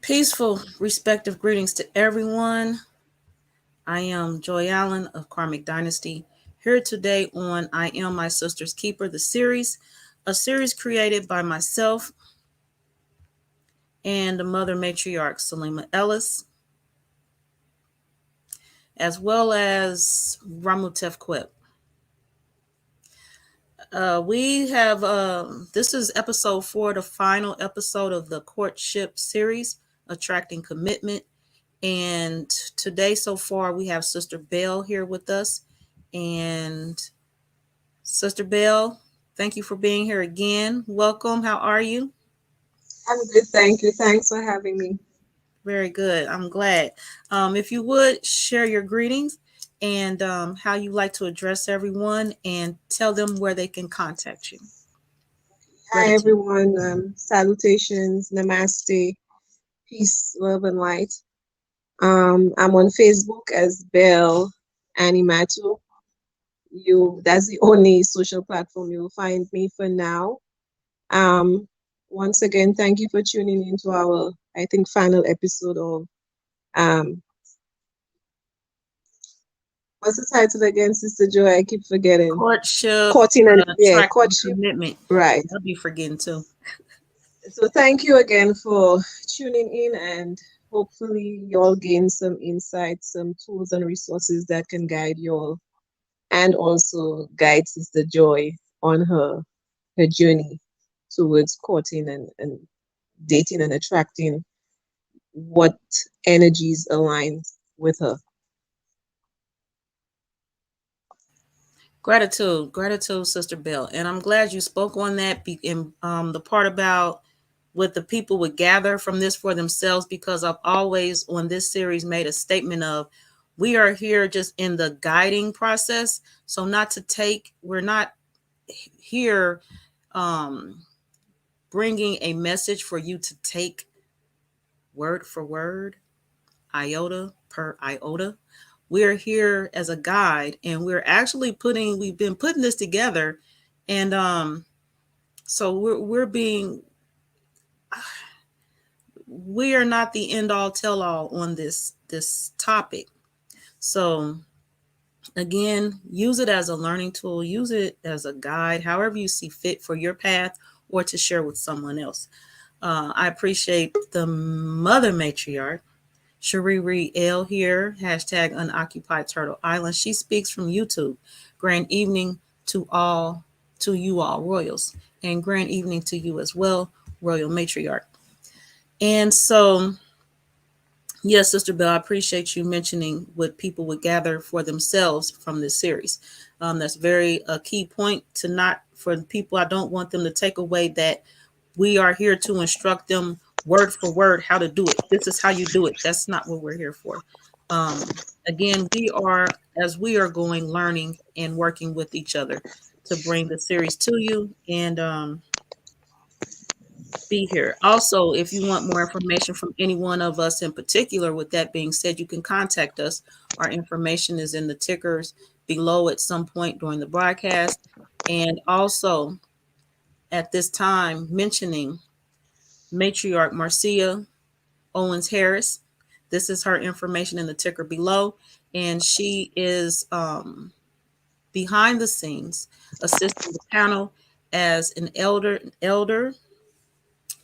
Peaceful, respective greetings to everyone. I am Joy Allen of Karmic Dynasty, here today on I Am My Sister's Keeper, the series, a series created by myself and the mother matriarch, Salima Ellis, as well as Ramutef Quip. We have, this is episode 4, the final episode of the Courtship series, Attracting Commitment. And today, so far, we have Sister Belle here with us. And Sister Belle, thank you for being here again. Welcome. How are you? I'm good, thank you. Thanks for having me. Very good. I'm glad. If you would share your greetings and how you like to address everyone and tell them where they can contact you. Hi, Gratitude. everyone. Salutations, namaste, peace, love, and light. I'm on Facebook as Belle Animatu. That's the only social platform you'll find me for now. Um, Once again, thank you for tuning into our, I think, final episode of um, what's the title again, Sister Joy? I keep forgetting. Courtship, Courting and yeah, attracting courtship. commitment. Right. I'll be forgetting too. So thank you again for tuning in, and hopefully you all gain some insights, some tools and resources that can guide you all and also guide Sister Joy on her journey towards courting and dating and attracting what energies align with her. Gratitude, Sister Belle. And I'm glad you spoke on that in the part about what the people would gather from this for themselves, because I've always on this series made a statement of we are here just in the guiding process. So not to take, we're not here um, bringing a message for you to take word for word, iota per iota. We're here as a guide, and we've been putting this together, and so we're being, we are not the end all tell all on this topic. So again, use it as a learning tool, use it as a guide, however you see fit for your path or to share with someone else. I appreciate the mother matriarch, Cherie Reed L here, hashtag unoccupied Turtle Island. She speaks from YouTube. Grand evening to you all royals, and grand evening to you as well, royal matriarch. And so, yes, Sister Bell, I appreciate you mentioning what people would gather for themselves from this series. That's very a key point to not for people. I don't want them to take away that we are here to instruct them word for word how to do it. This is how you do it. That's not what we're here for. Again, we are, as we are going, learning and working with each other to bring the series to you and be here. Also, if you want more information from any one of us in particular, with that being said, you can contact us. Our information is in the tickers below at some point during the broadcast. And also, at this time, mentioning matriarch Marcia Owens Harris. This is her information in the ticker below, and she is behind the scenes assisting the panel as an elder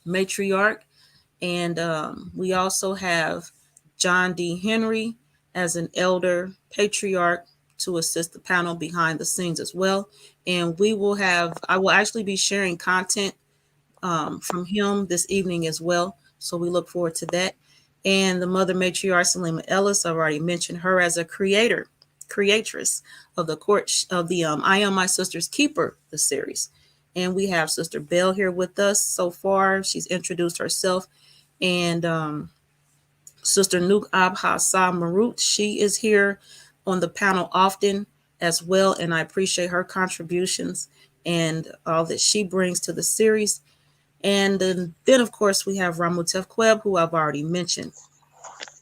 matriarch. And we also have John D. Henry as an elder patriarch to assist the panel behind the scenes as well. And I will actually be sharing content from him this evening as well. So we look forward to that. And the mother matriarch, Salima Ellis, I've already mentioned her as a creatress of the I Am My Sister's Keeper, the series. And we have Sister Belle here with us so far. She's introduced herself. And Sister Nuk Abhasa Marut, she is here on the panel often as well. And I appreciate her contributions and all that she brings to the series. And then of course, we have Ramutef Queb, who I've already mentioned.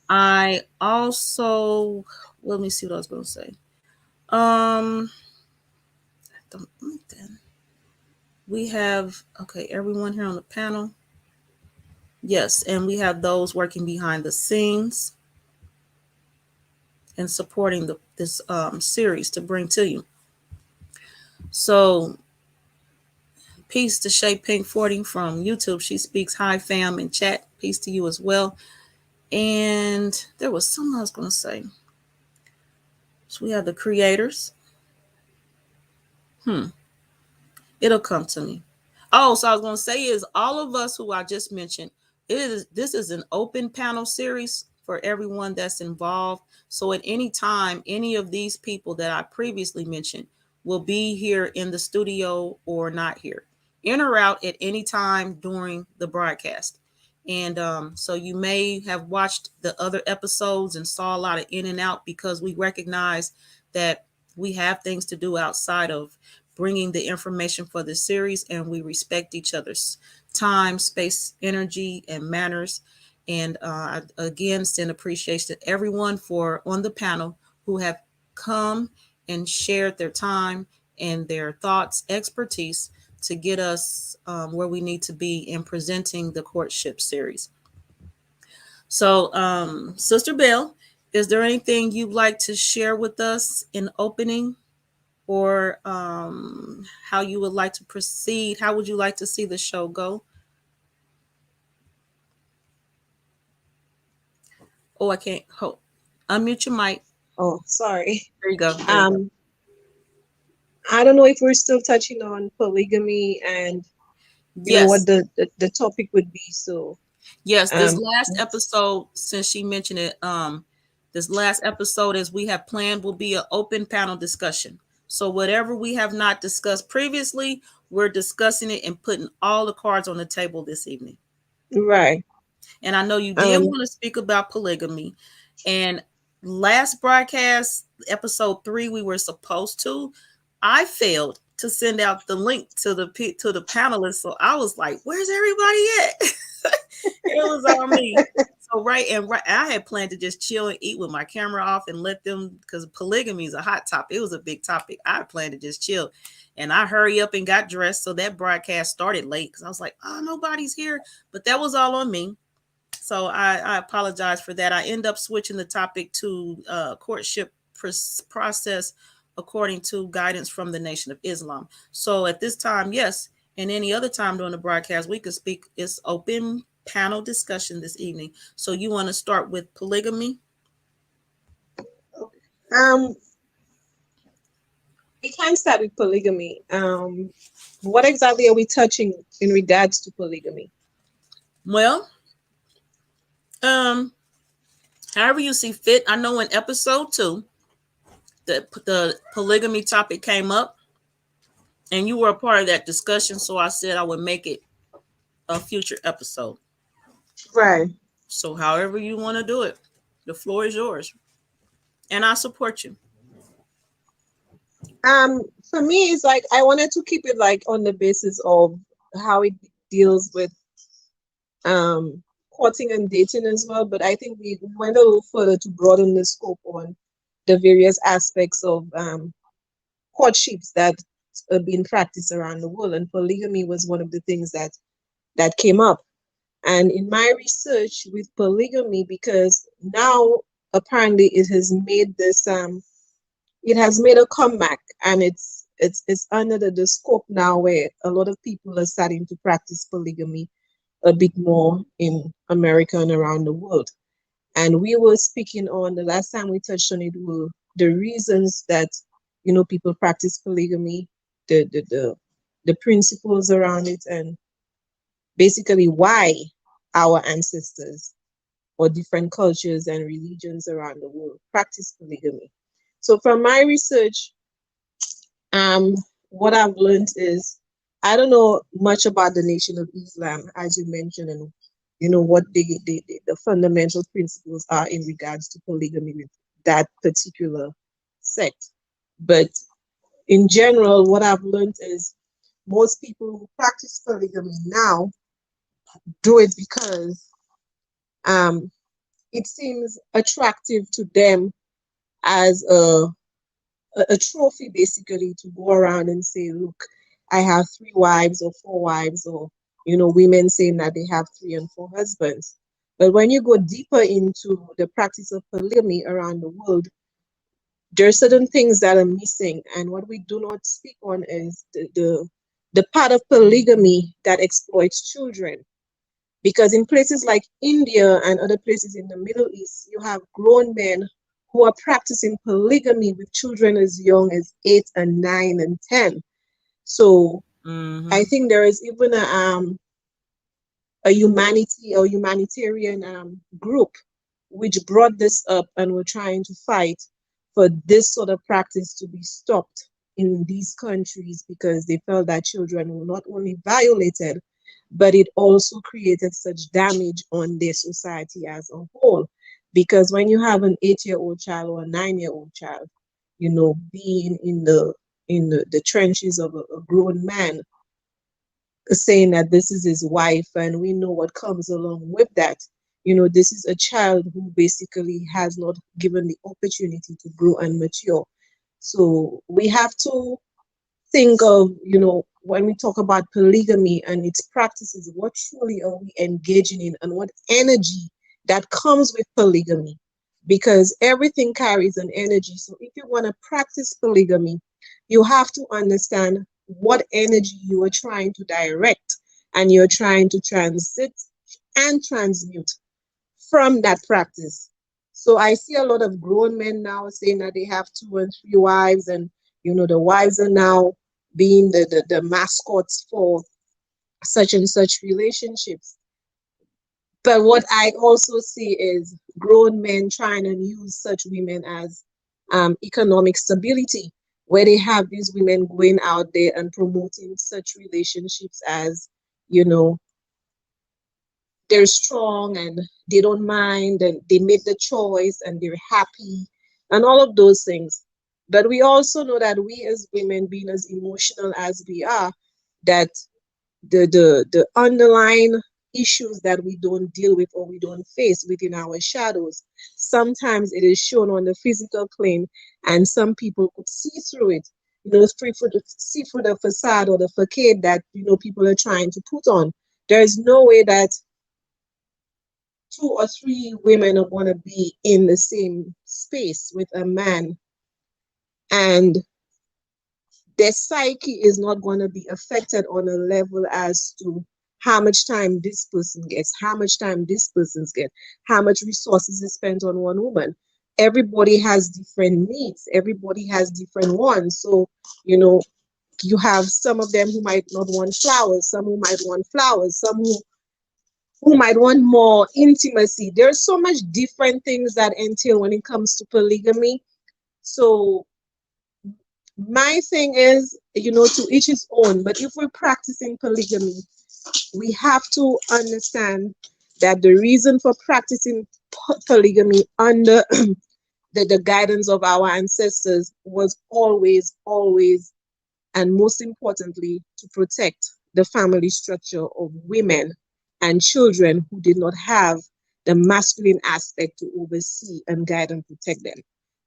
I also, let me see what I was going to say. Don't, then we have, okay, everyone here on the panel. Yes, and we have those working behind the scenes and supporting this series to bring to you. So, peace to Shay Pink 40 from YouTube. She speaks hi fam in chat. Peace to you as well. And there was something I was going to say. So we have the creators. Hmm. It'll come to me. Oh, so I was going to say is all of us who I just mentioned, this is an open panel series for everyone that's involved. So at any time, any of these people that I previously mentioned will be here in the studio or not here, in or out at any time during the broadcast. And so you may have watched the other episodes and saw a lot of in and out because we recognize that we have things to do outside of bringing the information for the series, and we respect each other's time, space, energy, and manners. And I again send appreciation to everyone for on the panel who have come and shared their time and their thoughts, expertise to get us where we need to be in presenting the courtship series. So, Sister Bell, is there anything you'd like to share with us in opening, or how you would like to proceed? How would you like to see the show go? Oh, I can't hold. Unmute your mic. Oh, sorry. There you go. There you go. Um, I don't know if we're still touching on polygamy and what Yes. the topic would be. So, Yes. This um, last episode, since she mentioned it, this last episode, as we have planned, will be an open panel discussion. So whatever we have not discussed previously, we're discussing it and putting all the cards on the table this evening. right. And I know you did Um, want to speak about polygamy. And last broadcast, episode 3, we were supposed to. I failed to send out the link to the panelists. So I was like, "Where's everybody at?" It was on me. So right, I had planned to just chill and eat with my camera off and let them, because polygamy is a hot topic. It was a big topic. I planned to just chill, and I hurry up and got dressed. So that broadcast started late because I was like, "Oh, nobody's here," but that was all on me. So I apologize for that. I end up switching the topic to courtship process according to guidance from the Nation of Islam. So at this time, yes, and any other time during the broadcast, we could speak. It's open panel discussion this evening. So you want to start with polygamy? um, we can start with polygamy. What exactly are we touching in regards to polygamy? Well, um, however you see fit. I know in episode 2, the polygamy topic came up, and you were a part of that discussion. So I said I would make it a future episode. Right. So however you want to do it, the floor is yours. And I support you. For me, it's like I wanted to keep it like on the basis of how it deals with um courting and dating as well. But I think we went a little further to broaden the scope on the various aspects of courtships that are being practiced around the world. And polygamy was one of the things that came up. And in my research with polygamy, because now apparently it has made a comeback, and it's under the scope now where a lot of people are starting to practice polygamy a bit more in America and around the world. And we were speaking on the last time we touched on it were the reasons that people practice polygamy, the principles around it, and basically why our ancestors or different cultures and religions around the world practice polygamy. So from my research, um, what I've learned is I don't know much about the Nation of Islam, as you mentioned, and what the fundamental principles are in regards to polygamy with that particular sect. But in general, what I've learned is most people who practice polygamy now do it because um, it seems attractive to them as a trophy, basically, to go around and say, look, I have 3 wives or 4 wives, or women saying that they have 3 and 4 husbands. But when you go deeper into the practice of polygamy around the world, there are certain things that are missing. And what we do not speak on is the part of polygamy that exploits children. Because in places like India and other places in the Middle East, you have grown men who are practicing polygamy with children as young as 8 and 9 and 10. So I Mm-hmm. think there is even a humanity or humanitarian group which brought this up and were trying to fight for this sort of practice to be stopped in these countries, because they felt that children were not only violated, but it also created such damage on their society as a whole. Because when you have an 8-year-old child or a 9-year-old child, being in the trenches of a grown man, saying that this is his wife, and we know what comes along with that. This is a child who basically has not given the opportunity to grow and mature. So we have to think of, when we talk about polygamy and its practices, what truly are we engaging in, and what energy that comes with polygamy? Because everything carries an energy. So if you want to practice polygamy, you have to understand what energy you are trying to direct and you're trying to transit and transmute from that practice. So I see a lot of grown men now saying that they have 2 and 3 wives, and the wives are now being the mascots for such and such relationships. But what I also see is grown men trying to use such women as economic stability, where they have these women going out there and promoting such relationships as, you know, they're strong and they don't mind and they made the choice and they're happy and all of those things. But we also know that we as women, being as emotional as we are, that the underlying issues that we don't deal with or we don't face within our shadows, sometimes it is shown on the physical plane, and some people could see through it. See through the facade or the facade that people are trying to put on. There is no way that 2 or 3 women are going to be in the same space with a man, and their psyche is not going to be affected on a level as to how much time this person gets, how much time this person's get, how much resources is spent on one woman. Everybody has different needs, everybody has different wants. So, you know, you have some of them who might not want flowers, some who might want flowers, some who might want more intimacy. There's so much different things that entail when it comes to polygamy. So my thing is, to each his own. But if we're practicing polygamy, we have to understand that the reason for practicing polygamy under the guidance of our ancestors was always, always, and most importantly, to protect the family structure of women and children who did not have the masculine aspect to oversee and guide and protect them.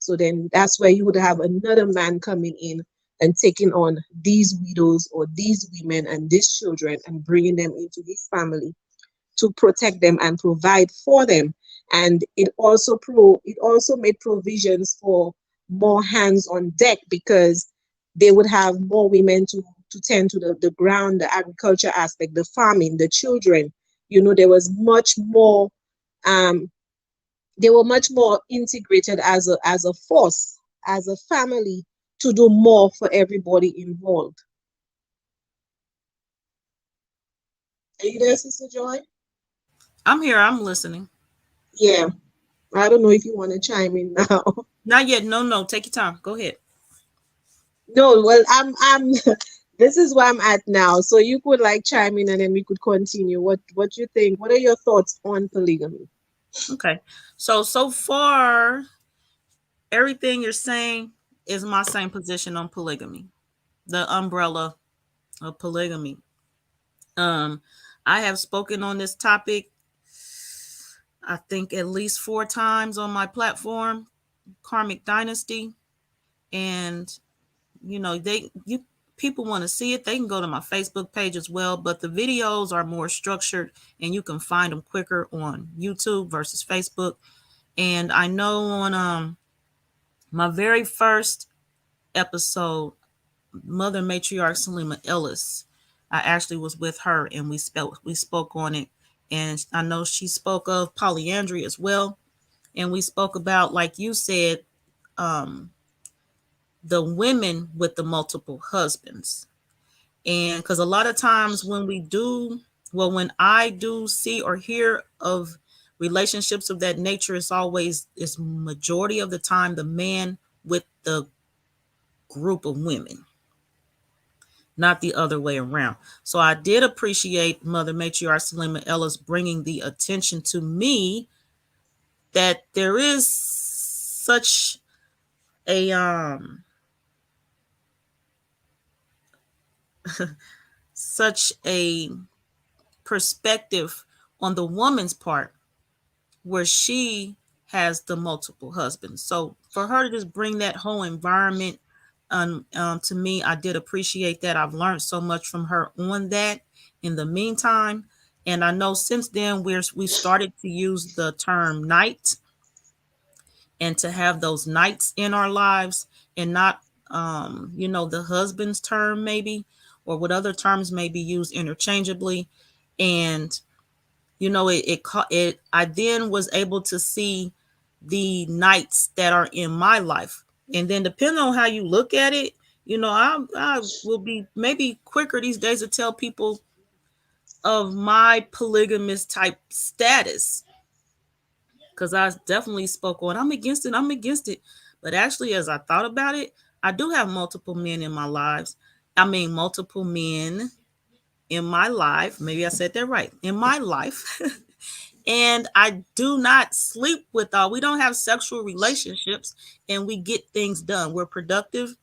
So then that's where you would have another man coming in and taking on these widows or these women and these children and bringing them into his family to protect them and provide for them. And it also made provisions for more hands on deck, because they would have more women to tend to the ground, the agriculture aspect, the farming, the children. There was much more um they were much more integrated as a force, as a family, to do more for everybody involved. Are you there, Sister Joy? I'm here. I'm listening. Yeah. I don't know if you want to chime in now. Not yet. No, no. Take your time. Go ahead. No, well, I'm this is where I'm at now. So you could like chime in and then we could continue. What you think? What are your thoughts on polygamy? Okay. So far, everything you're saying is my same position on polygamy, the umbrella of polygamy. Um, I have spoken on this topic, I think at least 4 times on my platform, Karmic Dynasty, and they you. people want to see it, they can go to my Facebook page as well. But the videos are more structured and you can find them quicker on YouTube versus Facebook. And I know on my very first episode, Mother Matriarch Salima Ellis, I actually was with her and we spoke on it. And I know she spoke of polyandry as well. And we spoke about, like you said, um, the women with the multiple husbands. And because a lot of times when we do, well, when I do see or hear of relationships of that nature, it's majority of the time the man with the group of women, not the other way around. So I did appreciate Mother Matriarch Salima Ellis bringing the attention to me that there is a such a perspective on the woman's part where she has the multiple husbands. So for her to just bring that whole environment to me, I did appreciate that. I've learned so much from her on that in the meantime. And I know since then we started to use the term night and to have those nights in our lives and not, the husband's term maybe, or what other terms may be used interchangeably. And I then was able to see the nights that are in my life. And then depending on how you look at it, I will be maybe quicker these days to tell people of my polygamous type status, because I definitely spoke on, I'm against it. But actually, as I thought about it, I do have multiple men in my lives. I mean, multiple men in my life. Maybe I said that right. In my life. And I do not sleep with all. We don't have sexual relationships, and we get things done. We're productive.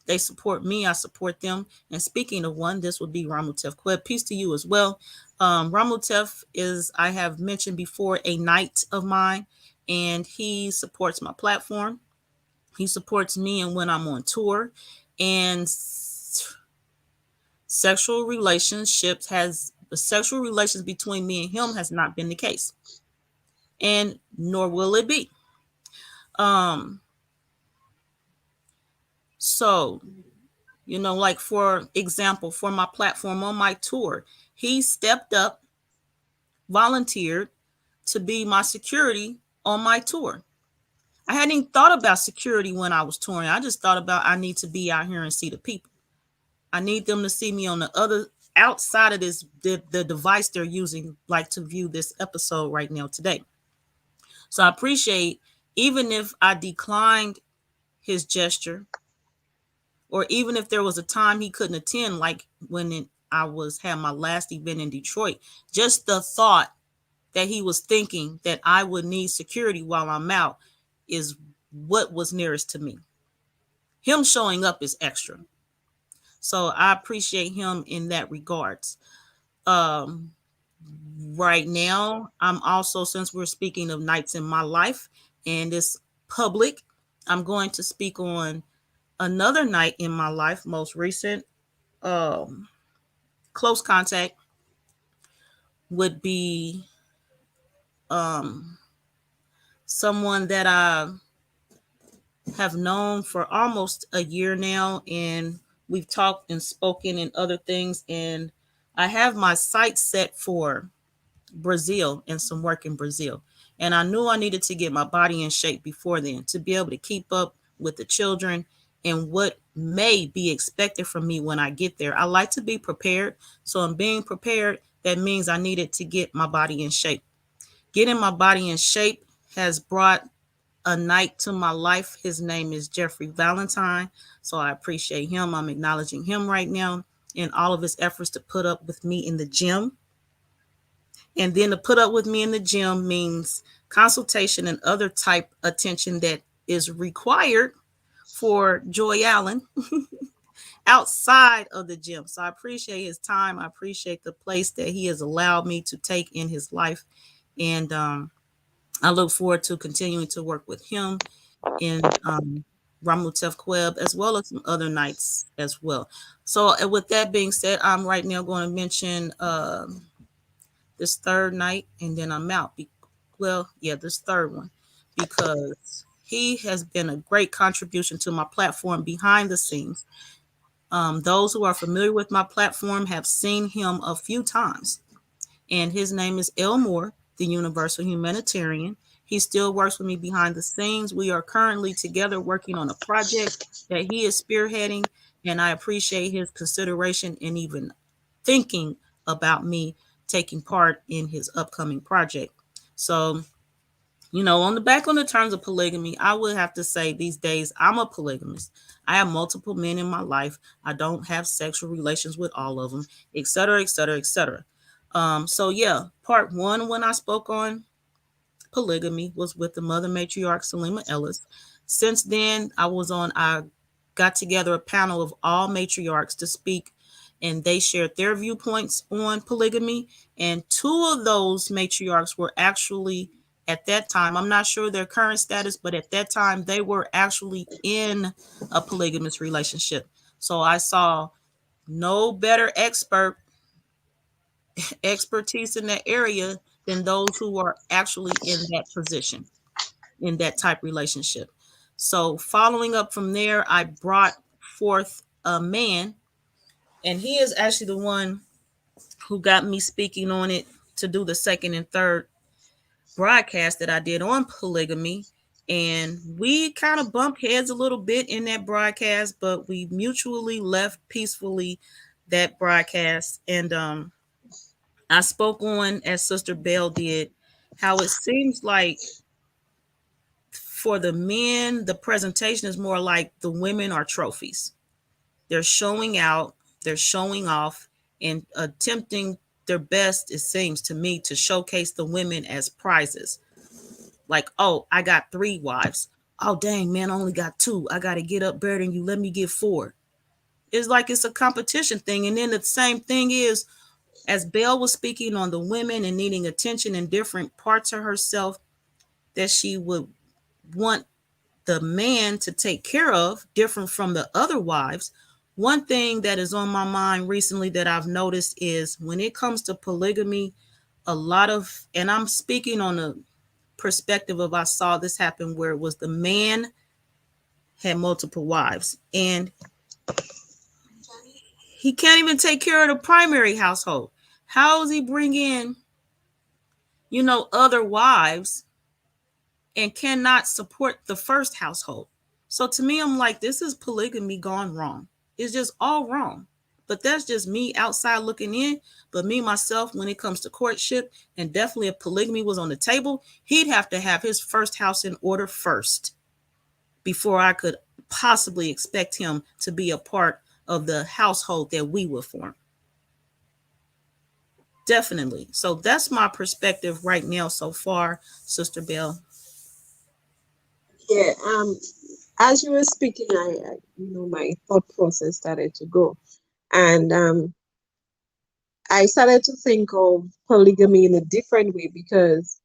They support me. I support them. And speaking of one, this would be Ramutef Queb. Peace to you as well. Ramutef is, I have mentioned before, a knight of mine, and he supports my platform. He supports me and when I'm on tour. And sexual relations between me and him has not been the case, and nor will it be. um so like for example, for my platform on my tour, he stepped up, volunteered to be my security on my tour. I hadn't even thought about security when I was touring. I just thought about, I need to be out here and see the people. I need them to see me on the other outside of the device they're using, like to view this episode right now today. So I appreciate, even if I declined his gesture, or even if there was a time he couldn't attend, like when I had my last event in Detroit, just the thought that he was thinking that I would need security while I'm out is what was nearest to me. Him showing up is extra. So I appreciate him in that regards. Um, right now, I'm also, since we're speaking of nights in my life and it's public, I'm going to speak on another night in my life, most recent. Close contact would be someone that I have known for almost a year now, and we've talked and spoken and other things, and I have my sights set for Brazil and some work in Brazil. And I knew I needed to get my body in shape before then to be able to keep up with the children and what may be expected from me when I get there. I like to be prepared. So in being prepared, that means I needed to get my body in shape. Getting my body in shape has brought a knight to my life. His name is Jeffrey Valentine. So I appreciate him. I'm acknowledging him right now in all of his efforts to put up with me in the gym. And then to put up with me in the gym means consultation and other type attention that is required for Joy Allen outside of the gym. So I appreciate his time. I appreciate the place that he has allowed me to take in his life. And I look forward to continuing to work with him in Ramutef Kweb, as well as some other nights as well. So, with that being said, I'm right now going to mention this third night, and then I'm out. Well, yeah, this third one, because he has been a great contribution to my platform behind the scenes. Those who are familiar with my platform have seen him a few times, and his name is Elmore, the Universal Humanitarian. He still works with me behind the scenes. We are currently together working on a project that he is spearheading, and I appreciate his consideration and even thinking about me taking part in his upcoming project. So, on the back on the terms of polygamy, I would have to say these days I'm a polygamist. I have multiple men in my life. I don't have sexual relations with all of them, et cetera, et cetera, et cetera. So yeah, part one when I spoke on polygamy was with the mother matriarch Salima Ellis. Since then, I got together a panel of all matriarchs to speak, and they shared their viewpoints on polygamy. And two of those matriarchs were actually, at that time, I'm not sure their current status, but at that time, they were actually in a polygamous relationship. So I saw no better expertise in that area than those who are actually in that position, in that type relationship. So following up from there, I brought forth a man, and he is actually the one who got me speaking on it to do the second and third broadcast that I did on polygamy. And we kind of bumped heads a little bit in that broadcast, but we mutually left peacefully that broadcast. And I spoke on, as Sister Bell did, how it seems like for the men, the presentation is more like the women are trophies. They're showing out, they're showing off, and attempting their best, it seems to me, to showcase the women as prizes. Like, oh, I got 3 wives. Oh, dang, man, I only got 2. I got to get up better than you. Let me get 4. It's like it's a competition thing. And then the same thing is, as Belle was speaking on the women and needing attention in different parts of herself that she would want the man to take care of, different from the other wives. One thing that is on my mind recently that I've noticed is when it comes to polygamy, a lot of, and I'm speaking on a perspective of, I saw this happen where it was the man had multiple wives and he can't even take care of the primary household. How does he bring in, other wives and cannot support the first household? So to me, I'm like, this is polygamy gone wrong. It's just all wrong. But that's just me outside looking in. But me, myself, when it comes to courtship, and definitely if polygamy was on the table, he'd have to have his first house in order first before I could possibly expect him to be a part of the household that we would form. Definitely. So that's my perspective right now so far, Sister Bell. Yeah. As you were speaking, my thought process started to go, and I started to think of polygamy in a different way because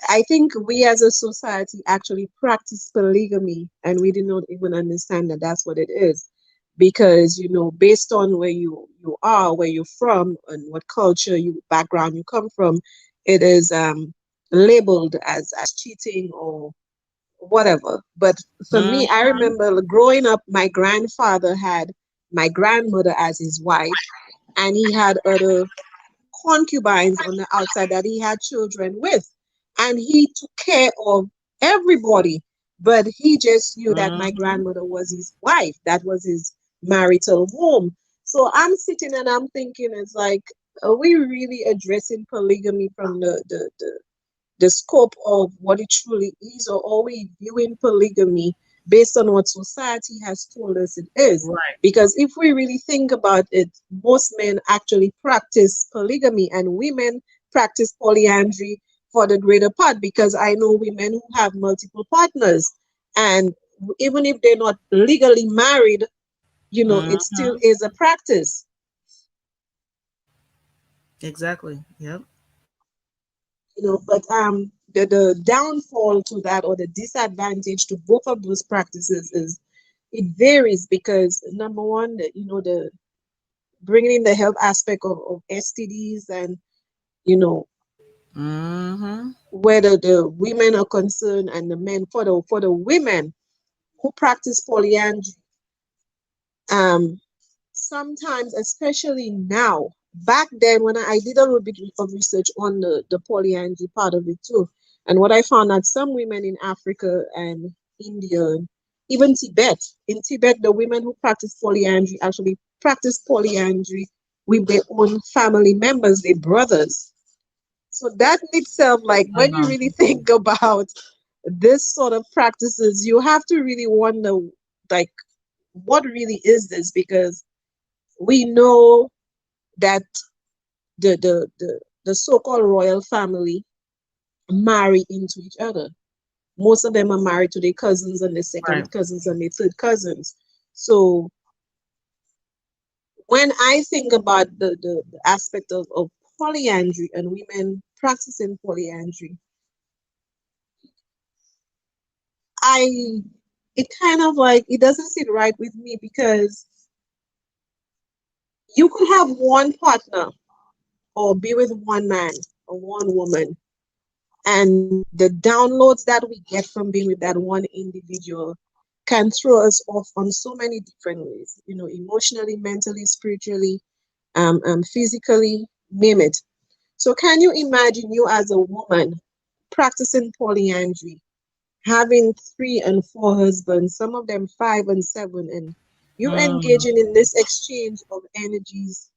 I think we as a society actually practice polygamy and we did not even understand that that's what it is. Because, based on where you are, where you're from, and what culture, background you come from, it is labeled as cheating or whatever. But for me, I Mm-hmm. remember growing up, my grandfather had my grandmother as his wife, and he had other concubines on the outside that he had children with. And he took care of everybody. But he just knew that my Mm-hmm. grandmother was his wife. That was his marital home. So I'm sitting and I'm thinking, it's like, are we really addressing polygamy from the scope of what it truly is, or are we viewing polygamy based on what society has told us it is? Right. Because if we really think about it, most men actually practice polygamy and women practice polyandry for the greater part. Because I know women who have multiple partners, and even if they're not legally married, it still Mm-hmm. is a practice. Exactly. Yep. But the downfall to that, or the disadvantage to both of those practices, is it varies because number one, the bringing in the health aspect of STDs, and you know Mm-hmm. whether the women are concerned and the men. For the women who practice polyandry, um sometimes, especially now, back then when I did a little bit of research on the polyandry part of it too, and what I found, that some women in Africa and India, and even Tibet, in Tibet, the women who practice polyandry actually practice polyandry with their own family members, their brothers. So that in itself, like when you Uh-huh. really think about this sort of practices, you have to really wonder, like, what really is this? Because we know that the so-called royal family marry into each other. Most of them are married to their cousins and their Right. second cousins and their third cousins. So when I think about the aspect of polyandry and women practicing polyandry, I it kind of like it doesn't sit right with me, because you could have one partner or be with one man or one woman, and the downloads that we get from being with that one individual can throw us off on so many different ways, emotionally, mentally, spiritually, physically, name it. So can you imagine you as a woman practicing polyandry, having three and four husbands, some of them five and seven, and you're Mm. engaging in this exchange of energies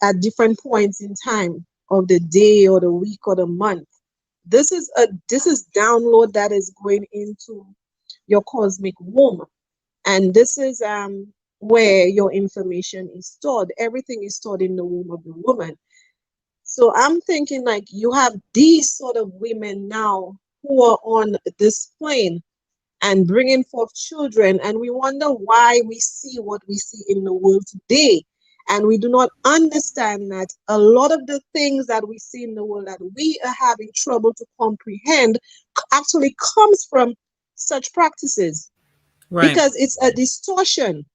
at different points in time of the day or the week or the month. This is download that is going into your cosmic womb, and this is where your information is stored. Everything is stored in the womb of the woman. So I'm thinking, like, you have these sort of women now who are on this plane and bringing forth children, and we wonder why we see what we see in the world today. And we do not understand that a lot of the things that we see in the world that we are having trouble to comprehend actually comes from such practices, Right. because it's a distortion.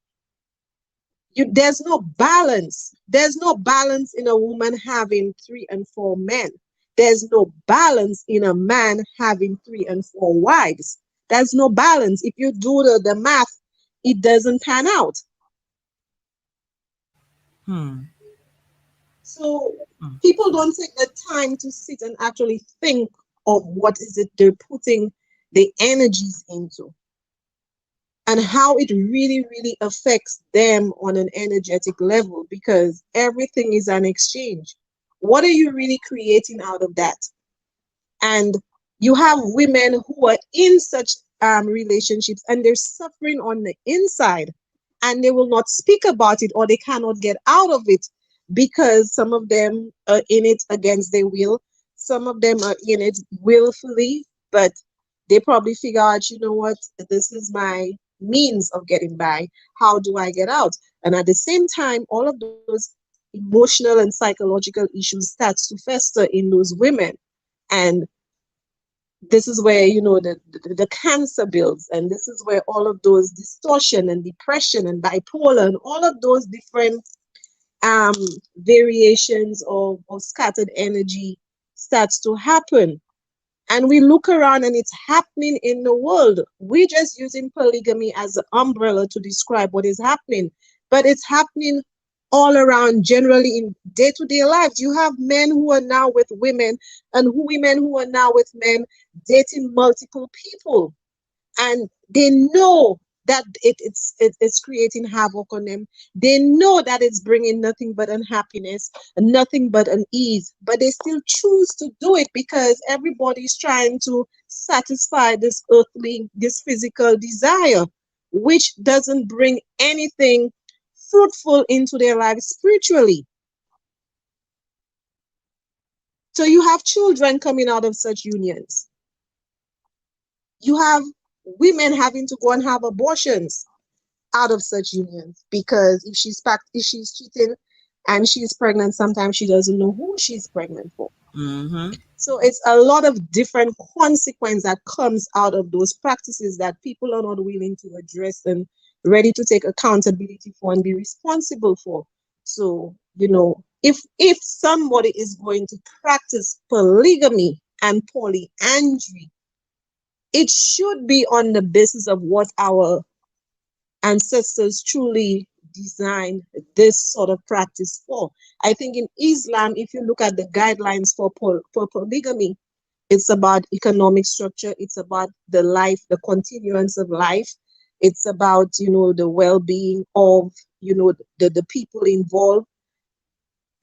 There's no balance. There's no balance in a woman having three and four men. There's no balance in a man having three and four wives. There's no balance. If you do the math, it doesn't pan out. Hmm. So Hmm. people don't take the time to sit and actually think of what is it they're putting the energies into, and how it really, really affects them on an energetic level, because everything is an exchange. What are you really creating out of that? And you have women who are in such relationships and they're suffering on the inside, and they will not speak about it, or they cannot get out of it, because some of them are in it against their will, some of them are in it willfully, but they probably figure out, you know what, this is my means of getting by. How do I get out? And at the same time, all of those emotional and psychological issues starts to fester in those women. And this is where, the cancer builds, and this is where all of those distortion and depression and bipolar and all of those different um variations of scattered energy starts to happen. And we look around and it's happening in the world. We're just using polygamy as an umbrella to describe what is happening, but it's happening all around, generally in day-to-day lives. You have men who are now with women, and women who are now with men, dating multiple people, and they know that it's creating havoc on them. They know that it's bringing nothing but unhappiness and nothing but unease, but they still choose to do it because everybody's trying to satisfy this earthly, this physical desire, which doesn't bring anything fruitful into their lives spiritually. So you have children coming out of such unions. You have women having to go and have abortions out of such unions, because if she's cheating and she's pregnant, sometimes she doesn't know who she's pregnant for. Mm-hmm. So it's a lot of different consequence that comes out of those practices that people are not willing to address and ready to take accountability for and be responsible for. So, if somebody is going to practice polygamy and polyandry, it should be on the basis of what our ancestors truly designed this sort of practice for. I think in Islam, if you look at the guidelines for polygamy, it's about economic structure, it's about the life, the continuance of life, it's about, the well-being of, the people involved.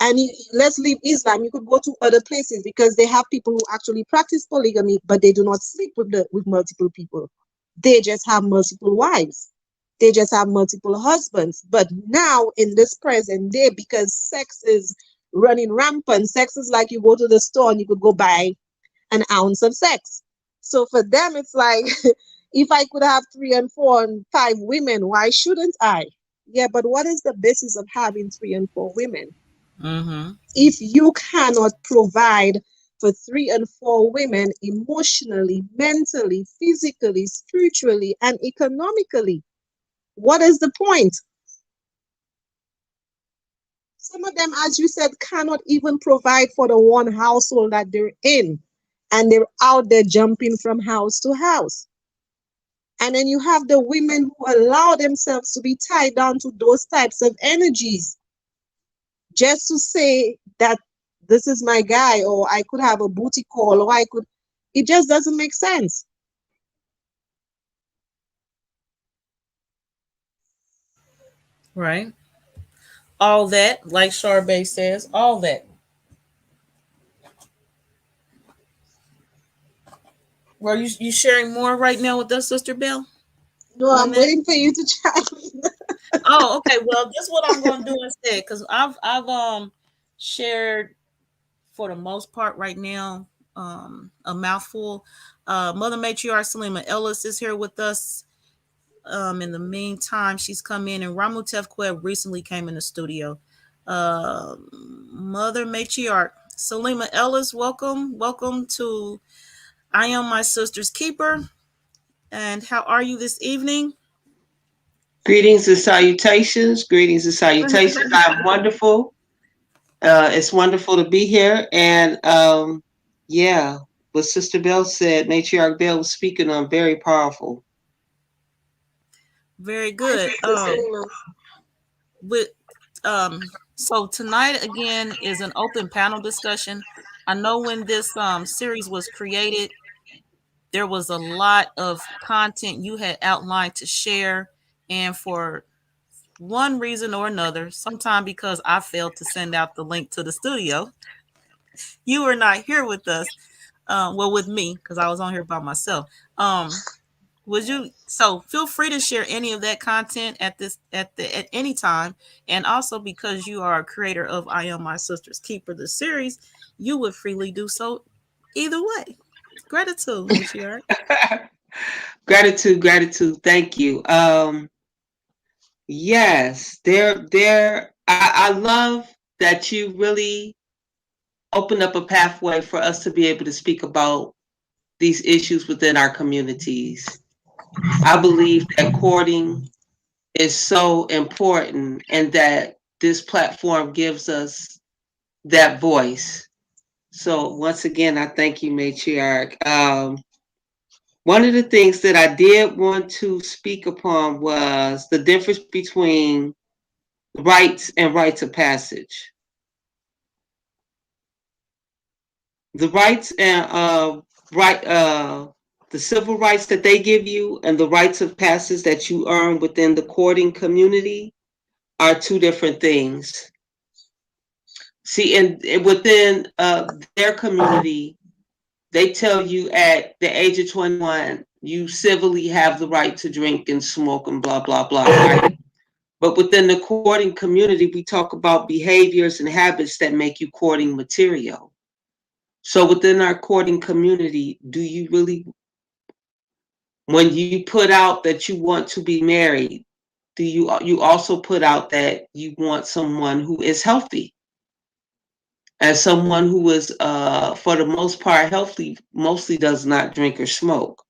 And let's leave Islam. You could go to other places because they have people who actually practice polygamy, but they do not sleep with multiple people. They just have multiple wives. They just have multiple husbands. But now in this present day, because sex is running rampant, sex is like you go to the store and you could go buy an ounce of sex. So for them, it's like, if I could have 3 and 4 and 5 women, why shouldn't I? Yeah, but what is the basis of having 3 and 4 women? Mm-hmm. If you cannot provide for 3 and 4 women emotionally, mentally, physically, spiritually, and economically, what is the point? Some of them, as you said, cannot even provide for the one household that they're in, and they're out there jumping from house to house. And then you have the women who allow themselves to be tied down to those types of energies just to say that this is my guy, or I could have a booty call, or it just doesn't make sense. Right. All that, like Charbay says, all that. Were you sharing more right now with us, Sister Bell, No, on I'm that? waiting for you to try. Oh, okay. Well, this is what I'm going to do instead, because I've shared for the most part right now a mouthful. Mother Matriarch Salima Ellis is here with us. In the meantime, she's come in, and Ramutef Queb recently came in the studio. Uh, Mother Matriarch Salima Ellis, welcome to I Am My Sister's Keeper. And how are you this evening? Greetings and salutations. Greetings and salutations. I'm wonderful. It's wonderful to be here. And yeah, what Sister Bell said, Matriarch Bell was speaking on very powerful. Very Hi, good. Sister Salima. With so tonight again is an open panel discussion. I know when this series was created, there was a lot of content you had outlined to share, and for one reason or another, sometime because I failed to send out the link to the studio, you were not here with us. Well, with me, because I was on here by myself. Would you so feel free to share any of that content at any time, and also because you are a creator of I Am My Sister's Keeper, the series, you would freely do so either way. Gratitude, matriarch. Gratitude, gratitude. Thank you. Yes, I love that you really opened up a pathway for us to be able to speak about these issues within our communities. I believe that courting is so important and that this platform gives us that voice. So once again, I thank you, Matriarch. One of the things that I did want to speak upon was the difference between rights and rites of passage. The rights and right the civil rights that they give you and the rites of passage that you earn within the courting community are two different things. See, and within their community, they tell you at the age of 21, you civilly have the right to drink and smoke and blah, blah, blah, right? But within the courting community, we talk about behaviors and habits that make you courting material. So within our courting community, do you really, when you put out that you want to be married, do you also put out that you want someone who is healthy? as someone who is, for the most part, healthy, mostly does not drink or smoke.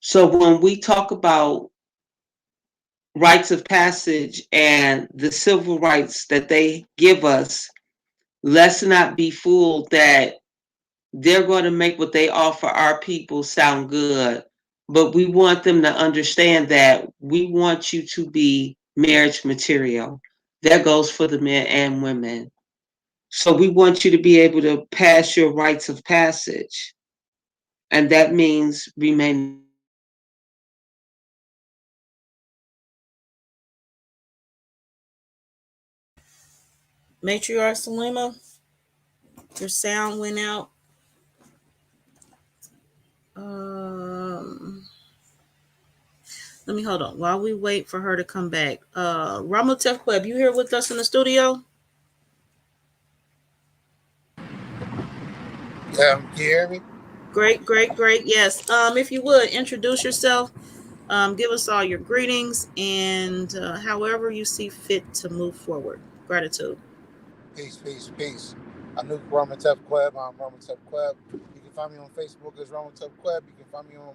So when we talk about rites of passage and the civil rights that they give us, let's not be fooled that they're going to make what they offer our people sound good. But we want them to understand that we want you to be marriage material. That goes for the men and women. So we want you to be able to pass your rites of passage. And that means remaining faithful to your husband, Matriarch Salima, your sound went out. Um, Let me hold on while we wait for her to come back. Ramotef Web, you here with us in the studio? Can you hear me? Great, great, great. Yes. If you would introduce yourself, give us all your greetings, and however you see fit to move forward. Gratitude. Peace, peace, peace. Anouk Ramatep Queb. I'm Ramatep Queb. You can find me on Facebook as Ramatep Queb. You can find me on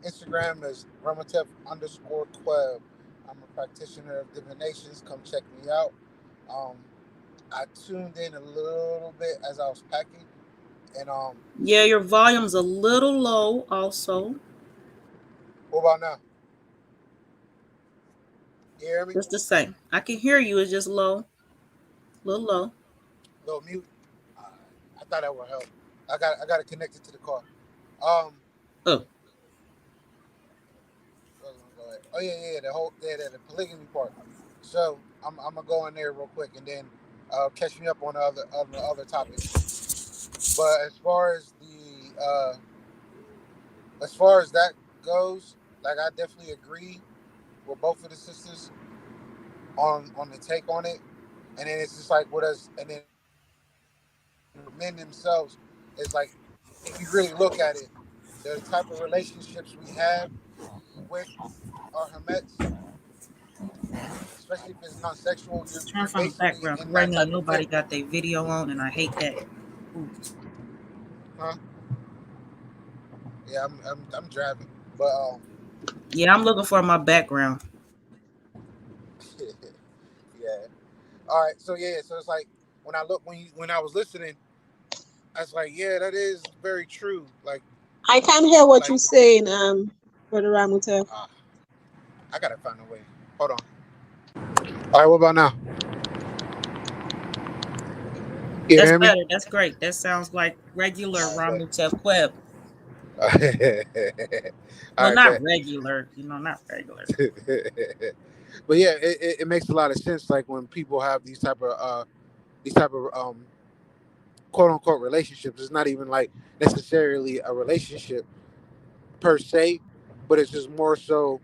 Instagram as Ramatep_Queb. I'm a practitioner of divinations. Come check me out. Um, I tuned in a little bit as I was packing, and Yeah, your volume's a little low. Also, what about now? You hear me? just the same. I can hear you. It's just low, a little low. Little mute. Uh, I thought that would help. I got it connected to the car. Um, Oh, Oh yeah, the whole the polygamy part. So I'm gonna go in there real quick and then catch me up on the other topics. But as far as that goes, like I definitely agree with both of the sisters on the take on it. And then it's just like with us, and then with men themselves, it's like if you really look at it, the type of relationships we have with our hermets, especially if it's non-sexual, turn you're from the basically background. in Right that now, type of nobody fit. got their video on, and I hate that. Ooh. Huh? Yeah, I'm driving, but Yeah, I'm looking for my background. yeah. All right, so yeah, so it's like when I was listening, I was like, yeah, that is very true. I can't hear what Like you're with the saying, Brother Ramutef. uh, I gotta find a way. Hold on. All right, what about now? You That's hear me? better. That's great. That sounds like regular All right, Ramutef Web. bet. All Well, right, not bet. regular, not regular. But yeah, it makes a lot of sense. Like when people have these type of quote unquote relationships, it's not even like necessarily a relationship per se, but it's just more so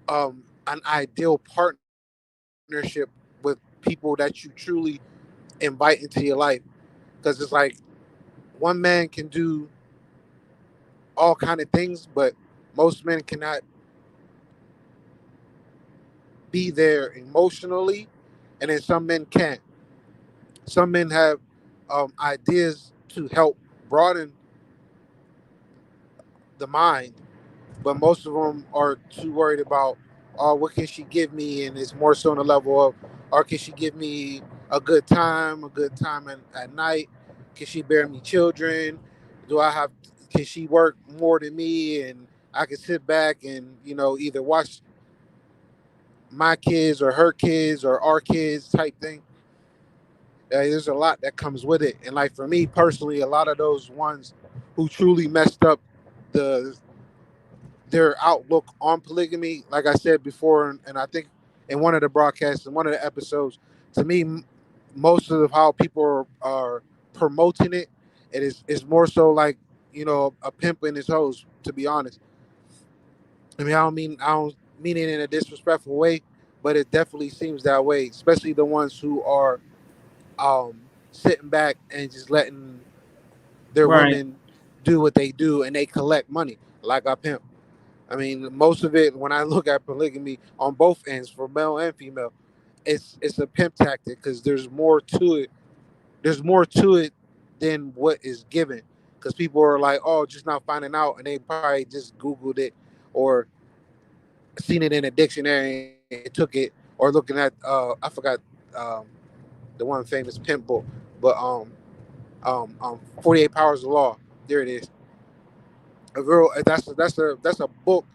an ideal partnership with people that you truly invite into your life. Because it's like one man can do all kind of things, but most men cannot be there emotionally, and then some men can't. Some men have ideas to help broaden the mind, but most of them are too worried about, oh, what can she give me? And it's more so on the level of, or can she give me a good time at night? Can she bear me children? Do I have, can she work more than me? And I can sit back and, either watch my kids or her kids or our kids type thing. There's a lot that comes with it. And like for me personally, a lot of those ones who truly messed up the their outlook on polygamy, like I said before, and I think in one of the broadcasts, in one of the episodes, to me, most of how people are promoting it, is more so like a pimp and his hose. To be honest, I mean I don't mean it in a disrespectful way, but it definitely seems that way, especially the ones who are sitting back and just letting their Right. women do what they do and they collect money like a pimp. I mean, most of it, when I look at polygamy on both ends, for male and female, it's a pimp tactic because there's more to it there's more to it than what is given, because people are like, oh, just not finding out, and they probably just googled it or seen it in a dictionary and took it, or looking at I forgot um, the one famous pimp book, but 48 Powers of Law. There it is. A real that's a book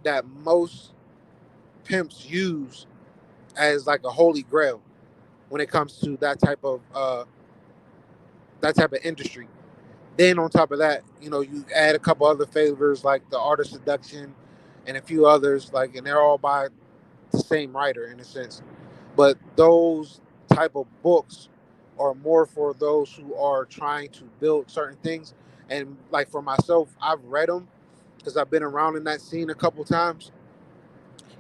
that most pimps use as like a holy grail when it comes to that type of industry. Then on top of that, you add a couple other favors like the Art of Seduction and a few others, like, and they're all by the same writer in a sense. But those type of books are more for those who are trying to build certain things. And like for myself, I've read them because I've been around in that scene a couple times,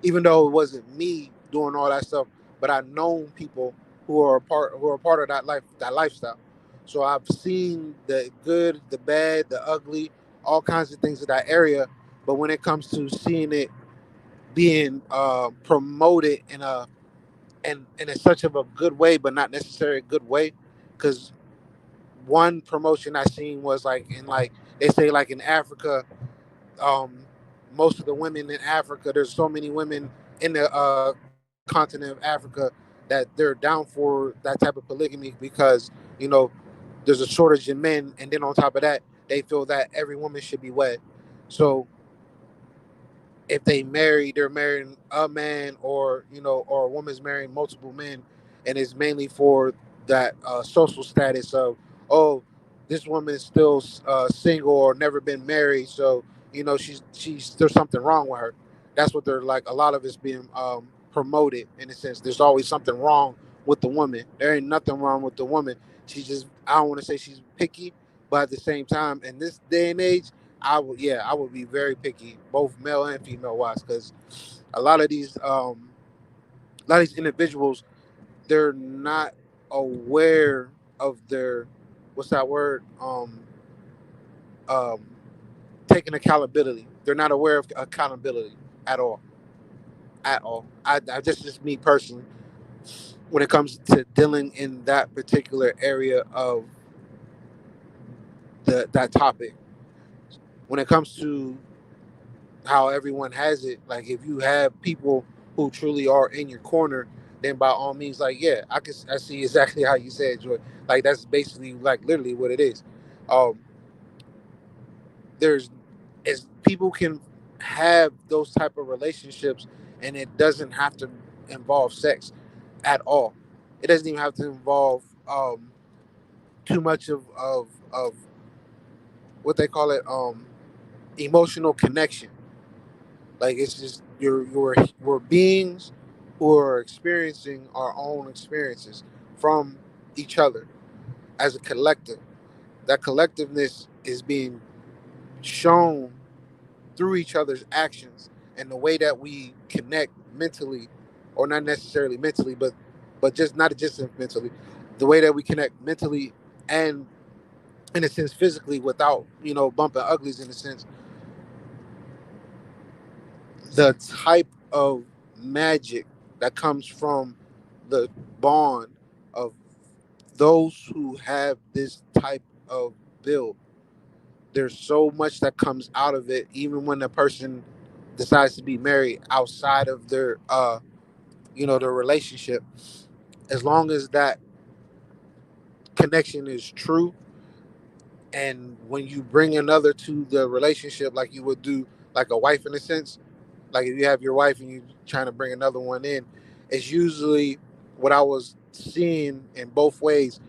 even though it wasn't me doing all that stuff, but I've known people who are part of that lifestyle. So I've seen the good, the bad, the ugly, all kinds of things in that area. But when it comes to seeing it being promoted in such of a good way, but not necessarily a good way, because one promotion I seen was like in, like they say, like in Africa, um, most of the women in Africa, there's so many women in the continent of Africa that they're down for that type of polygamy because there's a shortage in men, and then on top of that, they feel that every woman should be wed. So if they marry, they're marrying a man, or a woman's marrying multiple men, and it's mainly for that social status of, oh, this woman is still single or never been married, so she's there's something wrong with her. That's what they're like. A lot of it's being promoted in a sense. There's always something wrong with the woman. There ain't nothing wrong with the woman. She's just, I don't want to say she's picky, but at the same time, in this day and age, I would be very picky, both male and female wise, because a lot of these individuals, they're not aware of their, what's that word, um taking accountability. They're not aware of accountability at all, at all. I just me personally, when it comes to dealing in that particular area of that topic, when it comes to how everyone has it. Like if you have people who truly are in your corner, then by all means, like, yeah, I see exactly how you said, Joy. Like that's basically like literally what it is. Um, there's is people can have those type of relationships, and it doesn't have to involve sex at all. It doesn't even have to involve too much of what they call it, emotional connection. Like it's just we're beings who are experiencing our own experiences from each other as a collective. That collectiveness is being shown through each other's actions and the way that we connect mentally, or not necessarily mentally, but just not just mentally, the way that we connect mentally and in a sense physically without bumping uglies in a sense. The type of magic that comes from the bond of those who have this type of build. There's so much that comes out of it, even when the person decides to be married outside of their relationship. As long as that connection is true, and when you bring another to the relationship, like you would do, like a wife in a sense, like if you have your wife and you're trying to bring another one in, it's usually what I was seeing in both ways.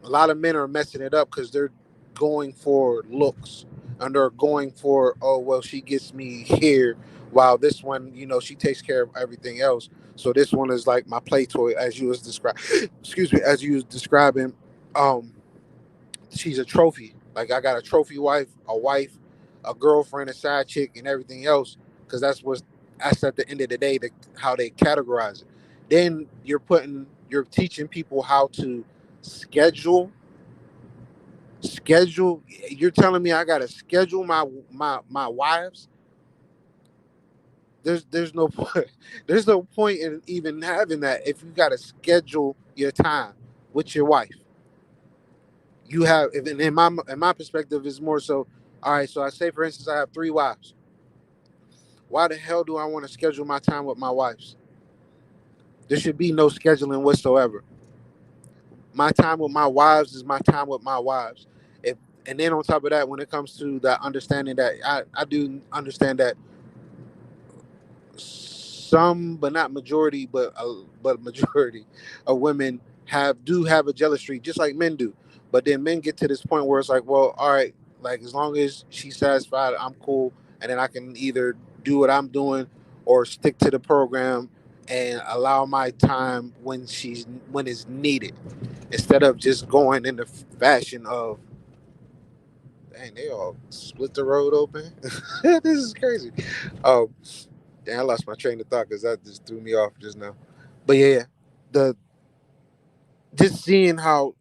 A lot of men are messing it up because they're going for looks, and they're going for, oh well, she gets me here, while this one, she takes care of everything else. So this one is like my play toy, as you was describing. Excuse me, as you was describing. Um, she's a trophy. Like I got a trophy wife, a girlfriend, a side chick, and everything else. Because that's at the end of the day how they categorize it. Then you're teaching people how to schedule, schedule. You're telling me I gotta schedule my wives. There's no point. There's no point in even having that if you gotta schedule your time with your wife. you have, if in my perspective, is more so. All right, so I say for instance, I have 3 wives. Why the hell do I want to schedule my time with my wives? There should be no scheduling whatsoever. My time with my wives is my time with my wives. If and then on top of that, when it comes to that understanding that I do understand that some, but not majority, but majority of women have a jealous streak, just like men do. But then men get to this point where it's like, well, all right, like as long as she's satisfied, I'm cool, and then I can either do what I'm doing or stick to the program and allow my time when it's needed, instead of just going in the fashion of, dang, they all split the road open. This is crazy. Um, Dang, I lost my train of thought because that just threw me off just now. But yeah, the just seeing how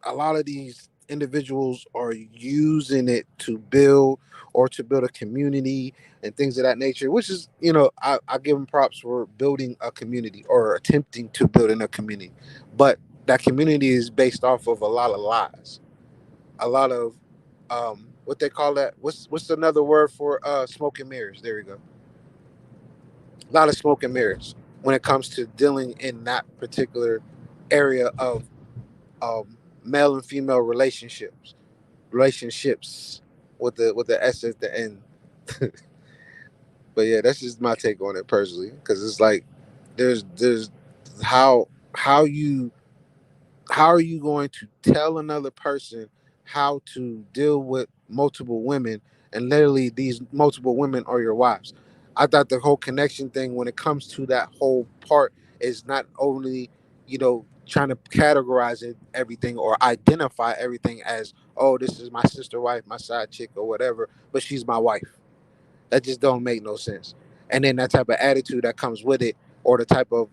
a lot of these individuals are using it to build or to build a community and things of that nature, which is, I give them props for building a community or attempting to build in a community. But that community is based off of a lot of lies, a lot of what they call that. What's another word for smoke and mirrors? There we go. A lot of smoke and mirrors when it comes to dealing in that particular area of male and female relationships with the s at the end. But yeah, that's just my take on it personally, because it's like there's how how you how are you going to tell another person how to deal with multiple women, and literally these multiple women are your wives? I thought the whole connection thing, when it comes to that whole part, is not only, trying to categorize it everything or identify everything as, oh, this is my sister wife, my side chick, or whatever, but she's my wife. That just don't make no sense. And then that type of attitude that comes with it, or the type of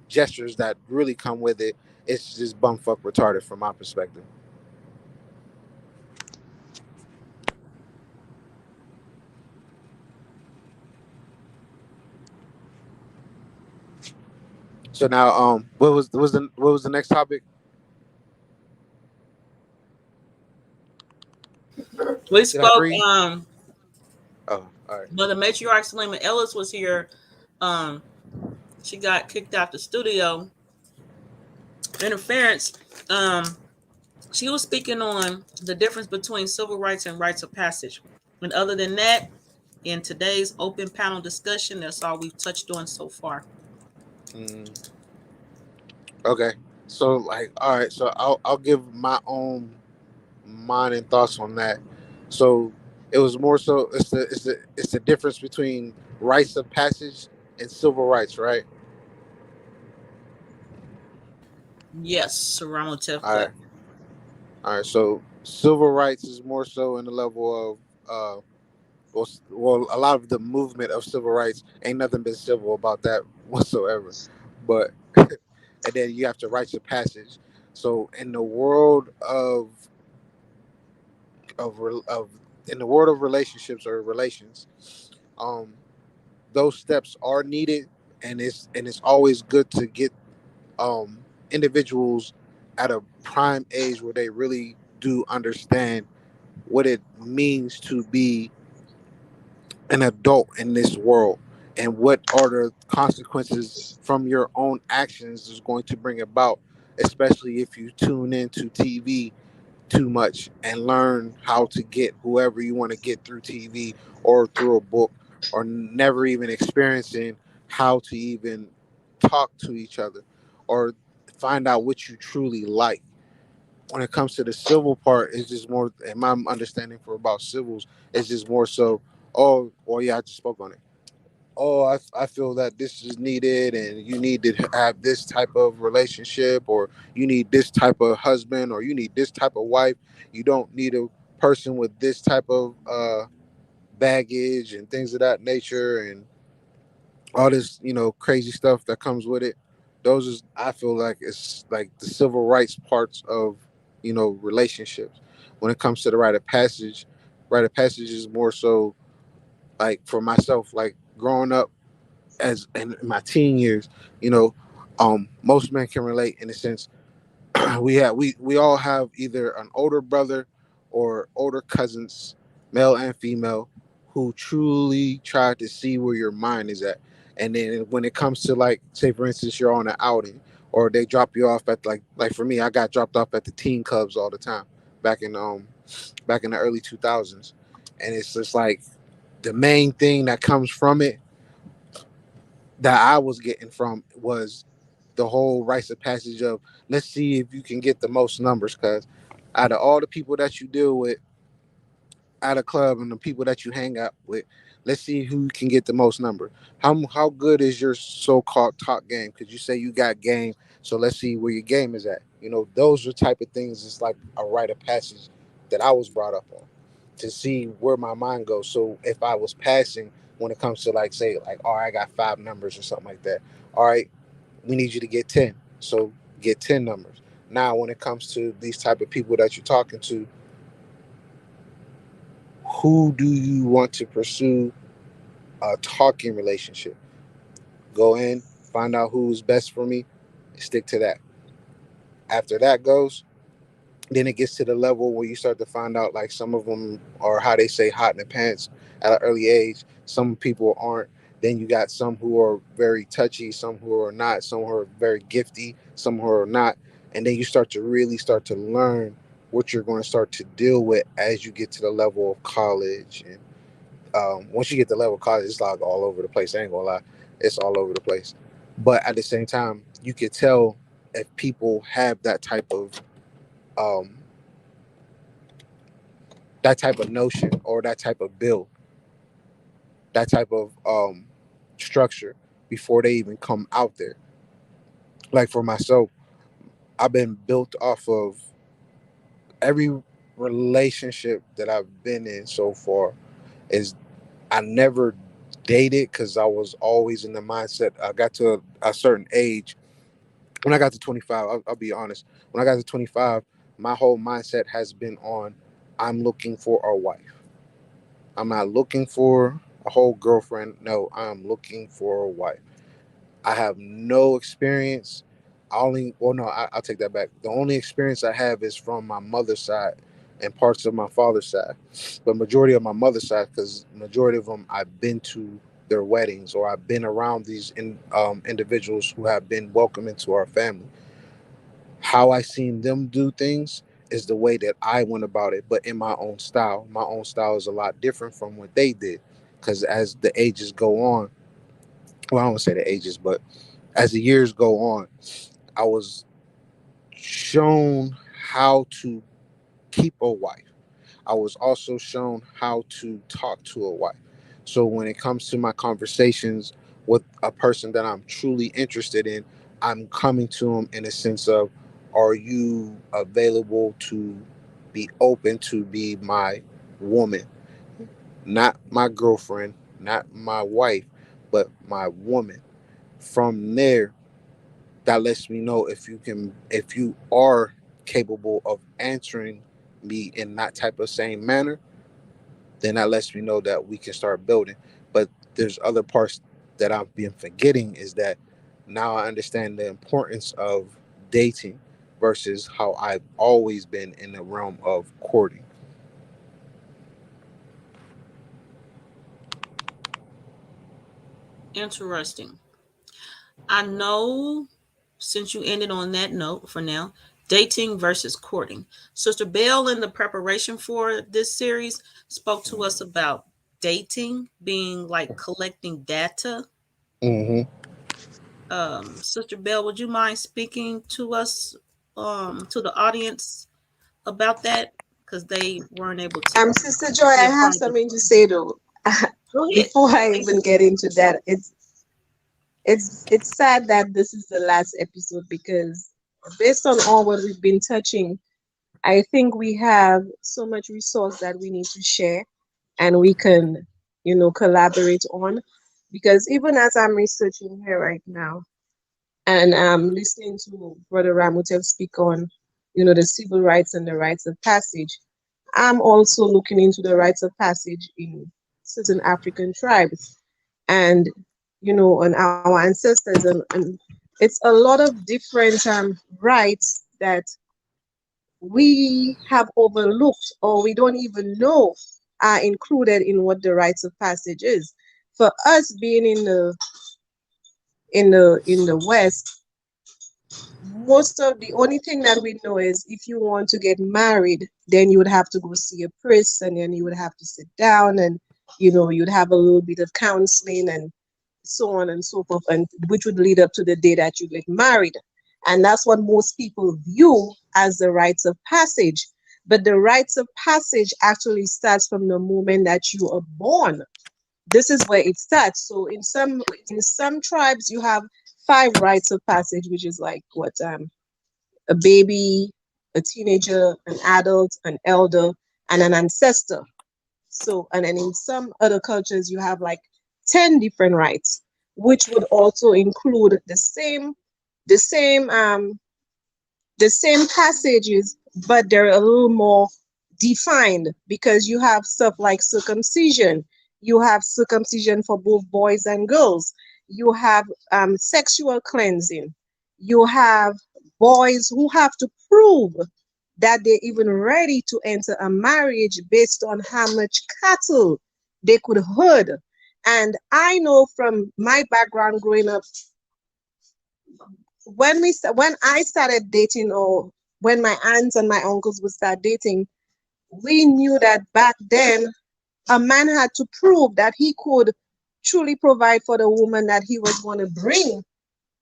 gestures that really come with it, it's just bumfuck retarded from my perspective. So now, what was the next topic? We Did I spoke, breathe? Oh, all right. but the matriarch Selima Ellis was here. Um, she got kicked out the studio. Interference. She was speaking on the difference between civil rights and rites of passage. And other than that, in today's open panel discussion, that's all we've touched on so far. Mm, okay. So like, all right. So I'll give my own mind and thoughts on that. So it was more so, it's the difference between rites of passage and civil rights, right? Yes, Saramotev All right. Clip. All right. So civil rights is more so in the level of well, a lot of the movement of civil rights ain't nothing been civil about that whatsoever. But and then you have to rites of passage. So in the world of in the world of relationships or relations, um, those steps are needed, and it's always good to get um, individuals at a prime age where they really do understand what it means to be an adult in this world, and what are the consequences from your own actions is going to bring about, especially if you tune into TV too much and learn how to get whoever you want to get through TV or through a book, or never even experiencing how to even talk to each other or find out what you truly like. When it comes to the civil part, it's just more, and my understanding for about civils is just more so, oh, well, yeah, I just spoke on it. Oh, I feel that this is needed, and you need to have this type of relationship, or you need this type of husband, or you need this type of wife. You don't need a person with this type of baggage and things of that nature, and all this, crazy stuff that comes with it. Those is, I feel like, it's like the civil rights parts of, relationships. When it comes to the rite of passage is more so, like, for myself, like growing up as in my teen years, you know, most men can relate in a sense. we all have either an older brother or older cousins, male and female, who truly try to see where your mind is at. And then when it comes to, like, say for instance, you're on an outing, or they drop you off at, like for me, I got dropped off at the teen clubs all the time back in back in the early 2000s. And it's just like the main thing that comes from it that I was getting from was the whole rites of passage of, let's see if you can get the most numbers, because out of all the people that you deal with at a club and the people that you hang out with, let's see who can get the most number. How good is your so-called talk game? Because you say you got game, so let's see where your game is at. Those are type of things. It's like a rite of passage that I was brought up on, to see where my mind goes. So if I was passing, when it comes to, like, say, like, all right, I got 5 numbers or something like that. All right, we need you to get 10. So get 10 numbers. Now, when it comes to these type of people that you're talking to, who do you want to pursue a talking relationship? Go in, find out who's best for me, stick to that. After that goes, then it gets to the level where you start to find out, like, some of them are, how they say, hot in the pants at an early age. Some people aren't. Then you got some who are very touchy, some who are not, some who are very gifty, some who are not. And then you start to really start to learn what you're going to start to deal with as you get to the level of college. And once you get to level of college, it's like all over the place. I ain't gonna lie, it's all over the place. But at the same time, you could tell if people have um, that type of notion, or that type of build, that type of structure, before they even come out there. Like for myself, I've been built off of every relationship that I've been in so far. Is I never dated, because I was always in the mindset. I got to a certain age. When I got to 25, I'll be honest. When I got to 25, my whole mindset has been on, I'm looking for a wife. I'm not looking for a whole girlfriend. No, I'm looking for a wife. I have no experience. Well, no, I'll take that back. The only experience I have is from my mother's side and parts of my father's side. But majority of my mother's side, because majority of them I've been to their weddings, or I've been around these individuals who have been welcomed into our family. How I seen them do things is the way that I went about it, but in my own style. My own style is a lot different from what they did, because as the ages go on, well, I don't want to say the ages, but as the years go on, I was shown how to keep a wife. I was also shown how to talk to a wife. So when it comes to my conversations with a person that I'm truly interested in, I'm coming to them in a sense of, are you available to be open to be my woman? Not my girlfriend, not my wife, but my woman. From there, that lets me know if you are capable of answering me in that type of same manner, then that lets me know that we can start building. But there's other parts that I've been forgetting, is that now I understand the importance of dating versus how I've always been in the realm of courting. Interesting. I know, since you ended on that note for now, dating versus courting. Sister Bell, in the preparation for this series, spoke to us about dating being like collecting data. Hmm. Sister Bell, would you mind speaking to us, to the audience about that? Because they weren't able to Sister Joy, be I a have part of the. something to say though. Go ahead. Before I even get into that, it's sad that this is the last episode, because based on all what we've been touching, I think we have so much resource that we need to share, and we can, collaborate on. Because even as I'm researching here right now, and I'm listening to Brother Ramutel speak on, the civil rights and the rites of passage, I'm also looking into the rites of passage in certain African tribes, and on our ancestors, and it's a lot of different rites that we have overlooked or we don't even know are included in what the rites of passage is. For us being in the West, most of the only thing that we know is if you want to get married, then you would have to go see a priest, and then you would have to sit down, and you'd have a little bit of counseling and so on and so forth, and which would lead up to the day that you get married. And that's what most people view as the rites of passage. But the rites of passage actually starts from the moment that you are born. This is where it starts. So in some tribes you have five rites of passage, which is like what a baby, a teenager, an adult, an elder, and an ancestor. So, and then in some other cultures, you have like 10 different rites, which would also include the same, the same passages, but they're a little more defined because you have stuff like circumcision. You have circumcision for both boys and girls. You have sexual cleansing. You have boys who have to prove that they're even ready to enter a marriage based on how much cattle they could herd. And I know from my background growing up, when I started dating, or when my aunts and my uncles would start dating, we knew that back then a man had to prove that he could truly provide for the woman that he was going to bring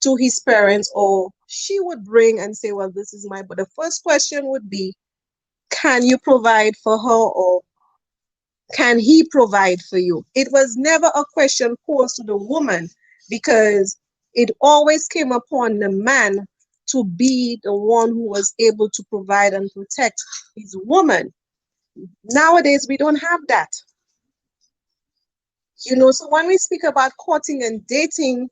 to his parents, or she would bring and say, well, this is my, but the first question would be, can you provide for her, or can he provide for you? It was never a question posed to the woman, because it always came upon the man to be the one who was able to provide and protect his woman. Nowadays, we don't have that. So when we speak about courting and dating,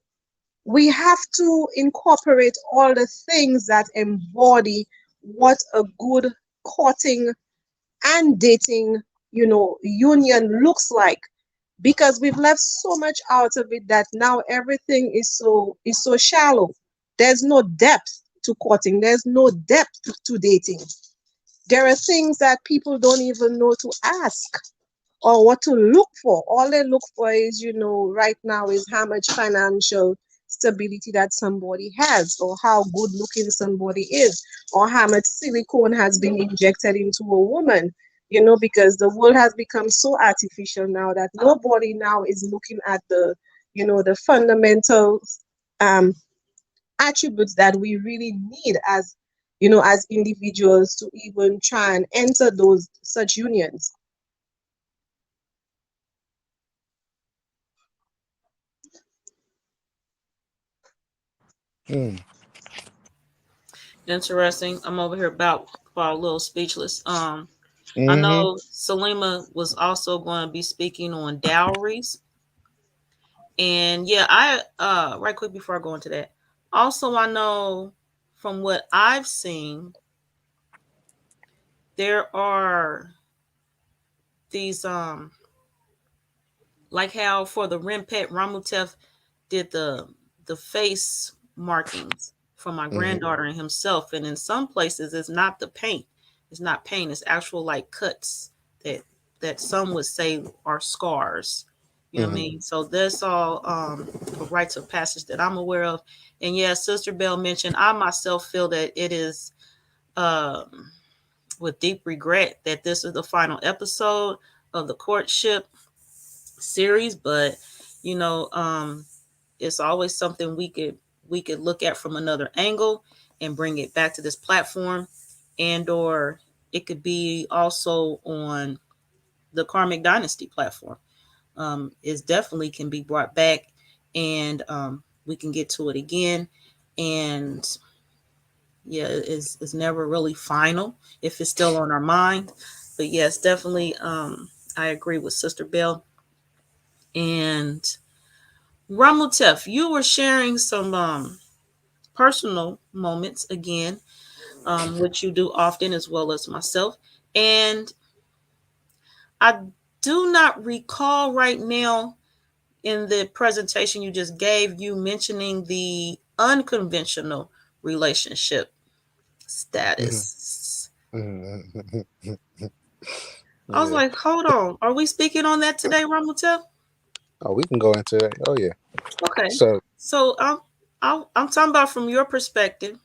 we have to incorporate all the things that embody what a good courting and dating, union looks like, because we've left so much out of it that now everything is so shallow. There's no depth to courting. There's no depth to dating. There are things that people don't even know to ask or what to look for. All they look for is, right now, is how much financial stability that somebody has, or how good looking somebody is, or how much silicone has been injected into a woman. Because the world has become so artificial now that nobody now is looking at the fundamental um, attributes that we really need as individuals to even try and enter those such unions. Mm. Interesting. I'm over here about a little speechless. I Mm-hmm. know Salima was also going to be speaking on dowries. And yeah, I right quick before I go into that. Also, I know from what I've seen, there are these like how for the Rempet Ramutef did the face markings for my Mm-hmm. granddaughter and himself, and in some places it's not the paint. It's not paint, it's actual like cuts that some would say are scars. You know what I Mm-hmm. mean? So that's all the rites of passage that I'm aware of. And yeah, Sister Bell mentioned, I myself feel that it is um with deep regret that this is the final episode of the courtship series, but you know, it's always something we could look at from another angle and bring it back to this platform, and or it could be also on the Karmic Dynasty platform. It definitely can be brought back, and we can get to it again. And yeah, it's never really final if it's still on our mind. But yes, definitely, I agree with Sister Bell. And Ramutef, you were sharing some personal moments again, which you do often as well as myself. And I do not recall right now in the presentation you just gave you mentioning the unconventional relationship. Status. Yeah. I was like, hold on. Are we speaking on that today, Ramutel? Oh, we can go into that. Oh yeah. Okay. So, So I'm talking about from your perspective.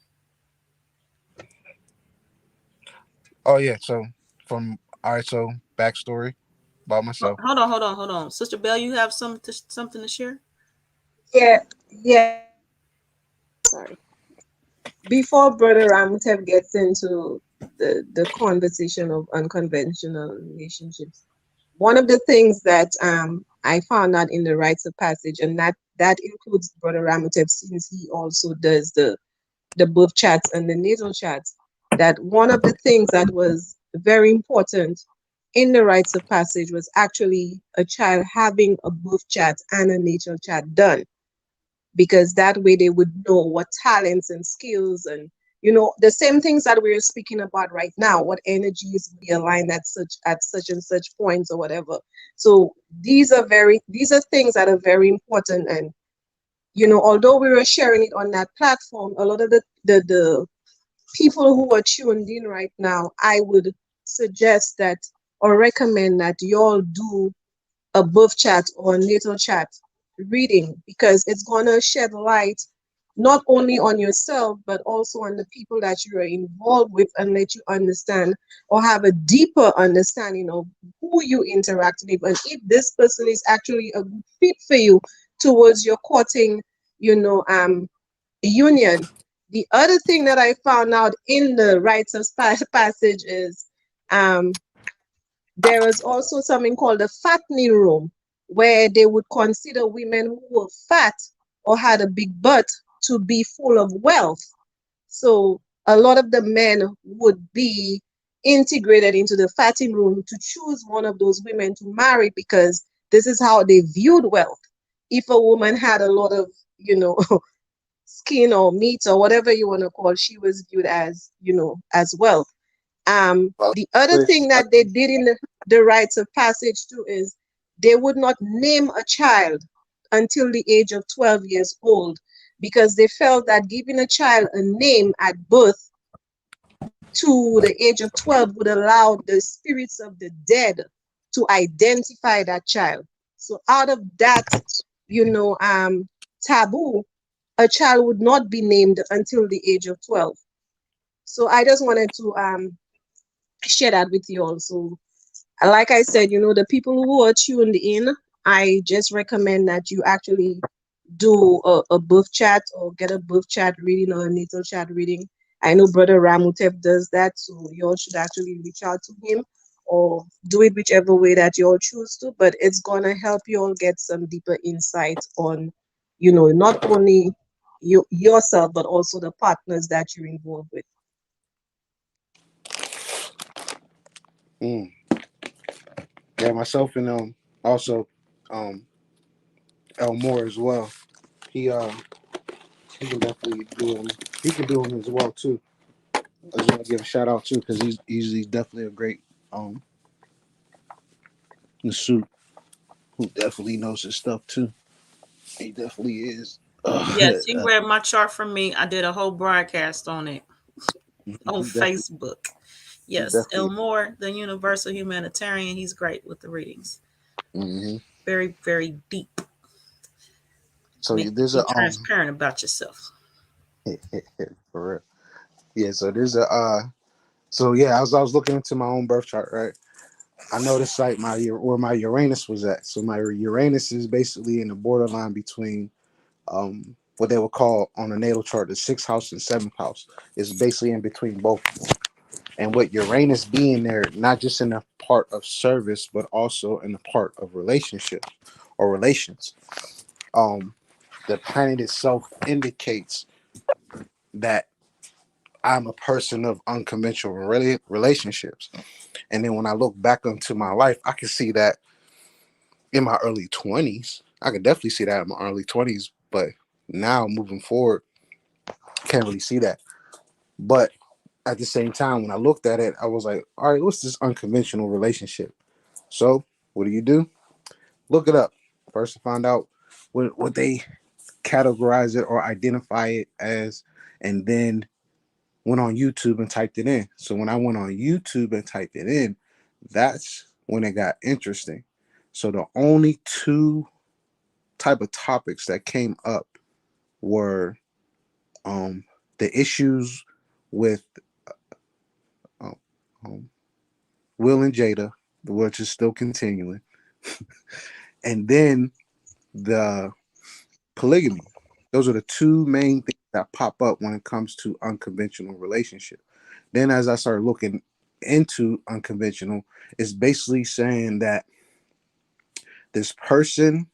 oh yeah. So, from all right. So, backstory about myself. Hold on. Sister Bell, you have something to share? Yeah, yeah. Sorry. Before Brother Ramtev gets into the conversation of unconventional relationships, one of the things that I found out in the rites of passage, and that includes Brother Ramtev since he also does the birth charts and the natal charts, that one of the things that was very important in the rites of passage was actually a child having a birth chart and a natal chart done, because that way they would know what talents and skills and the same things that we're speaking about right now, what energies be aligned at such and such points or whatever. So these are things that are very important. And although we were sharing it on that platform, a lot of the people who are tuned in right now, I would suggest that or recommend that you all do a birth chat or natal chat reading, because it's going to shed light not only on yourself but also on the people that you are involved with, and let you understand or have a deeper understanding of who you interact with and if this person is actually a good fit for you towards your courting union. The other thing that I found out in the rites of passage is um there was also something called the fattening room, where they would consider women who were fat or had a big butt to be full of wealth. So a lot of the men would be integrated into the fattening room to choose one of those women to marry, because this is how they viewed wealth. If a woman had a lot of, skin or meat or whatever you want to call, she was viewed as, as wealth. Well, The other Chris, thing that they did in the rites of passage too is they would not name a child until the age of 12 years old, because they felt that giving a child a name at birth to the age of 12 would allow the spirits of the dead to identify that child. So out of that, taboo, a child would not be named until the age of 12. So I just wanted to share that with you also. Like I said, the people who are tuned in, I just recommend that you actually do a birth chat or get a birth chat reading or a natal chat reading. I know Brother Ramutev does that, so you all should actually reach out to him or do it whichever way that you all choose to. But it's gonna help you all get some deeper insight on, not only yourself but also the partners that you're involved with. mm, yeah, myself and also um Elmore as well. He he can definitely do him. He can do him as well too. I just want to give a shout out too because he's definitely a great suit who definitely knows his stuff too. He definitely is. Yes, he read my chart for me. I did a whole broadcast on it on he definitely Facebook. he Yes, definitely. Elmore, the universal humanitarian, he's great with the readings. Mm-hmm. Very, very deep. So Make you there's be a transparent about yourself. for real. Yeah. So there's a So yeah, I was looking into my own birth chart, right? I noticed like where my Uranus was at. So my Uranus is basically in the borderline between what they would call on a natal chart the sixth house and seventh house. Is basically in between both. And with Uranus being there, not just in the part of service, but also in the part of relationship or relations. Um, the planet itself indicates that I'm a person of unconventional relationships. And then when I look back into my life, I can see that in my early 20s. I can definitely see that in my early 20s. But now moving forward, can't really see that. But at the same time, when I looked at it, I was like, all right, what's this unconventional relationship? So what do? Look it up. First to find out what they categorize it or identify it as, and then went on YouTube and typed it in. So when I went on YouTube and typed it in, that's when it got interesting. So the only two type of topics that came up were um, the issues with um, um, Will and Jada, which is still continuing, and then the polygamy. Those are the two main things that pop up when it comes to unconventional relationship. Then as I started looking into unconventional, it's basically saying that this person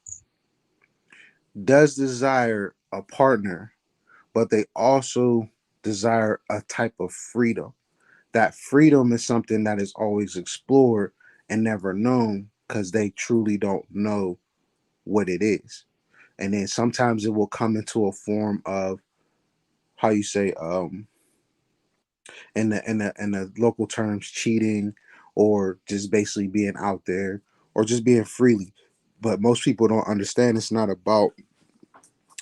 does desire a partner, but they also desire a type of freedom. That freedom is something that is always explored and never known because they truly don't know what it is. And then sometimes it will come into a form of how you say in the local terms cheating, or just basically being out there, or just being freely. But most people don't understand it's not about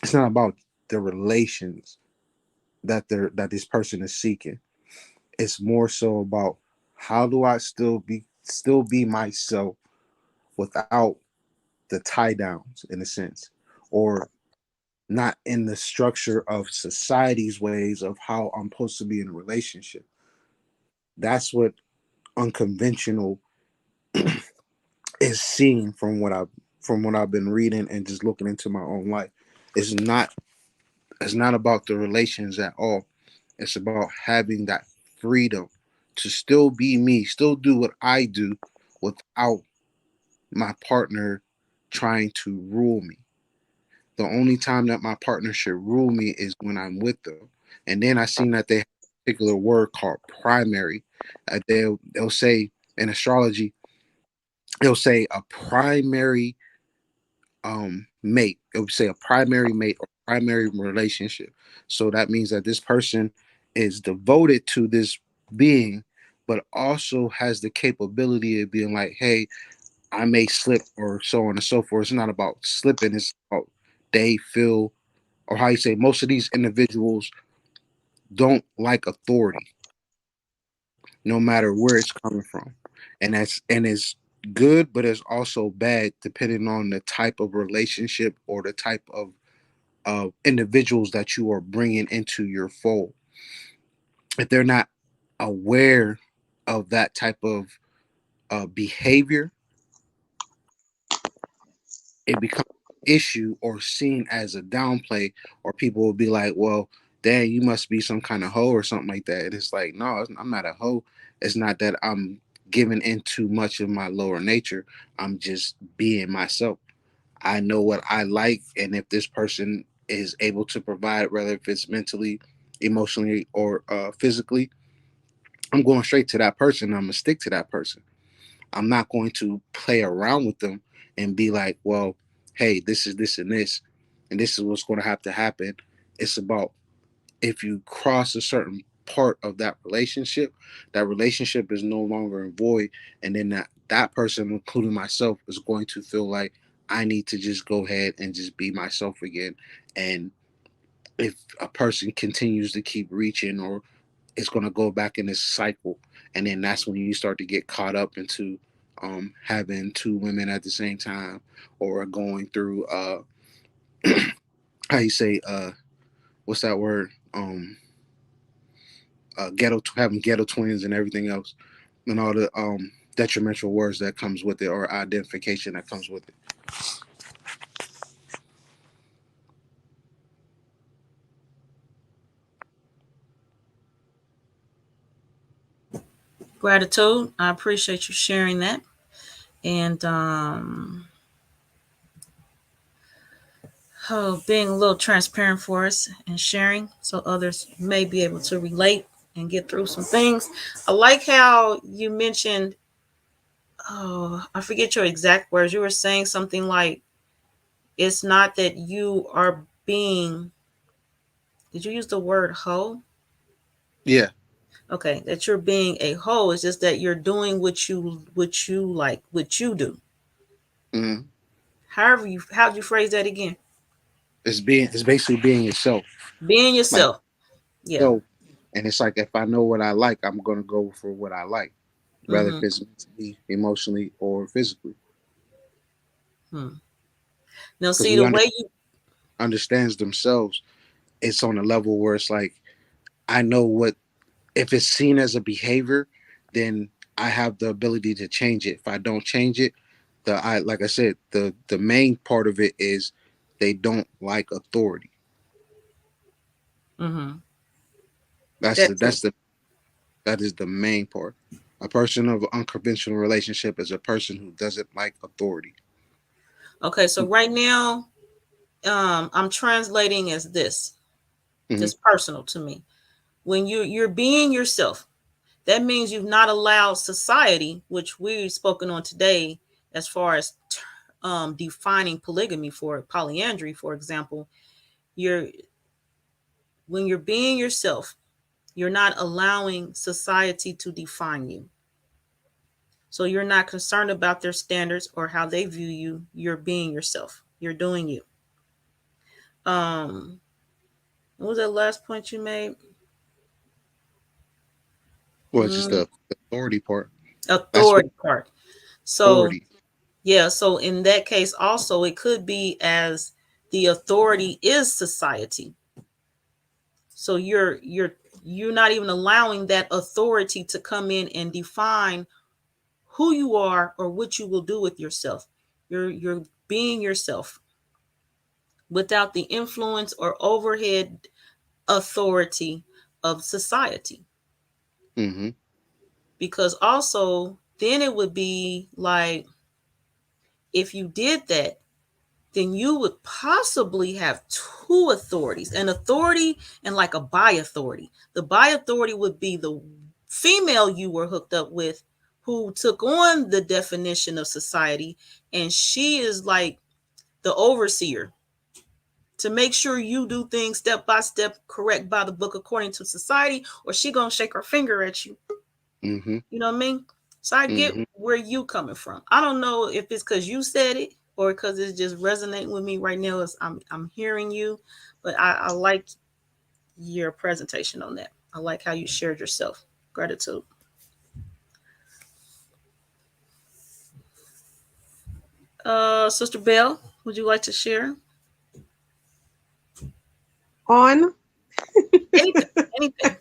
the relations that this person is seeking. It's more so about how do I still be myself without the tie downs in a sense, or not in the structure of society's ways of how I'm supposed to be in a relationship. That's what unconventional is seen from what I've been reading and just looking into my own life. It's not about the relations at all. It's about having that freedom to still be me, still do what I do without my partner trying to rule me. The only time that my partner should rule me is when I'm with them. And then I seen that they have a particular word called primary. They'll say in astrology, they'll say a primary mate. It would say a primary mate or primary relationship. So that means that this person is devoted to this being, but also has the capability of being like, hey, I may slip, or so on and so forth. It's not about slipping, it's about they feel, or how you say, most of these individuals don't like authority, no matter where it's coming from. And it's good, but it's also bad depending on the type of relationship or the type of individuals that you are bringing into your fold. If they're not aware of that type of behavior, it becomes an issue or seen as a downplay, or people will be like, well, dang, you must be some kind of hoe or something like that. And it's like, no, I'm not a hoe. It's not that I'm giving in too much of my lower nature. I'm just being myself. I know what I like, and if this person is able to provide, whether if it's mentally, emotionally, or physically, I'm going straight to that person. I'm gonna stick to that person. I'm not going to play around with them and be like, well, hey, this is this and this is what's going to have to happen. It's about, if you cross a certain part of that relationship is no longer in void, and then that person, including myself, is going to feel like I need to just go ahead and just be myself again. And if a person continues to keep reaching, or it's going to go back in this cycle, and then that's when you start to get caught up into having two women at the same time, or going through how you say what's that word, ghetto, having ghetto twins and everything else, and all the detrimental words that comes with it, or identification that comes with it. Gratitude. I appreciate you sharing that. And being a little transparent for us and sharing so others may be able to relate and get through some things. I like how you mentioned, oh, I forget your exact words. You were saying something like, it's not that you are being, did you use the word hoe? Yeah. Okay, that you're being a hoe. It's just that you're doing what you like, what you do. Mm-hmm. How'd you phrase that again? It's basically being yourself. Being Like, yourself. Yeah. so And it's like, if I know what I like, I'm going to go for what I like, whether if Mm-hmm. it's mentally, emotionally, or physically. Hmm. Now, Because see we the way you. understands themselves, it's on a level where it's like, I know what, if it's seen as a behavior, then I have the ability to change it. If I don't change it, like I said, the main part of it is they don't like authority. Mm-hmm. That's the That's it. that's the that is the main part. A person of an unconventional relationship is a person who doesn't like authority. Okay, so right now, I'm translating as this. Mm-hmm. Just personal to me. When you're being yourself, that means you've not allowed society, which we've spoken on today, as far as defining polygamy for polyandry, for example. You're When you're being yourself, you're not allowing society to define you. So you're not concerned about their standards or how they view you. You're being yourself. You're doing you. Um, what was that last point you made? Well, it's just Mm, the authority part. That's what authority part. So authority. yeah, so in that case also it could be as the authority is society. So you're not even allowing that authority to come in and define who you are or what you will do with yourself. You're being yourself without the influence or overhead authority of society. Mm-hmm. Because also then it would be like, if you did that, then you would possibly have two authorities, an authority and like a bi authority. The bi authority would be the female you were hooked up with, who took on the definition of society, and she is like the overseer to make sure you do things step by step, correct by the book according to society, or she gonna shake her finger at you. Mm-hmm. You know what I mean? So I get Mm-hmm. where you coming from. I don't know if it's because you said it or because it's just resonating with me right now as I'm hearing you, but I like your presentation on that. I like how you shared yourself. Gratitude. Sister Bell, would you like to share On. anything? Anything.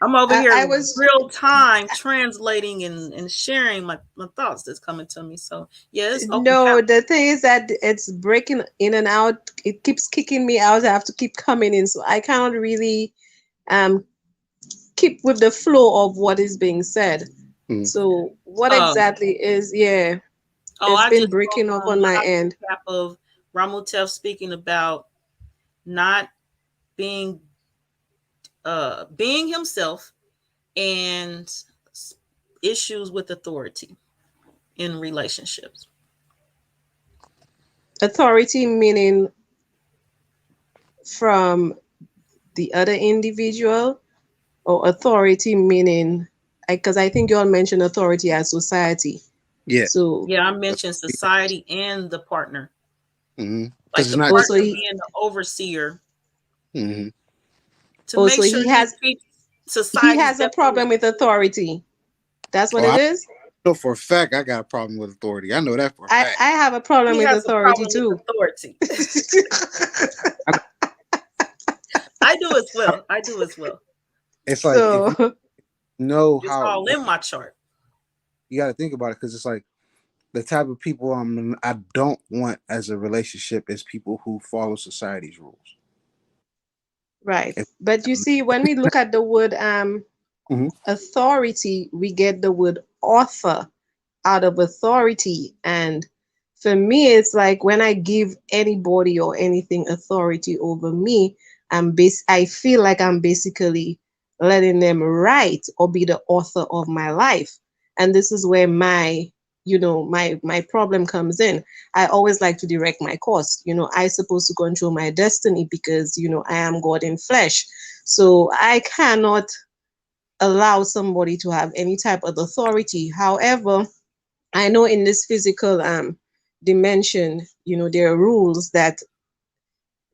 I'm over here I was real time translating and sharing my thoughts that's coming to me. So yeah, it's open no. panel. The thing is that it's breaking in and out. It keeps kicking me out. I have to keep coming in, so I cannot really um keep with the flow of what is being said. Mm-hmm. So what Um, exactly is, yeah, oh, it's I been just breaking up on went my off end. the cap of Ramutef speaking about not being being himself and issues with authority in relationships. Authority meaning from the other individual, or authority meaning, because I think you all mentioned authority as society. Yeah. So, Yeah, I mentioned society and the partner, Mm-hmm. Because like it's the not just. also partner he, being the overseer Mm-hmm. to make also sure he he has keeps he society's has a problem definition. with authority. That's what Oh, it I is. know for a fact I got a problem with authority. I know that for a fact. I have a problem He with has a authority problem with too. authority. I know, I do as well. I do as well. it's like, if you So, know It's how it all works, in my chart. you got to think about it, because it's like the type of people I don't want as a relationship is people who follow society's rules. right. If, But you see, when we look at the word Mhm. authority, we get the word author out of authority. And for me, it's like when I give anybody or anything authority over me, I feel like I'm basically letting them write or be the author of my life. And this is where my problem comes in. I always like to direct my course. I supposed to control my destiny because I am God in flesh. So I cannot allow somebody to have any type of authority. However, I know in this physical dimension, there are rules that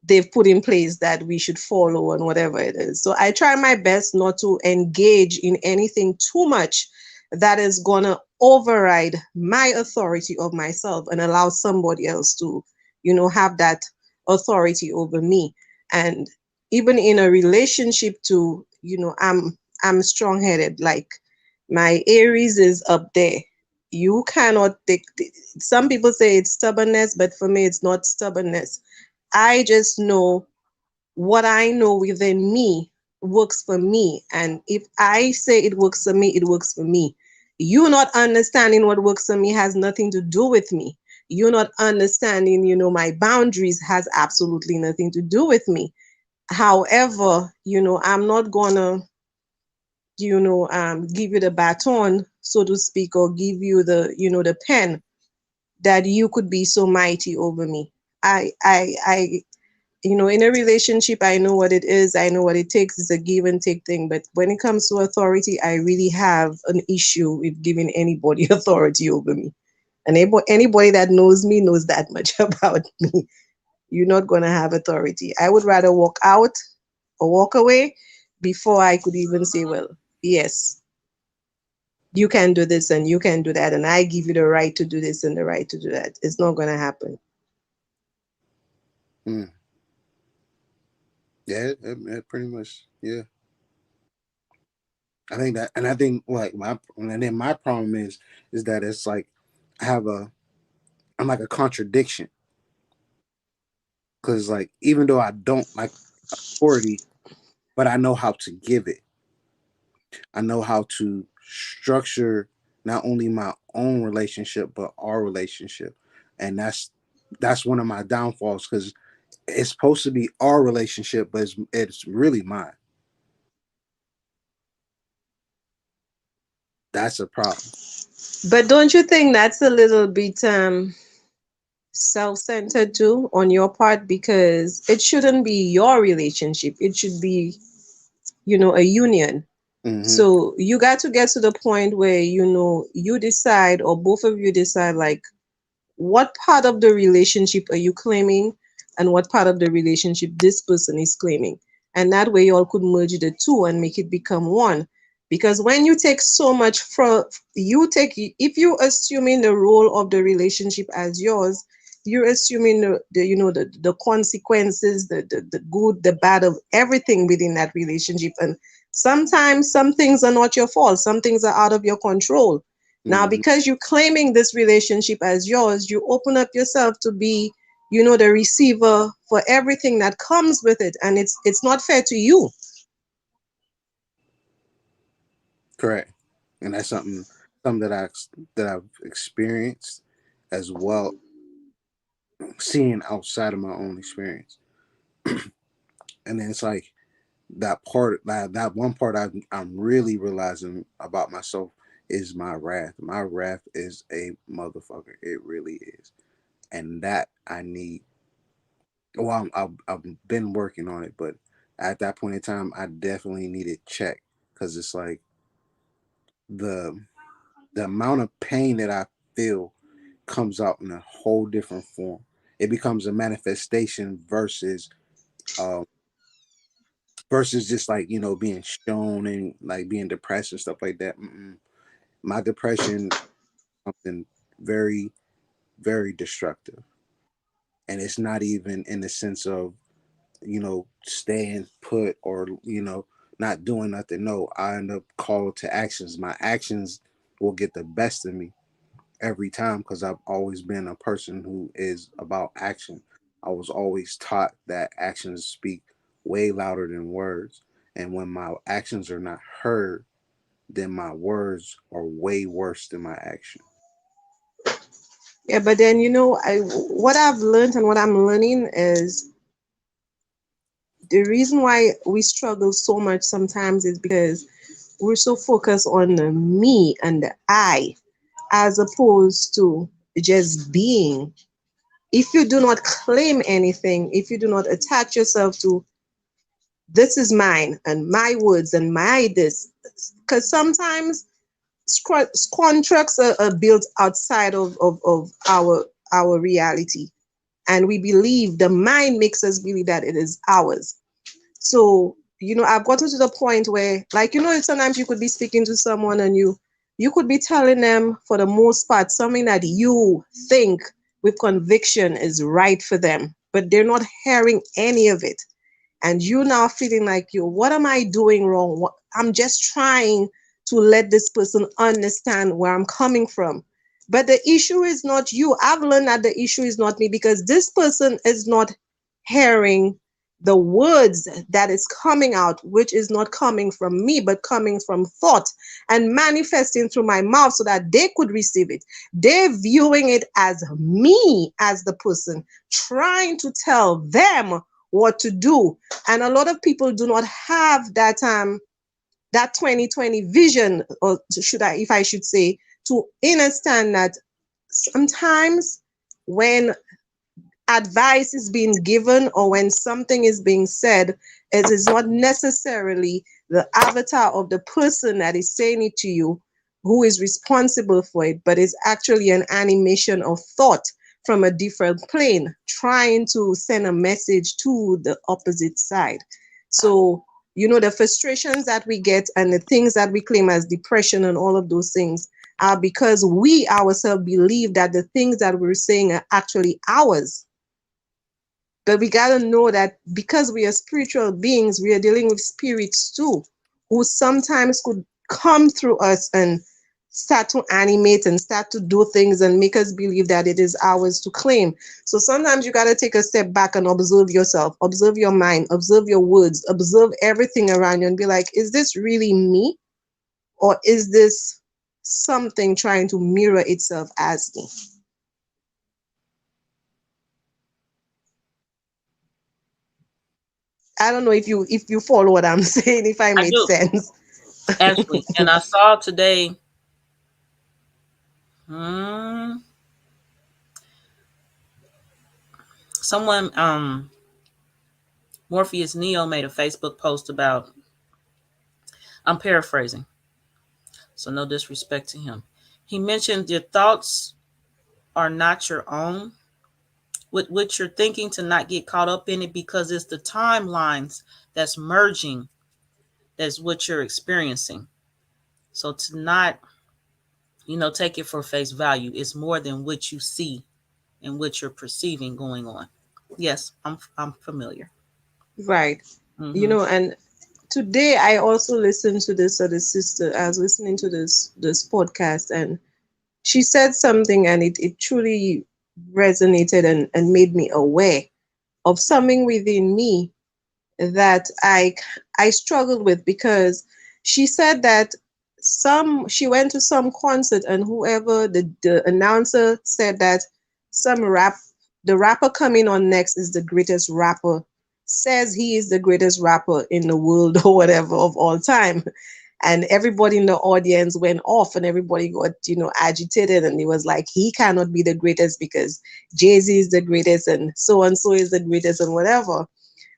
they've put in place that we should follow and whatever it is. So I try my best not to engage in anything too much that is gonna override my authority of myself and allow somebody else to, have that authority over me. And even in a relationship too, I'm strong-headed. Like my Aries is up there. You cannot take. Some people say it's stubbornness, but for me, it's not stubbornness. I just know what I know within me works for me. And if I say it works for me, it works for me. You not understanding what works for me has nothing to do with me. You not understanding, my boundaries has absolutely nothing to do with me. However, I'm not gonna, give you the baton, so to speak, or give you the pen that you could be so mighty over me. I in a relationship, I know what it is. I know what it takes. It's a give and take thing. But when it comes to authority, I really have an issue with giving anybody authority over me. And anybody that knows me knows that much about me. You're not going to have authority. I would rather walk out or walk away before I could even say, well, yes, you can do this and you can do that. And I give you the right to do this and the right to do that. It's not going to happen. Mm. Yeah, it pretty much. Yeah, I think that, and I think like my problem is that it's like I have I'm like a contradiction because like even though I don't like authority, but I know how to give it. I know how to structure not only my own relationship but our relationship, and that's one of my downfalls because it's supposed to be our relationship, but it's really mine. That's a problem. But don't you think that's a little bit self-centered too on your part, because it shouldn't be your relationship, it should be a union. Mm-hmm. So you got to get to the point where you decide, or both of you decide, like, what part of the relationship are you claiming and what part of the relationship this person is claiming, and that way you all could merge the two and make it become one. Because when you take so much from, if you assuming the role of the relationship as yours, you're assuming the consequences, the good, the bad of everything within that relationship. And sometimes some things are not your fault, some things are out of your control. Now, Mm-hmm. because you're claiming this relationship as yours, you open up yourself to be, the receiver for everything that comes with it, and it's not fair to you. Correct, and that's something that I've experienced as well, seeing outside of my own experience, and then it's like that one part I'm really realizing about myself is my wrath. My wrath is a motherfucker. It really is, and that I need. Well, I've been working on it, but at that point in time, I definitely needed check because it's like the the amount of pain that I feel comes out in a whole different form. It becomes a manifestation um versus just like being shown and like being depressed and stuff like that. Mm-mm. My depression is something very very destructive, and it's not even in the sense of staying put or not doing nothing. No, I end up called to actions. My actions will get the best of me every time because I've always been a person who is about action. I was always taught that actions speak way louder than words. And when my actions are not heard, then my words are way worse than my action. Yeah, but then what I've learned and what I'm learning is the reason why we struggle so much sometimes is because we're so focused on the me and the I, as opposed to just being. If you do not claim anything, if you do not attach yourself to this is mine and my words and my this, because sometimes contracts are built outside of our reality. and we believe, the mind makes us believe that it is ours. So, I've gotten to the point where, like, sometimes you could be speaking to someone and you could be telling them, for the most part, something that you think with conviction is right for them, but they're not hearing any of it. And you now feeling like, what am I doing wrong? I'm just trying to let this person understand where I'm coming from. But the issue is not you. I've learned that the issue is not me, because this person is not hearing the words that is coming out, which is not coming from me, but coming from thought and manifesting through my mouth so that they could receive it. They're viewing it as me, as the person, trying to tell them what to do. And a lot of people do not have that 2020 vision, or if I should say, to understand that sometimes when advice is being given or when something is being said, it is not necessarily the avatar of the person that is saying it to you who is responsible for it, but it's actually an animation of thought from a different plane trying to send a message to the opposite side. So, the frustrations that we get and the things that we claim as depression and all of those things are because we ourselves believe that the things that we're saying are actually ours. But we got to know that because we are spiritual beings, we are dealing with spirits too, who sometimes could come through us and start to animate and start to do things and make us believe that it is ours to claim. So sometimes you got to take a step back and observe yourself, observe your mind, observe your words, observe everything around you and be like, is this really me? Or is this something trying to mirror itself as me? I don't know if you follow what I'm saying, if I I made do, sense. actually. And I saw today, hmm, someone, Morpheus Neo made a Facebook post about, I'm paraphrasing, so no disrespect to him. He mentioned your thoughts are not your own. With what you're thinking, to not get caught up in it, because it's the timelines that's merging, that's what you're experiencing. So to not, take it for face value. It's more than what you see and what you're perceiving going on. Yes, I'm familiar. Right. Mm-hmm. And today I also listened to this other sister. I was listening to this podcast, and she said something, and it truly resonated and made me aware of something within me that I struggled with, because she said that she went to some concert, and whoever the announcer said that the rapper coming on next is the greatest rapper, says he is the greatest rapper in the world or whatever of all time. And everybody in the audience went off, and everybody got agitated, and it was like, he cannot be the greatest because Jay-Z is the greatest and so is the greatest and whatever.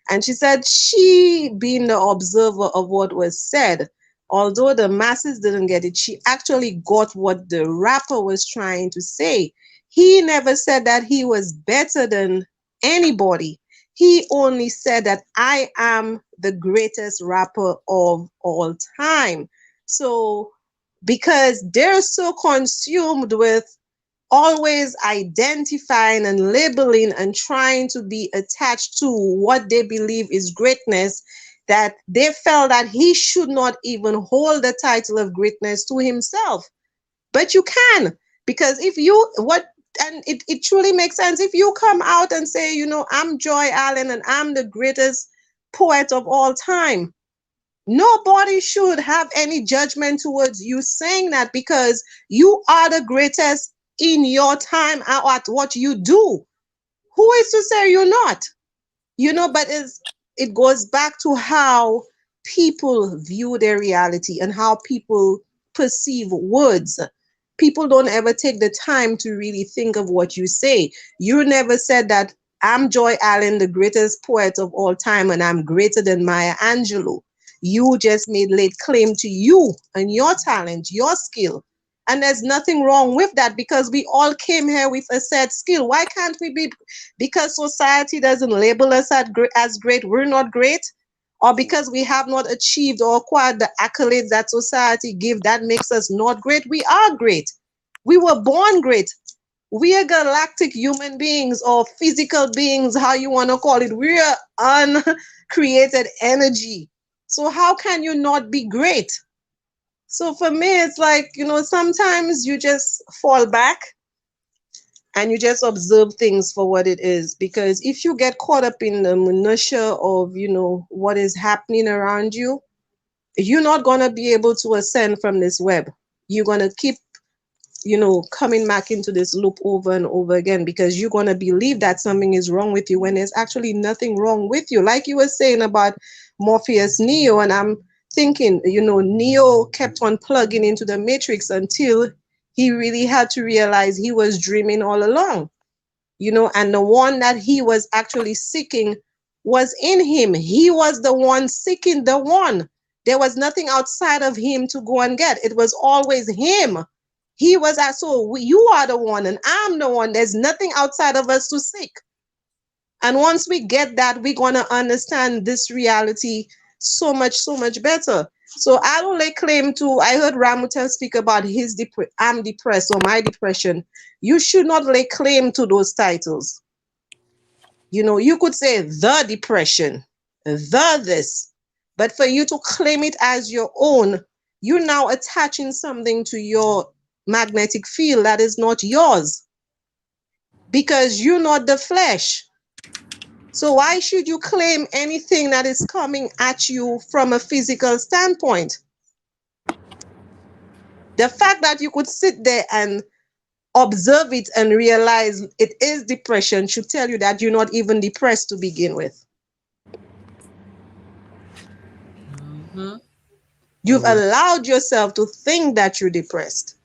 And she said, she, being the observer of what was said, although the masses didn't get it, she actually got what the rapper was trying to say. He never said that he was better than anybody. He only said that I am the greatest rapper of all time. So, because they're so consumed with always identifying and labeling and trying to be attached to what they believe is greatness, that they felt that he should not even hold the title of greatness to himself. But you can, because if you what and it truly makes sense if you come out and say, I'm Joy Allen and I'm the greatest poet of all time. Nobody should have any judgment towards you saying that, because you are the greatest in your time at what you do. Who is to say you're not? But it goes back to how people view their reality and how people perceive words. People don't ever take the time to really think of what you say. You never said that I'm Joy Allen, the greatest poet of all time, and I'm greater than Maya Angelou. You just made laid claim to you and your talent, your skill, And there's nothing wrong with that because we all came here with a set skill. Why can't we be, because society doesn't label us as great, we're not great? Or because we have not achieved or acquired the accolades that society give, that makes us not great? We are great. We were born great. We are galactic human beings or physical beings, how you want to call it. We are uncreated energy. So how can you not be great? So for me, it's like, sometimes you just fall back and you just observe things for what it is. Because if you get caught up in the minutia of, what is happening around you, you're not going to be able to ascend from this web. You're going to keep coming back into this loop over and over again because you're going to believe that something is wrong with you when there's actually nothing wrong with you. Like you were saying about Morpheus Neo, and I'm thinking, Neo kept on plugging into the matrix until he really had to realize he was dreaming all along, and the one that he was actually seeking was in him. He was the one seeking the one. There was nothing outside of him to go and get. It was always him. He was so you are the one and I'm the one. There's nothing outside of us to seek. And once we get that, we're going to understand this reality so much better. So I don't lay claim to, I heard Ramuta speak about his I'm depressed or my depression. You should not lay claim to those titles. You could say the depression, the this, but for you to claim it as your own, you're now attaching something to your magnetic field that is not yours because you're not the flesh. So why should you claim anything that is coming at you from a physical standpoint? The fact that you could sit there and observe it and realize it is depression should tell you that you're not even depressed to begin with. Mm-hmm. You've allowed yourself to think that you're depressed.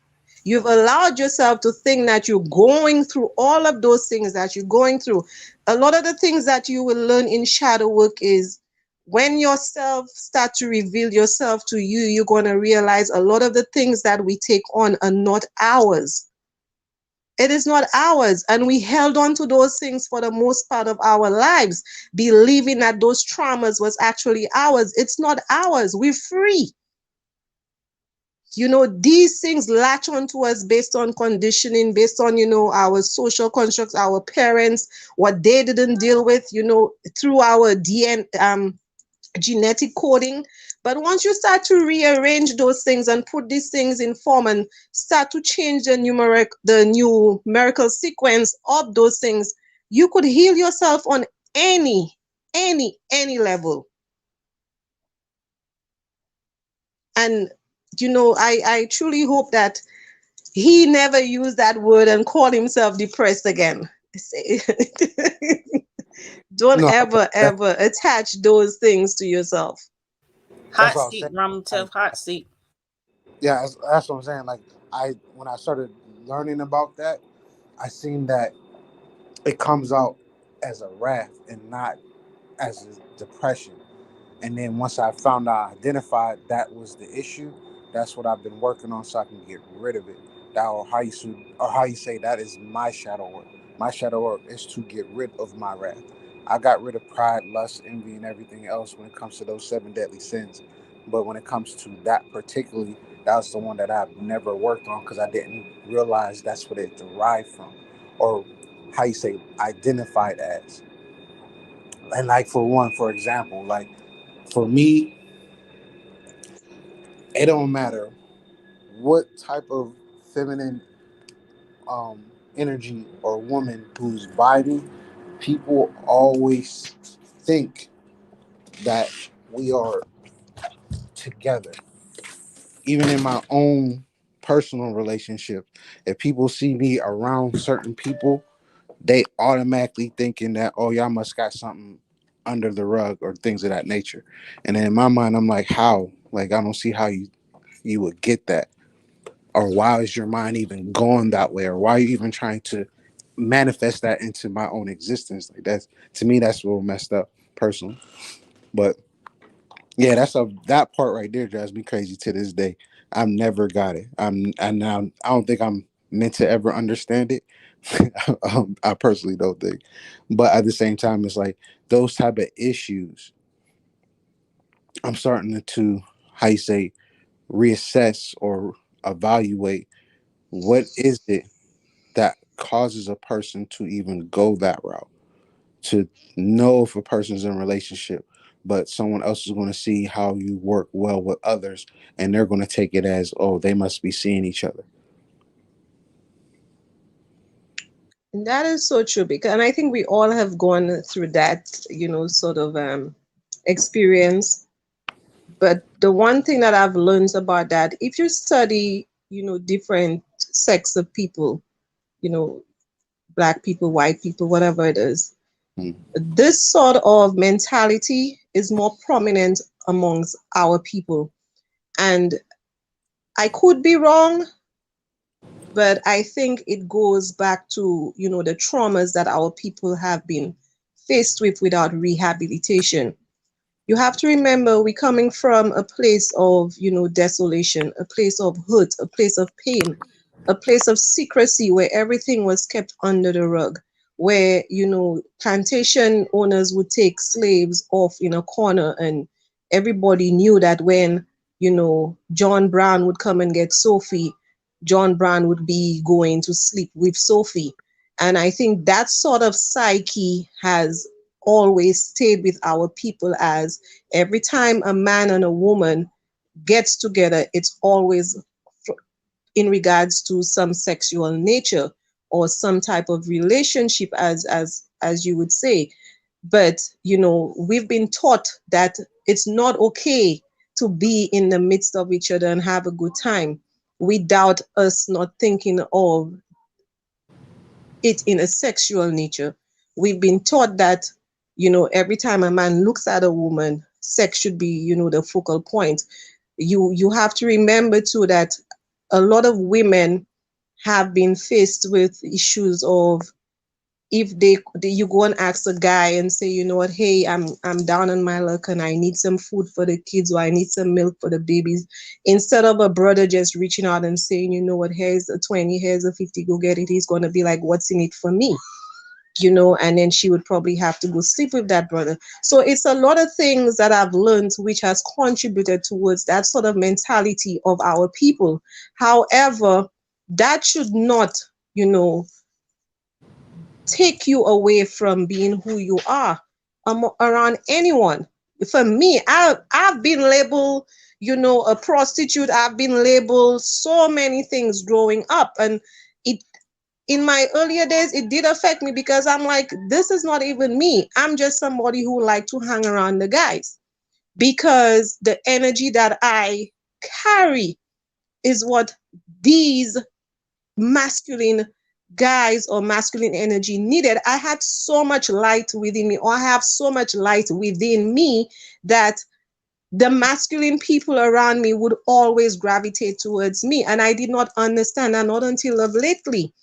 You've allowed yourself to think that you're going through all of those things that you're going through. A lot of the things that you will learn in shadow work is when yourself start to reveal yourself to you, you're going to realize a lot of the things that we take on are not ours. It is not ours. And we held on to those things for the most part of our lives, believing that those traumas was actually ours. It's not ours. We're free. These things latch onto us based on conditioning, based on, our social constructs, our parents, what they didn't deal with, through our DNA, genetic coding. But once you start to rearrange those things and put these things in form and start to change the numerical sequence of those things, you could heal yourself on any level. And I truly hope that he never used that word and called himself depressed again. Don't No, ever attach those things to yourself. that's Hot what I'm seat, saying. Like, Ramutev, hot seat. yeah, that's what I'm saying. Like, when I started learning about that, I seen that it comes out as a wrath and not as a depression. And then once I found out, identified that was the issue, that's what I've been working on so I can get rid of it. That, or how you say, that is my shadow work. My shadow work is to get rid of my wrath. I got rid of pride, lust, envy, and everything else when it comes to those seven deadly sins. But when it comes to that particularly, that was the one that I've never worked on because I didn't realize that's what it derived from, or how you say, identified as. And like for example, like for me, it don't matter what type of feminine energy or woman who's vibing. People always think that we are together. Even in my own personal relationship, if people see me around certain people, they automatically thinking that, oh, y'all must got something under the rug or things of that nature. And then in my mind, I'm like, how? Like, I don't see how you would get that, or why is your mind even going that way, or why are you even trying to manifest that into my own existence? Like, that's, to me, that's a little messed up personally. But yeah, that part right there drives me crazy to this day. I've never got it. I don't think I'm meant to ever understand it. I personally don't think, but at the same time, it's like those type of issues. I'm starting to, how you say, reassess or evaluate what is it that causes a person to even go that route, to know if a person's in a relationship, but someone else is going to see how you work well with others, and they're going to take it as, oh, they must be seeing each other. And that is so true, because, and I think we all have gone through that, sort of experience. But the one thing that I've learned about that, if you study, different sects of people, you know, black people, white people, whatever it is, Mm. this sort of mentality is more prominent amongst our people. And I could be wrong, but I think it goes back to, the traumas that our people have been faced with without rehabilitation. You have to remember, we're coming from a place of, desolation, a place of hurt, a place of pain, a place of secrecy where everything was kept under the rug, where, plantation owners would take slaves off in a corner, and everybody knew that when, John Brown would come and get Sophie, John Brown would be going to sleep with Sophie. And I think that sort of psyche has always stayed with our people, as every time a man and a woman gets together, it's always in regards to some sexual nature or some type of relationship, as you would say. But we've been taught that it's not okay to be in the midst of each other and have a good time without us not thinking of it in a sexual nature. We've been taught that, every time a man looks at a woman, sex should be, the focal point. You have to remember too that a lot of women have been faced with issues of, if you go and ask a guy and say, you know what, hey, I'm down on my luck and I need some food for the kids, or I need some milk for the babies, instead of a brother just reaching out and saying, you know what, here's a 20, here's a 50, go get it, he's going to be like, what's in it for me? And then she would probably have to go sleep with that brother. So it's a lot of things that I've learned which has contributed towards that sort of mentality of our people. However, that should not, take you away from being who you are around anyone. For me, I've been labeled, a prostitute. I've been labeled so many things growing up, and it in my earlier days it did affect me, because I'm like, this is not even me. I'm just somebody who like to hang around the guys, because the energy that I carry is what these masculine guys or masculine energy needed. I had so much light within me, or I have so much light within me, that the masculine people around me would always gravitate towards me. And I did not understand that, not until of lately.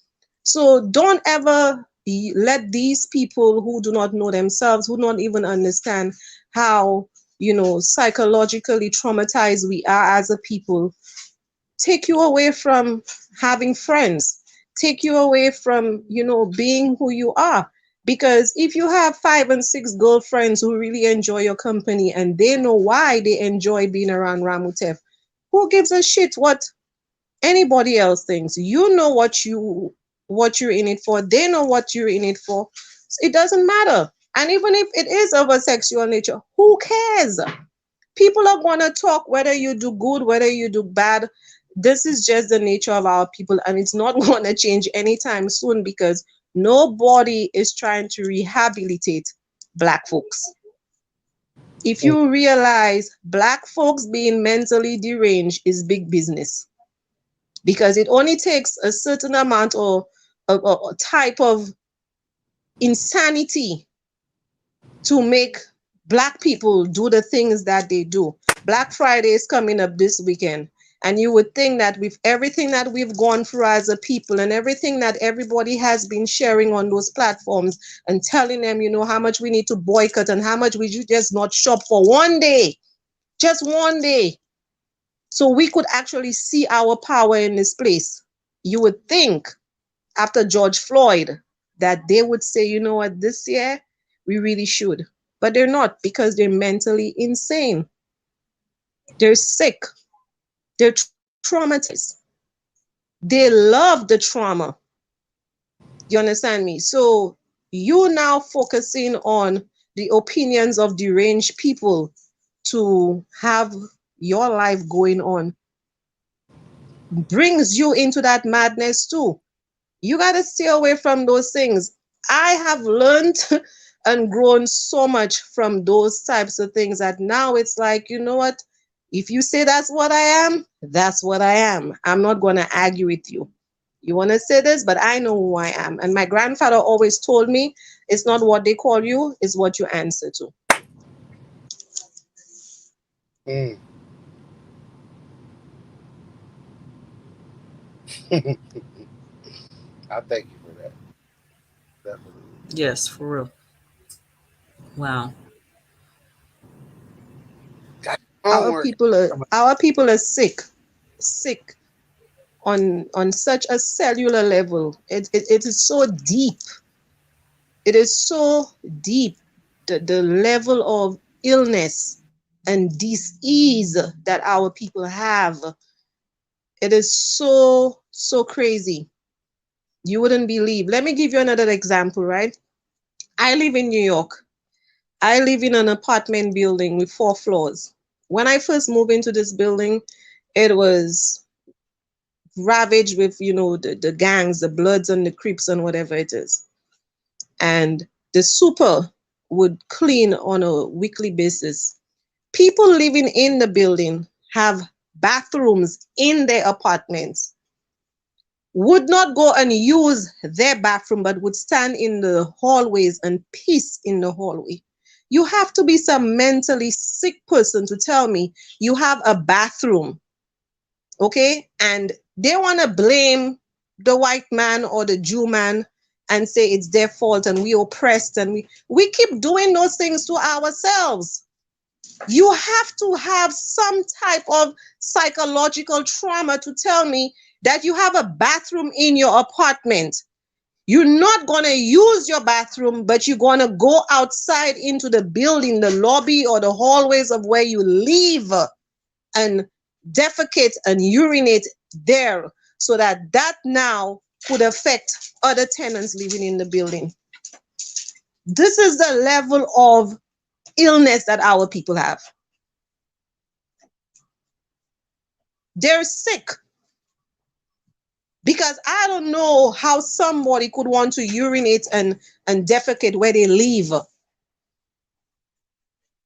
So don't ever let these people who do not know themselves, who don't even understand how, psychologically traumatized we are as a people, take you away from having friends, take you away from, being who you are. Because if you have 5 and 6 girlfriends who really enjoy your company and they know why they enjoy being around Ramutef, who gives a shit what anybody else thinks? You know what you're in it for. They know what you're in it for. So it doesn't matter. And even if it is of a sexual nature, who cares? People are going to talk whether you do good, whether you do bad. This is just the nature of our people, and it's not going to change anytime soon, because nobody is trying to rehabilitate black folks. If And you realize black folks being mentally deranged is big business, because it only takes a certain amount or a type of insanity to make black people do the things that they do. Black Friday is coming up this weekend. And you would think that with everything that we've gone through as a people, and everything that everybody has been sharing on those platforms and telling them, how much we need to boycott and how much we should just not shop for one day, just one day. So we could actually see our power in this place. You would think after George Floyd that they would say, you know what, this year we really should. But they're not, because they're mentally insane. They're sick. They're traumatized. They love the trauma. You understand me? So you now focusing on the opinions of deranged people to have your life going on brings you into that madness too. You got to stay away from those things. I have learned and grown so much from those types of things that now it's like, you know what? If you say that's what I am, that's what I am. I'm not going to argue with you. You want to say this, but I know who I am. And my grandfather always told me it's not what they call you, it's what you answer to. Mm. I thank you for that. Definitely. Yes, for real. Wow. Got Our homework. people are sick, sick on such a cellular level. It is so deep. It is so deep, the level of illness and disease that our people have. It is so crazy. You wouldn't believe. Let me give you another example, right? I live in New York. I live in an apartment building with 4 floors. When I first moved into this building, it was ravaged with, the gangs, the Bloods and the Crips and whatever it is. And the super would clean on a weekly basis. People living in the building have bathrooms in their apartments, would not go and use their bathroom, but would stand in the hallways and piss in the hallway. You have to be some mentally sick person to tell me you have a bathroom, okay? And they want to blame the white man or the Jew man and say it's their fault and we oppressed, and we keep doing those things to ourselves. You have to have some type of psychological trauma to tell me that you have a bathroom in your apartment. You're not going to use your bathroom, but you're going to go outside into the building, the lobby or the hallways of where you live, and defecate and urinate there, so that now could affect other tenants living in the building. This is the level of illness that our people have. They're sick. Because I don't know how somebody could want to urinate and defecate where they live.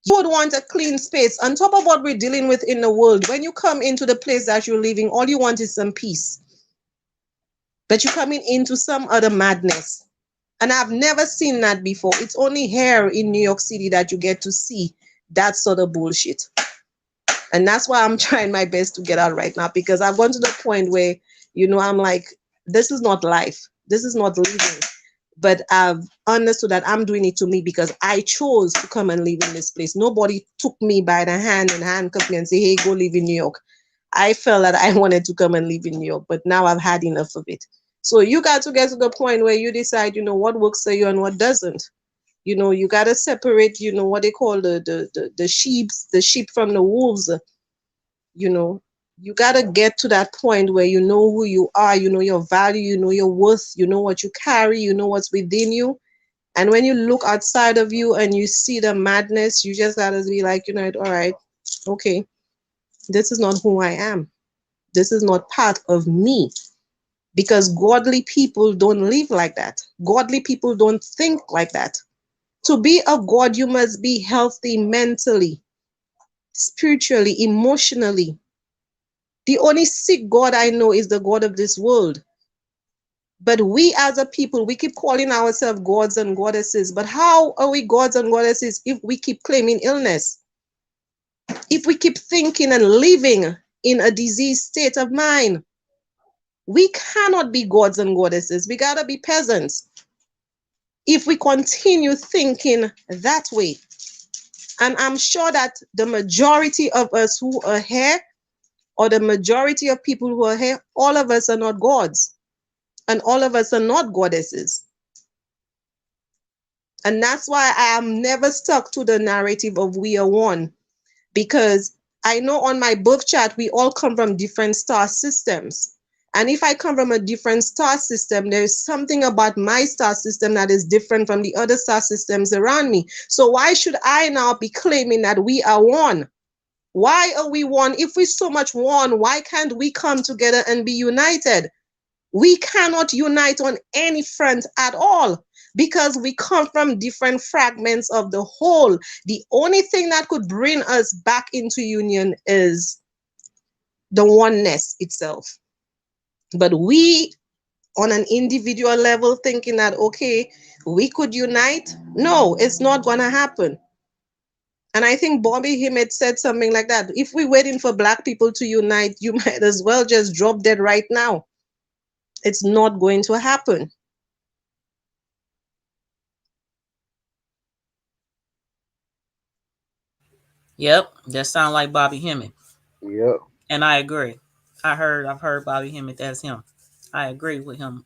You would want a clean space. On top of what we're dealing with in the world, when you come into the place that you're living, all you want is some peace. But you're coming into some other madness. And I've never seen that before. It's only here in New York City that you get to see that sort of bullshit. And that's why I'm trying my best to get out right now, because I've gone to the point where, I'm like, this is not life. This is not living. But I've understood that I'm doing it to me because I chose to come and live in this place. Nobody took me by the hand and handcuffed me and say, hey, go live in New York. I felt that I wanted to come and live in New York, but now I've had enough of it. So you got to get to the point where you decide, what works for you and what doesn't. You got to separate, what they call the sheep from the wolves. You got to get to that point where you know who you are, you know your value, you know your worth, you know what you carry, you know what's within you. And when you look outside of you and you see the madness, you just got to be like, all right, okay, this is not who I am. This is not part of me. Because godly people don't live like that. Godly people don't think like that. To be a God, you must be healthy mentally, spiritually, emotionally. The only sick God I know is the God of this world. But we as a people, we keep calling ourselves gods and goddesses. But how are we gods and goddesses if we keep claiming illness? If we keep thinking and living in a diseased state of mind? We cannot be gods and goddesses. We gotta be peasants if we continue thinking that way. And I'm sure that the majority of us who are here, or the majority of people who are here, all of us are not gods, and all of us are not goddesses. And that's why I am never stuck to the narrative of we are one, because I know on my birth chart, we all come from different star systems. And if I come from a different star system, there's something about my star system that is different from the other star systems around me. So why should I now be claiming that we are one? Why are we one? If we're so much one, why can't we come together and be united? We cannot unite on any front at all because we come from different fragments of the whole. The only thing that could bring us back into union is the oneness itself. But we, on an individual level, thinking that, okay, we could unite, no, it's not going to happen. And I think Bobby Himmet said something like that. If we're waiting for Black people to unite, you might as well just drop dead right now. It's not going to happen. Yep, that sound like Bobby Hemmett, Yep. and I agree. I've heard Bobby Hemmett. That's him. I agree with him.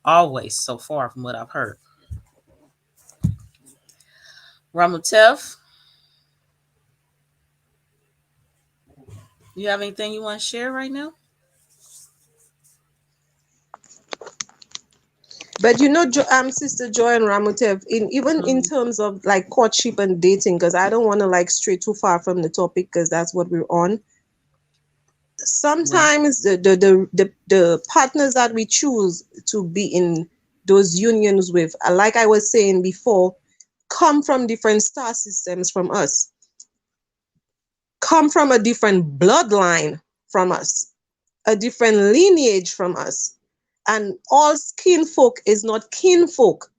Always so far from what I've heard. Ramutef, you have anything you want to share right now? But Sister Joy and Ramutev, even in terms of like courtship and dating, because I don't want to like stray too far from the topic because that's what we're on. Sometimes the partners that we choose to be in those unions with, like I was saying before, come from different star systems from us, come from a different bloodline from us, a different lineage from us. And all kinfolk is not kinfolk.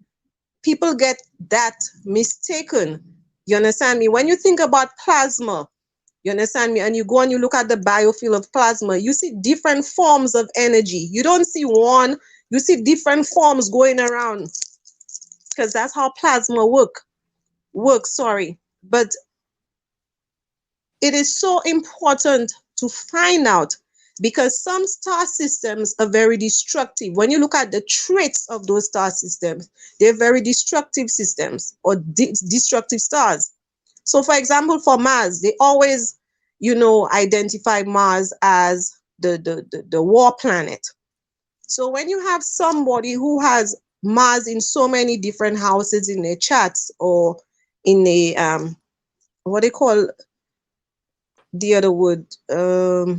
People get that mistaken. You understand me? When you think about plasma, you understand me? And you go and you look at the biofield of plasma, you see different forms of energy. You don't see one, you see different forms going around because that's how plasma works, sorry. But it is so important to find out because some star systems are very destructive. When you look at the traits of those star systems, they're very destructive systems or destructive stars. So for example, for Mars, they always, identify Mars as the war planet. So when you have somebody who has Mars in so many different houses in their charts or in a, what they call the other word, oh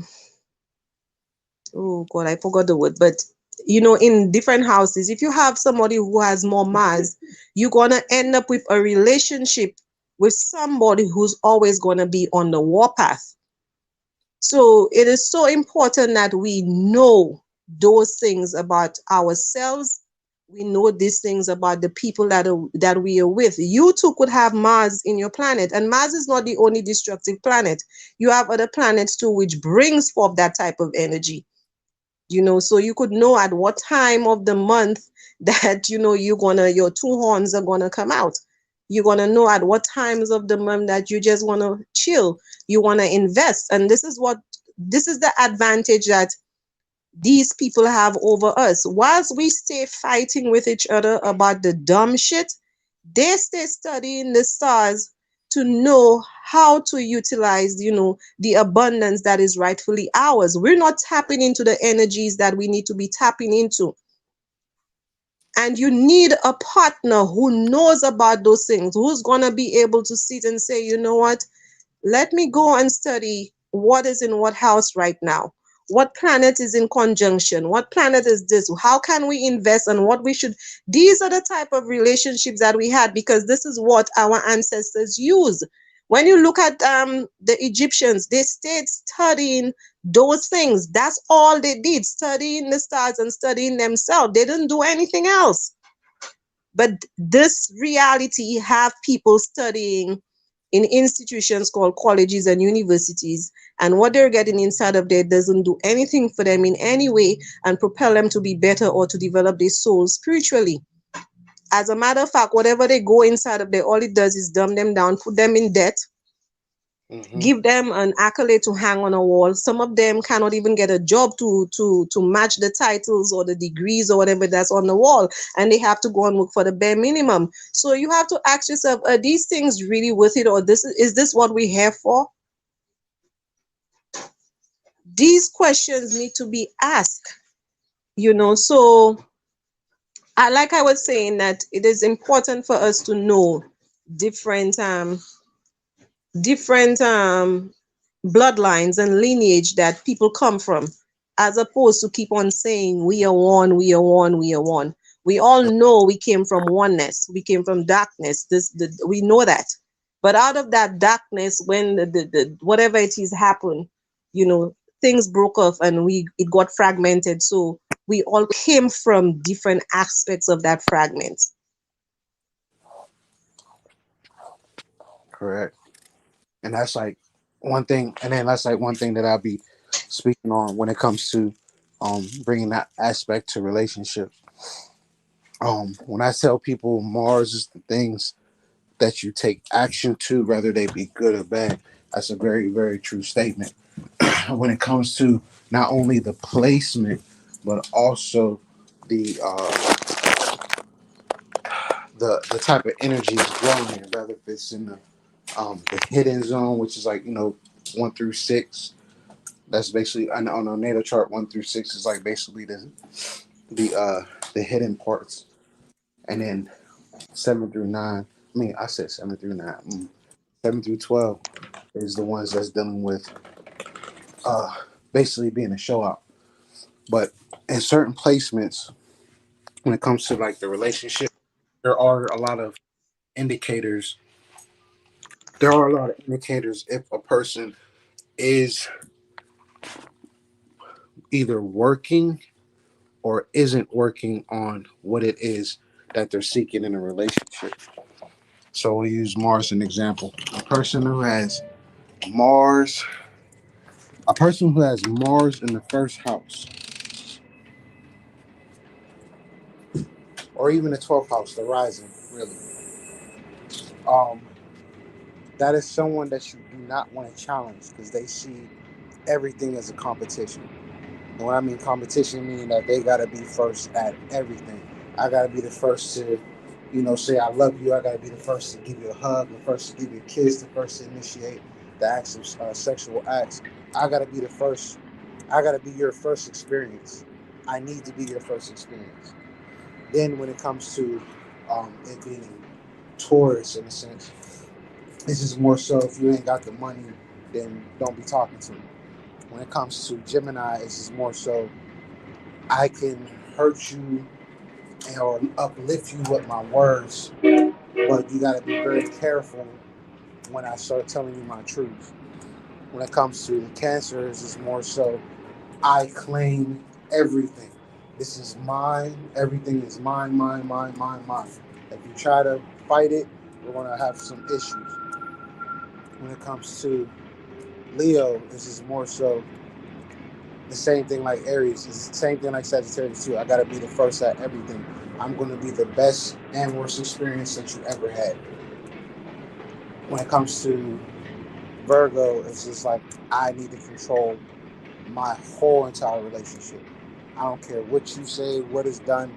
God, I forgot the word, but in different houses, if you have somebody who has more Mars, you're gonna end up with a relationship with somebody who's always gonna be on the warpath. So it is so important that we know those things about ourselves. We know these things about the people that we are with. You too could have Mars in your planet, and Mars is not the only destructive planet. You have other planets too, which brings forth that type of energy. So you could know at what time of the month that your two horns are gonna come out. You're gonna know at what times of the month that you just wanna chill, you wanna invest. And this is the advantage that these people have over us. Whilst we stay fighting with each other about the dumb shit, they stay studying the stars to know how to utilize, the abundance that is rightfully ours. We're not tapping into the energies that we need to be tapping into. And you need a partner who knows about those things, who's going to be able to sit and say, you know what, let me go and study what is in what house right now. What planet is in conjunction? What planet is this? How can we invest and what we should? These are the type of relationships that we had because this is what our ancestors used. When you look at the Egyptians, they stayed studying those things. That's all they did, studying the stars and studying themselves. They didn't do anything else. But this reality have people studying in institutions called colleges and universities, and what they're getting inside of there doesn't do anything for them in any way and propel them to be better or to develop their soul spiritually. As a matter of fact, whatever they go inside of there, all it does is dumb them down, put them in debt, Mm-hmm. Give them an accolade to hang on a wall. Some of them cannot even get a job to match the titles or the degrees or whatever that's on the wall, and they have to go and work for the bare minimum. So you have to ask yourself, are these things really worth it, or this is this what we're here for? These questions need to be asked, you know. So like I was saying, that it is important for us to know different different bloodlines and lineage that people come from, as opposed to keep on saying we are one, we are one, we are one. We all know we came from oneness, we came from darkness. We know that. But out of that darkness, when the whatever it is happened, you know, things broke off and it got fragmented. So we all came from different aspects of that fragment. Correct. And that's like one thing. And then that's like one thing that I'll be speaking on when it comes to bringing that aspect to relationships. When I tell people Mars is the things that you take action to, whether they be good or bad, that's a very, very true statement. When it comes to not only the placement, but also the the type of energy is growing in, whether if it's in the hidden zone, which is like 1 through 6. That's basically on a natal chart. 1 through 6 is like basically the hidden parts, and then 7 through 9. I mean, I said 7 through 9. 7 through 12 is the ones that's dealing with uh basically being a show out. But in certain placements, when it comes to like the relationship, there are a lot of indicators. There are a lot of indicators if a person is either working or isn't working on what it is that they're seeking in a relationship. So we'll use Mars as an example. Mars, a person who has Mars in the first house, or even the 12th house, the rising, really, um, that is someone that you do not want to challenge because they see everything as a competition. And when I mean competition, meaning that they gotta be first at everything. I gotta be the first to, say I love you. I gotta be the first to give you a hug, the first to give you a kiss, the first to initiate the acts of sexual acts. I gotta be the first. I gotta be your first experience. I need to be your first experience. Then when it comes to it being Taurus in a sense, this is more so if you ain't got the money, then don't be talking to me. When it comes to Gemini, it's just more so I can hurt you or uplift you with my words, but you got to be very careful when I start telling you my truth. When it comes to the Cancers, it's more so I claim everything. This is mine. Everything is mine, mine, mine, mine, mine. If you try to fight it, we're going to have some issues. When it comes to Leo, this is more so the same thing like Aries. It's the same thing like Sagittarius too. I gotta be the first at everything. I'm gonna be the best and worst experience that you ever had. When it comes to Virgo, it's just like I need to control my whole entire relationship. I don't care what you say, what is done.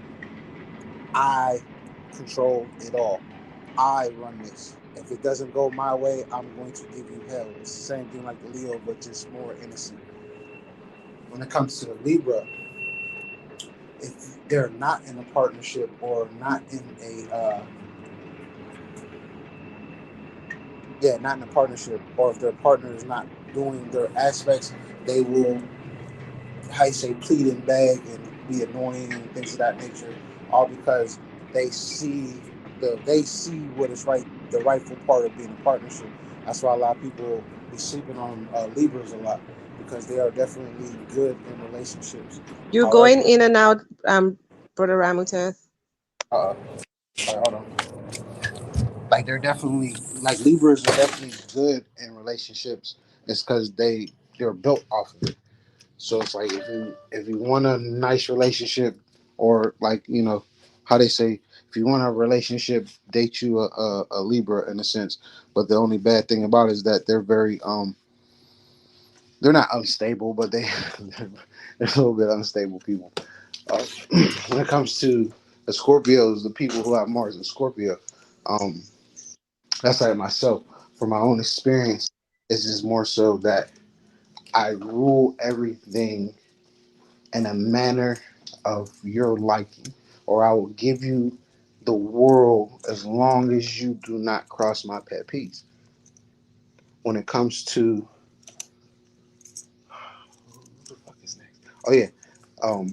I control it all. I run this. If it doesn't go my way, I'm going to give you hell. It's the same thing like the Leo, but just more innocent. When it comes to the Libra, if they're not in a partnership or not in not in a partnership, or if their partner is not doing their aspects, they will, how you say, plead and beg and be annoying and things of that nature, all because they see they see what is right, the rightful part of being a partnership. That's why a lot of people be sleeping on Libras a lot because they are definitely good in relationships. You're However, going in and out, Brother Ramuteth. uh, hold on. Like they're definitely like Libras are definitely good in relationships. It's because they're built off of it. So it's like if you want a nice relationship, or like how they say, If you want a relationship, date you a Libra in a sense. But the only bad thing about it is that they're very they're not unstable, but they're a little bit unstable people. Uh, when it comes to the Scorpios, the people who have Mars in Scorpio, um, that's like myself. From my own experience, it's just more so that I rule everything in a manner of your liking, or I will give you the world as long as you do not cross my pet peeves. When it comes to what the fuck is next? Oh yeah, um,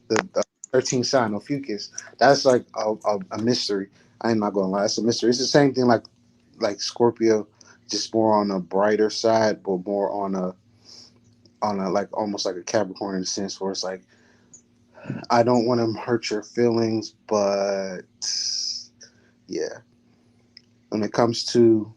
the 13th sign of Fucus. That's like a mystery. I'm not gonna lie, it's a mystery. It's the same thing like Scorpio, just more on a brighter side, but more on a like almost like a Capricorn in a sense where it's like I don't want to hurt your feelings, but yeah. When it comes to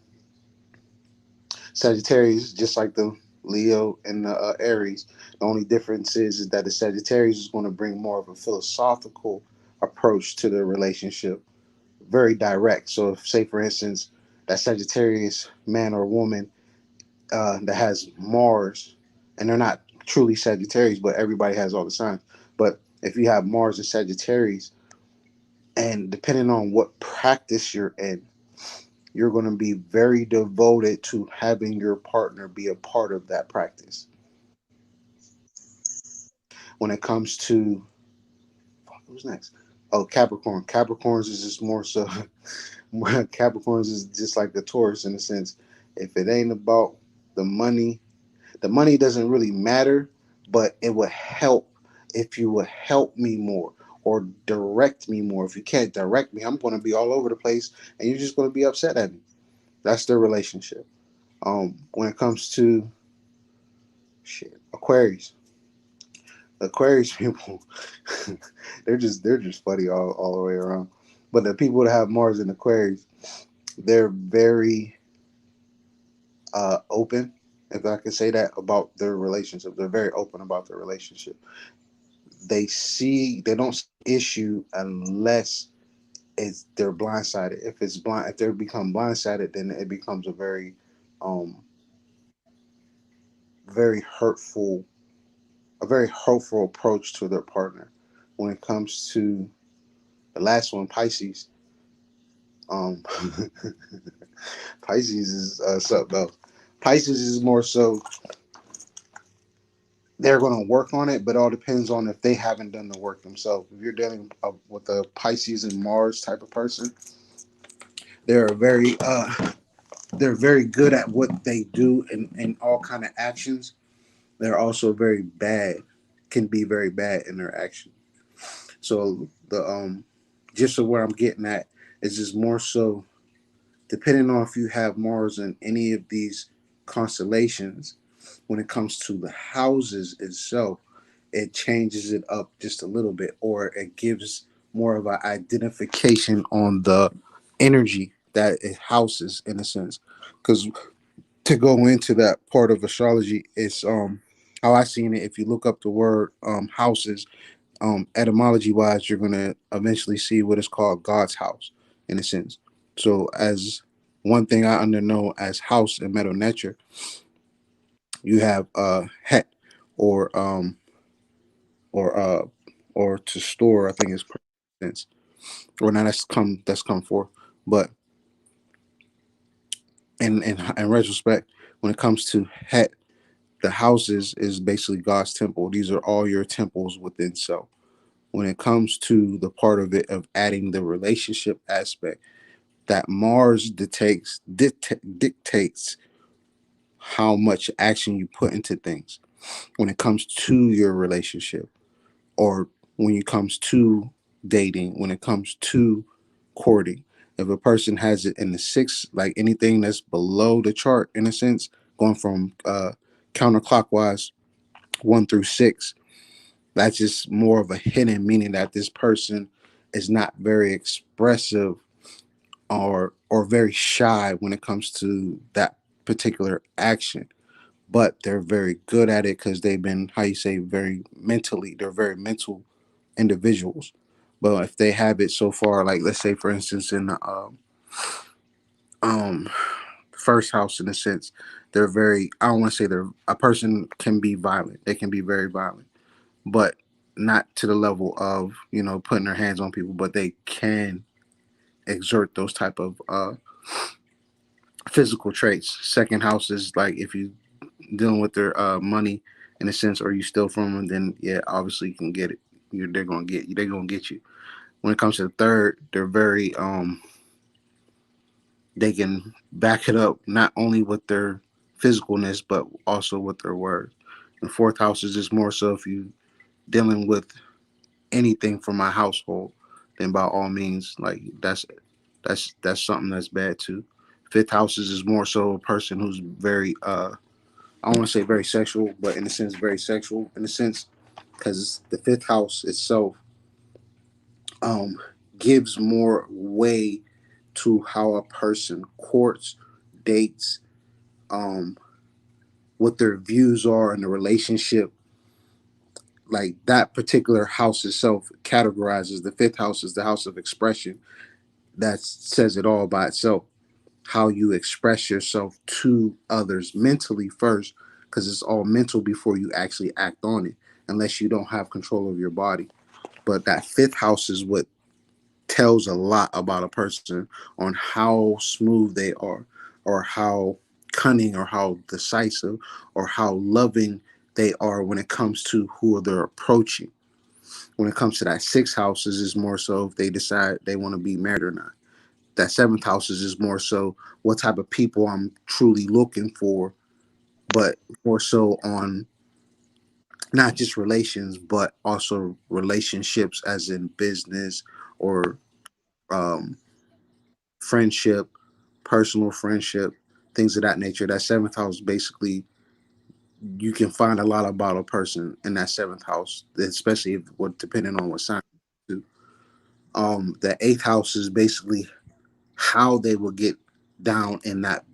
Sagittarius, just like the Leo and the Aries, the only difference is that the Sagittarius is going to bring more of a philosophical approach to the relationship, very direct. So, if, say for instance, that Sagittarius man or woman that has Mars, and they're not truly Sagittarius, but everybody has all the signs. But if you have Mars and Sagittarius, and depending on what practice you're in, you're going to be very devoted to having your partner be a part of that practice. When it comes to who's next? Oh, Capricorn. Capricorns is just more so. Capricorns is just like the Taurus in a sense. If it ain't about the money, the money doesn't really matter, but it would help if you would help me more or direct me more. If you can't direct me, I'm going to be all over the place, and you're just going to be upset at me. That's their relationship. When it comes to shit, Aquarius people, they're just funny all the way around. But the people that have Mars in Aquarius, they're very open, if I can say that, about their relationship. They're very open about their relationship. They don't see issue unless they're blindsided. If they become blindsided, then it becomes a um very hurtful very hurtful approach to their partner. When it comes to the last one, Pisces, um, Pisces is something else. Pisces is more so they're going to work on it, but it all depends on if they haven't done the work themselves. If you're dealing with a Pisces and Mars type of person, they're they're very good at what they do in all kind of actions. They're also very bad, can be very bad in their actions. So the just so where I'm getting at is just more so depending on if you have Mars in any of these constellations, when it comes to the houses itself, it changes it up just a little bit, or it gives more of an identification on the energy that it houses in a sense. Because to go into that part of astrology, it's how I seen it. If you look up the word houses, etymology wise, you're gonna eventually see what is called God's house, in a sense. So, as one thing I under know as house in Meadow Nature, you have het or or uh or to store. I think is sense or now that's come forth. But in retrospect, when it comes to het, the houses is basically God's temple. These are all your temples within self. When it comes to the part of it of adding the relationship aspect, that Mars dictates how much action you put into things when it comes to your relationship, or when it comes to dating, when it comes to courting. If a person has it in the six, like anything that's below the chart, in a sense, going from counterclockwise 1 through 6, that's just more of a hidden meaning that this person is not very expressive or very shy when it comes to that particular action, but they're very good at it because they've been, how you say, very mentally, they're very mental individuals. But if they have it so far, like let's say for instance in the um first house, in a sense, they're very, I don't want to say they're, a person can be violent, they can be very violent, but not to the level of, you know, putting their hands on people, but they can exert those type of physical traits. Second house is like if you dealing with their money, in a sense, or you steal from them, then yeah, obviously you can get it. They're gonna get you. They're gonna get you. When it comes to the third, they're very they can back it up not only with their physicalness but also with their words. The fourth house is just more so if you dealing with anything from my household, then by all means, like that's something that's bad too. Fifth house is more so a person who's very I don't want to say very sexual, but in a sense very sexual in a sense, because the fifth house itself um gives more way to how a person courts, dates, um what their views are in the relationship. Like that particular house itself categorizes the fifth house as the house of expression. That says it all by itself. How you express yourself to others mentally first, because it's all mental before you actually act on it, unless you don't have control of your body. But that fifth house is what tells a lot about a person on how smooth they are, or how cunning, or how decisive, or how loving they are when it comes to who they're approaching. When it comes to that sixth house, is more so if they decide they want to be married or not. That seventh house is just more so what type of people I'm truly looking for, but more so on not just relations, but also relationships as in business or um, friendship, personal friendship, things of that nature. That seventh house basically you can find a lot about a person in that seventh house, especially if what depending on what sign. The eighth house is basically how they will get down in that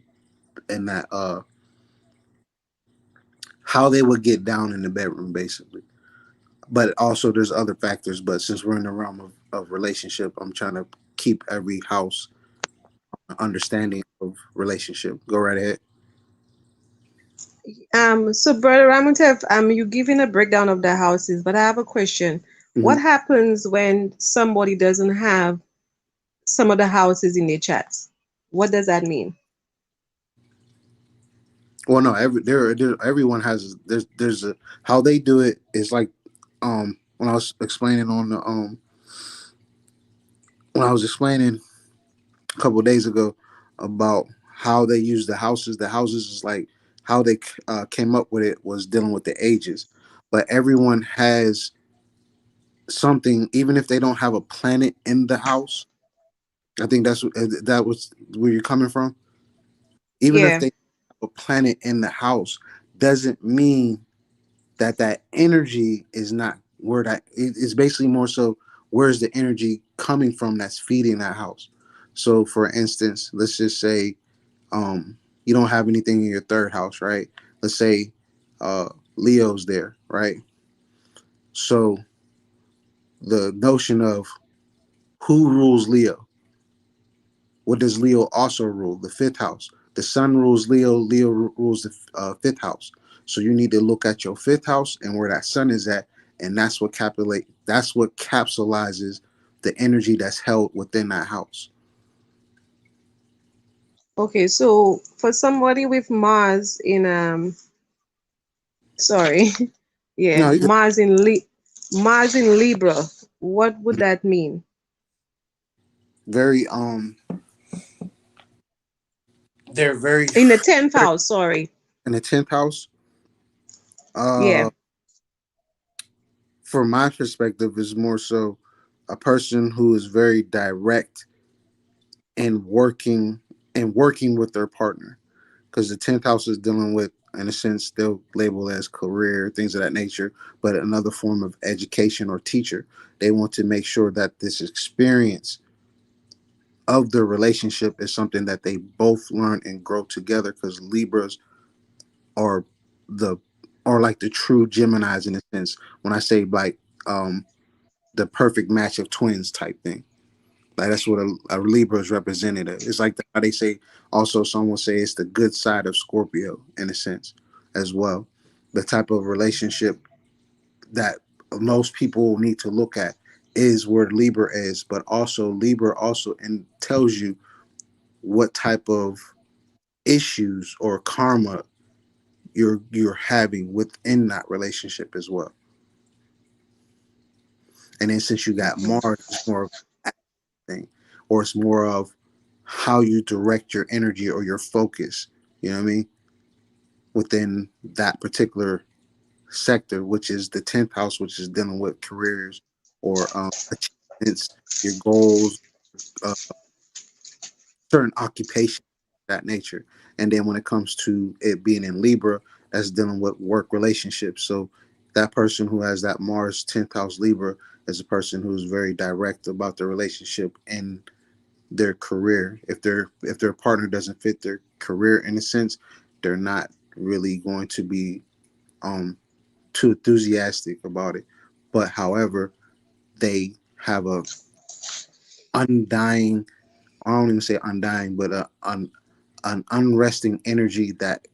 how they would get down in the bedroom basically. But also there's other factors, but since we're in the realm of relationship, I'm trying to keep every house understanding of relationship. Go right ahead. So Brother Ramontev, you giving a breakdown of the houses, but I have a question. Hmm. What happens when somebody doesn't have some of the houses in their chats? What does that mean? Well, no, everyone has there's a how they do it is like when I was explaining on the when I was explaining a couple of days ago about how they use the houses. The houses is like how they came up with it was dealing with the ages, but everyone has something, even if they don't have a planet in the house. I think that was where you're coming from. Even if Yeah. they have a planet in the house, doesn't mean that that energy is not where it's basically more so where's the energy coming from that's feeding that house. So for instance, let's just say you don't have anything in your third house, right? Let's say Leo's there, right? So the notion of who rules Leo, what does Leo also rule? The fifth house. The sun rules Leo. Leo rules the fifth house. So you need to look at your fifth house and where that sun is at, and that's what capsulate. That's what capsulizes the energy that's held within that house. Okay, so for somebody with Mars in sorry, yeah, No, you could Mars in Libra, what would that mean? very they're very In the 10th house, sorry. in the tenth house. Yeah. Uh, from my perspective, is more so a person who is very direct and working with their partner, because the 10th house is dealing with, in a sense, they'll label as career, things of that nature, but another form of education or teacher. They want to make sure that this experience of the relationship is something that they both learn and grow together, because Libras are the are like the true Geminis in a sense. When I say like the perfect match of twins type thing. Like that's what a Libra is representative. It's like how they say. Also, some will say it's the good side of Scorpio in a sense, as well. The type of relationship that most people need to look at is where Libra is, but also Libra also and tells you what type of issues or karma you're having within that relationship as well. And then since you got Okay. Mars, it's more of a thing, or it's more of how you direct your energy or your focus. You know what I mean? Within that particular sector, which is the 10th house, which is dealing with careers or achievements, your goals, uh, certain occupation, that nature. And then when it comes to it being in Libra, that's dealing with work relationships. So that person who has that Mars 10th house Libra is a person who's very direct about the relationship and their career. If their partner doesn't fit their career in a sense, they're not really going to be um too enthusiastic about it. But however, they have a undying, I don't even say undying, but an unresting energy that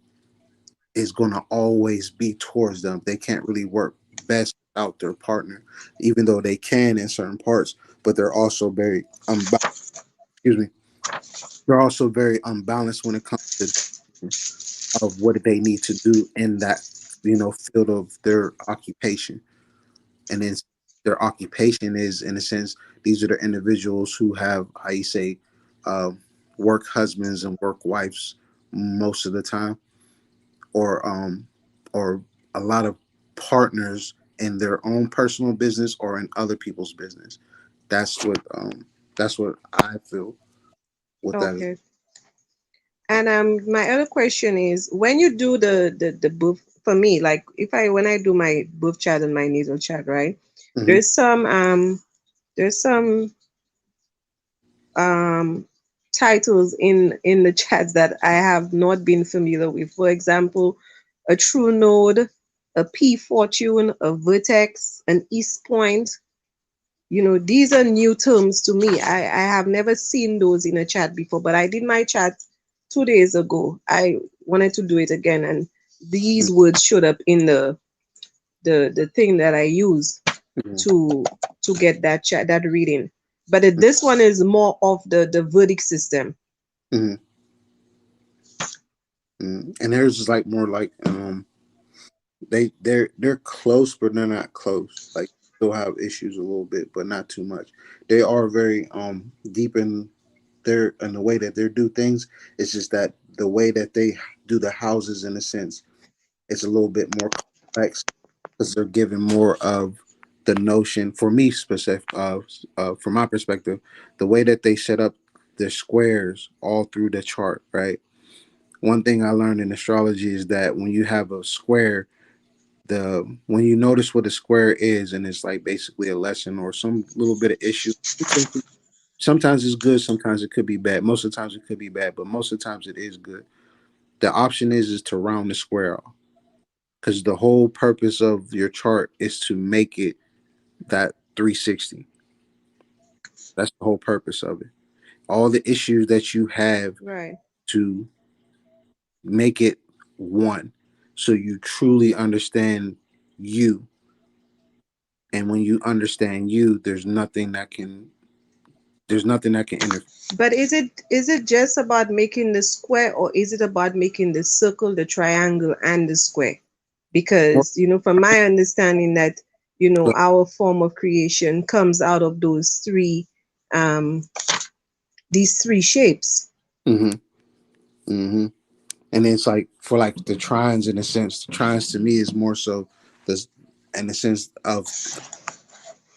is going to always be towards them. They can't really work best without their partner, even though they can in certain parts, but they're also very excuse me, they're also very unbalanced when it comes to of what they need to do in that field of their occupation. And then their occupation is, in a sense, these are the individuals who have, how you say, uh, work husbands and work wives most of the time, or a lot of partners in their own personal business or in other people's business. That's what I feel with that is. Okay. And my other question is, when you do the birth for me, like if I when I do my birth chart and my natal chart, right? Hmm. There's some there's some um titles in the chats that I have not been familiar with. For example, a true node, a P fortune, a vertex, an east point. These are new terms to me. I have never seen those in a chat before, but I did my chat 2 days ago. I wanted to do it again, and these words showed up in the thing that I use Hmm. to get that reading. But this one is more of the verdict system. Hmm. And theirs is like more like they're close, but they're not close. Like they'll have issues a little bit, but not too much. They are very deep in the way that they do things. It's just that the way that they do the houses, in a sense, it's a little bit more complex because they're giving more of the notion. For me, specific, from my perspective, the way that they set up the squares all through the chart, right? One thing I learned in astrology is that when you have a square, the when you notice what a square is, and it's like basically a lesson or some little bit of issue. Sometimes it's good, sometimes it could be bad. Most of the times it could be bad, but most of the times it is good. The option is to round the square off, because the whole purpose of your chart is to make it that 360. That's the whole purpose of it. All the issues that you have Right. to make it one, so you truly understand you. And when you understand you, there's nothing that can interfere. But is it just about making the square, or is it about making the circle, the triangle, and the square? Because from my understanding that our form of creation comes out of um these three shapes. Mm-hmm. Mm-hmm. And it's like for like the trines, in a sense, the trines to me is more so this, in the sense of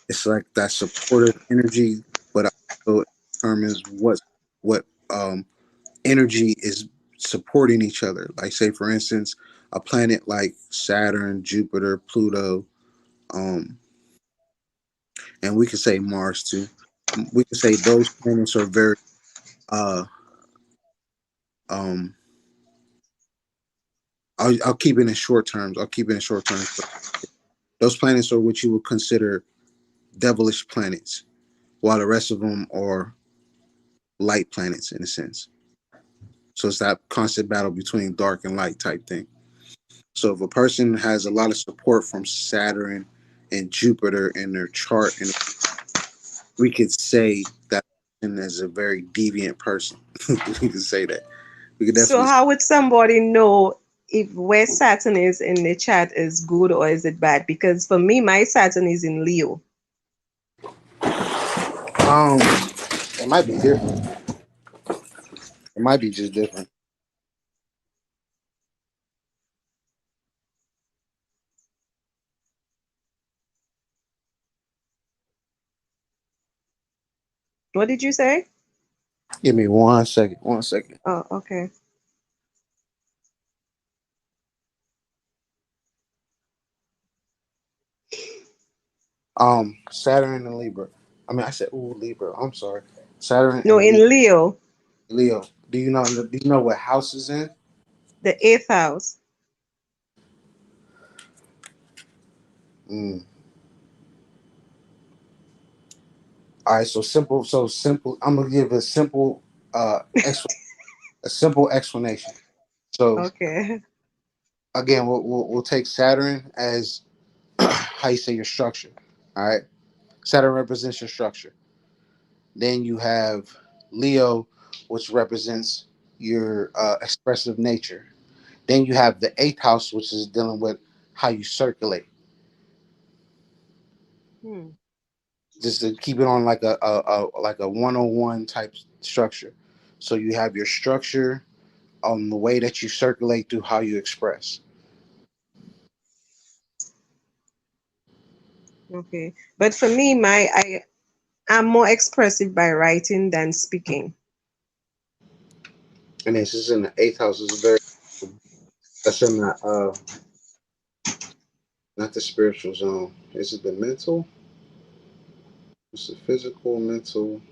it's like that supportive energy, but also it determines what energy is supporting each other. Like say for instance, a planet like Saturn, Jupiter, Pluto, um, and we could say Mars too. We could say those planets are very uh um I'll keep it in short terms. I'll keep it in short terms. Those planets are what you would consider devilish planets, while the rest of them are light planets in a sense. So it's that constant battle between dark and light type thing. So if a person has a lot of support from Saturn and Jupiter in their chart, and we could say that person is a very deviant person. We could say that. We could So definitely. how would somebody know if where Saturn is in the chart is good or is it bad? Because for me, my Saturn is in Leo. Um, it might be different. It might be just different. What did you say? Give me 1 second. 1 second. Oh, okay. Saturn and Libra. I mean, I said, ooh, Libra. I'm sorry. Saturn No, and in Leo, Leo. Do you know? Do you know what house is in? the eighth house. Mm. All right. So simple. So simple. I'm gonna give a simple explanation. So Okay. again, we'll take Saturn as how you say your structure. All right. Saturn represents your structure. Then you have Leo, which represents your expressive nature. Then you have the eighth house, which is dealing with how you circulate. Hmm. Just to keep it on like a 101 type structure. So you have your structure on the way that you circulate through how you express. Okay. But for me, I'm more expressive by writing than speaking. And this is in the eighth house. Is very that's in the not the spiritual zone. Is it the mental? It's the physical, mental,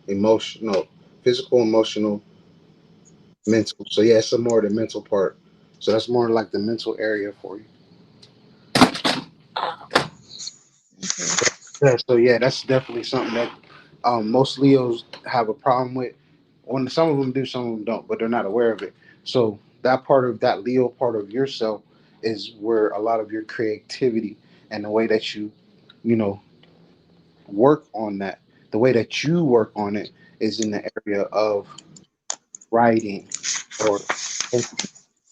emotional, physical, emotional, mental. So yeah, it's some more the mental part. So that's more like the mental area for you. Okay. Yeah, so yeah, that's definitely something that most Leos have a problem with. When some of them do, some of them don't, but they're not aware of it. So that part of that Leo part of yourself is where a lot of your creativity and the way that you know, work on that. The way that you work on it is in the area of writing, or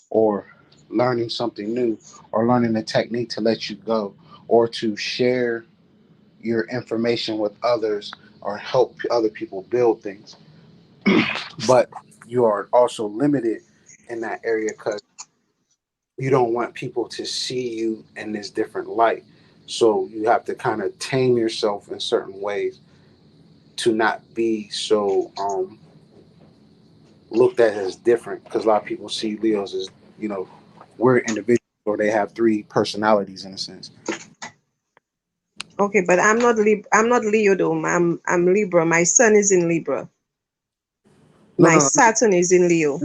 or learning something new, or learning a technique to let you go, or to share your information with others, or help other people build things. But you are also limited in that area because you don't want people to see you in this different light. So you have to kind of tame yourself in certain ways to not be so looked at as different, because a lot of people see Leos as, you know, we're individuals, or they have three personalities in a sense. Okay, but I'm not Leo though. I'm Libra. My sun is in Libra. No, My no, no, Saturn is in Leo.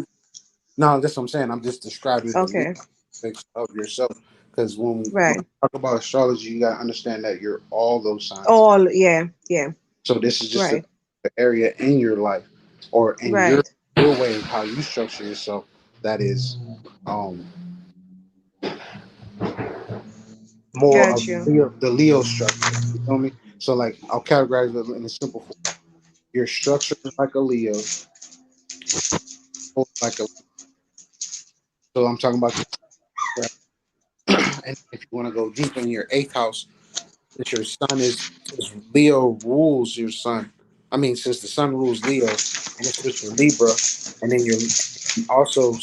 no. That's what I'm saying. I'm just describing the Leo Okay. aspects of yourself, because when I Right. talk about astrology, you gotta understand that you're all those signs. All, yeah, yeah. So this is just a Right. area in your life, or in Right. your way of how you structure yourself, that is um more Got of you. The Leo structure. You feel me? So like I'll categorize it in a simple form. Your structure is like a Leo, like a so I'm talking about your and if you want to go deep in your eighth house, that your sun is since Leo rules your sun. I mean, since the sun rules Leo and it's with your Libra, and then your also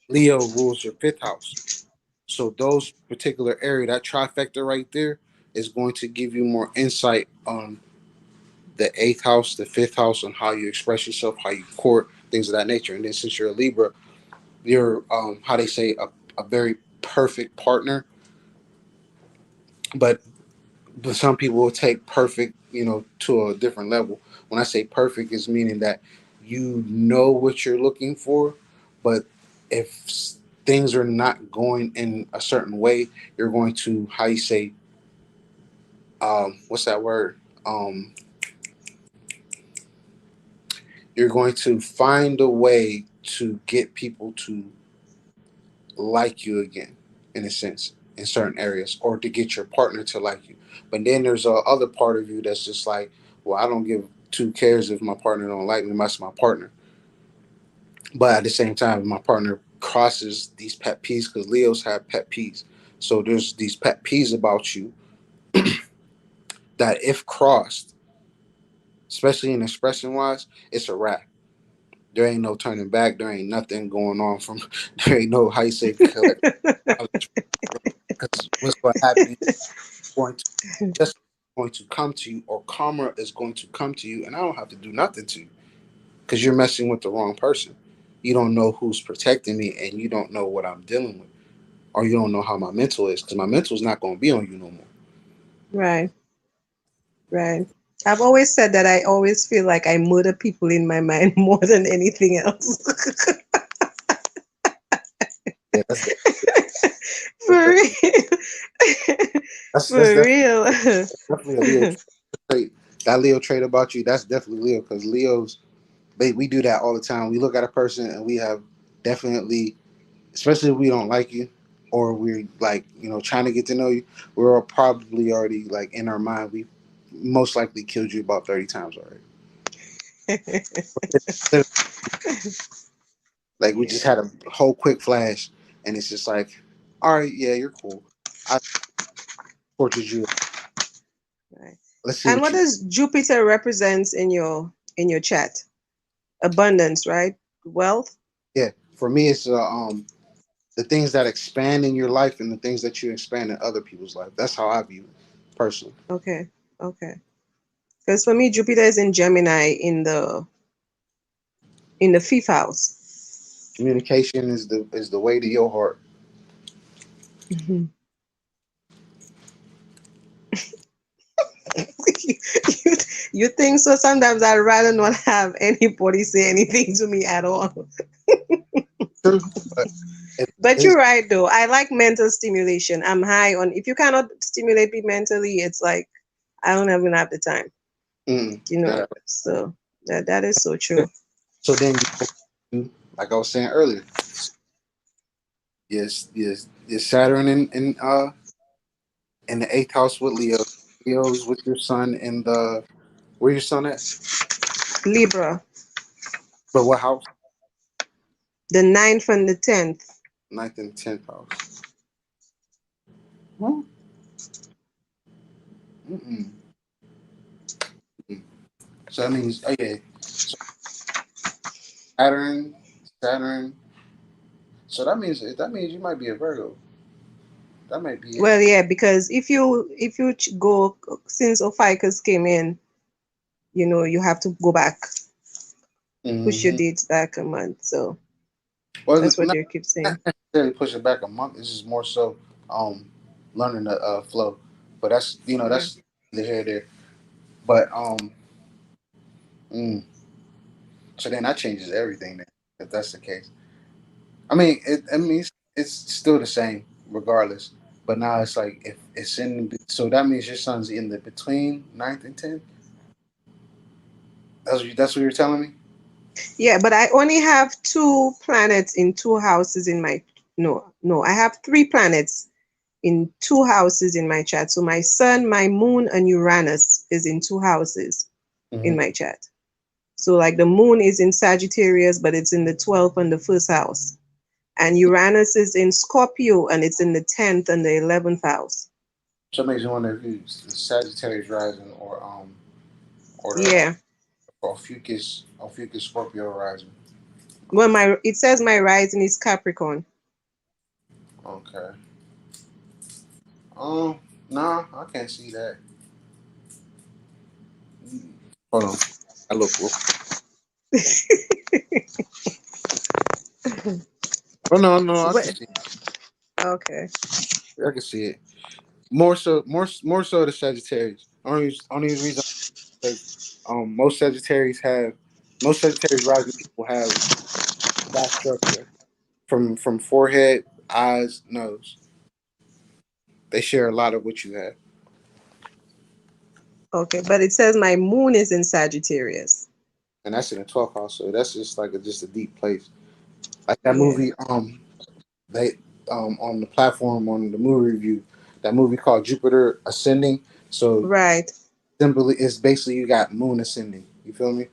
Leo rules your fifth house. So those particular area, that trifecta right there, is going to give you more insight on the eighth house, the fifth house, on how you express yourself, how you court, things of that nature. And then since you're a Libra, you're how they say a very perfect partner. But some people will take perfect, to a different level. When I say perfect, is meaning that you know what you're looking for, but if things are not going in a certain way, you're going to, how you say, what's that word? You're going to find a way to get people to like you again, in a sense, in certain areas, or to get your partner to like you. But then there's a other part of you that's just like, well, I don't give two cares if my partner don't like me. That's my partner. But at the same time, my partner crosses these pet peeves, because Leos have pet peeves. So there's these pet peeves about you that, if crossed, especially in expression wise, it's a wrap. There ain't no turning back. There ain't nothing going on from. There ain't no, how you say, collect knowledge, because what's going to happen is going to just going to come to you, or karma is going to come to you, and I don't have to do nothing to you, because you're messing with the wrong person. You don't know who's protecting me, and you don't know what I'm dealing with, or you don't know how my mental is, because my mental is not going to be on you no more. Right, right. I've always said that I always feel like I murder people in my mind more than anything else. Yeah, For definitely real. that's For real. definitely a Leo trait. That Leo trait about you, that's definitely Leo, because Leos, we do that all the time. We look at a person and we have definitely, especially if we don't like you, or we're like, trying to get to know you, we're all probably already, like, in our mind, we most likely killed you about 30 times already. Like, we just Yeah, had a whole quick flash, and it's just like, all right, yeah, you're cool. I tortured you. right. Let's see And what what you. does Jupiter represents in your chat? Abundance, right? Wealth? Yeah, for me, it's the things that expand in your life and the things that you expand in other people's life. That's how I view it personally. Okay. Okay. Because for me, Jupiter is in Gemini in the fifth house. Communication is the way to your heart. Mhm. you, you think so? Sometimes I'd rather not have anybody say anything to me at all. True, but But it's you're right, though. I like mental stimulation. I'm high on. If you cannot stimulate me mentally, it's like I don't even have the time. You know. that. So that is so true. So then, like I was saying earlier, yes, Saturn in the eighth house with Leo. Leo's with your sun in the, where your son at? Libra, But what house? the ninth and the 10th. Ninth and tenth house. Hmm? Mm-mm. Mm. So that means, okay. So Saturn, Saturn. So that means you might be a Virgo. That might be it. Well, yeah, because if you go since Ophiuchus came in, you have to go back, push your Mm-hmm. dates back a month. So Well, that's what not they keep saying. necessarily push it back a month. This is more so learning the flow. But that's Yeah. that's the here there. But mm, so then that changes everything. Then, if that's the case, I mean, it's still the same regardless. But now it's like, if it's in, so that means your son's in the between ninth and tenth. That's what you're telling me. Yeah, but I only have two planets in two houses in my no, I have three planets in two houses in my chat. So my sun, my moon, and Uranus is in two houses in Mm-hmm. my chat. So like the moon is in Sagittarius, but it's in the 12th and the first house. And Uranus is in Scorpio and it's in the 10th and the 11th house. So it makes you wonder if it's the Sagittarius rising, or the Yeah. Ophiuchus Scorpio rising. Well, my it says my rising is Capricorn. Okay. Um, nah, I can't see that. Hold on. I look. Oh no, no, I can What? see. Okay. I can see it. More so the Sagittarius. Only reason, because most Sagittarius rising people have that structure from forehead, eyes, nose. They share a lot of what you have. Okay, but it says my moon is in Sagittarius. and that's in the 12th house. So that's just like just a deep place. Like that Yeah. movie, they on the platform on the movie review, that movie called Jupiter Ascending. So Right. simply, it's basically you got moon ascending. You feel me?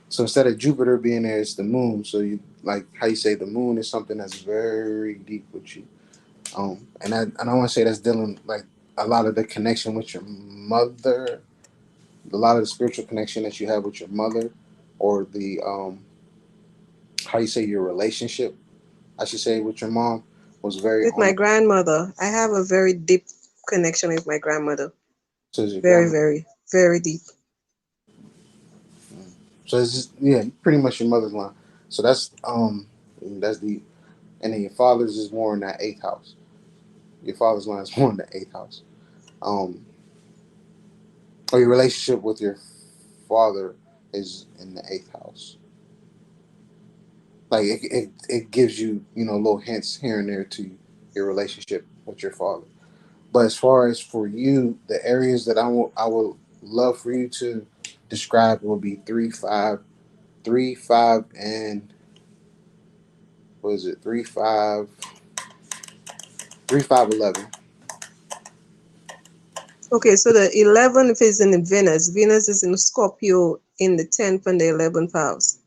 So instead of Jupiter being there, it's the moon. So you like how you say the moon is something that's very deep with you. And I want to say that's dealing like a lot of the connection with your mother, a lot of the spiritual connection that you have with your mother, or the how you say your relationship, I should say, with your mom was very With on my the grandmother, I have a very deep connection with my grandmother. to your Very, grandma. very, very deep. So it's just yeah, pretty much your mother's line. So that's the and then your father's is more in that eighth house. Your father's line is more in the eighth house. Um, or your relationship with your father is in the eighth house. Like it gives you little hints here and there to your relationship with your father. But as far as for you, the areas that I would love for you to describe will be 3, 5, and what is it? 3, 5, 11. Okay, so the 11th is in Venus. Venus is in Scorpio in the 10th and the 11th house.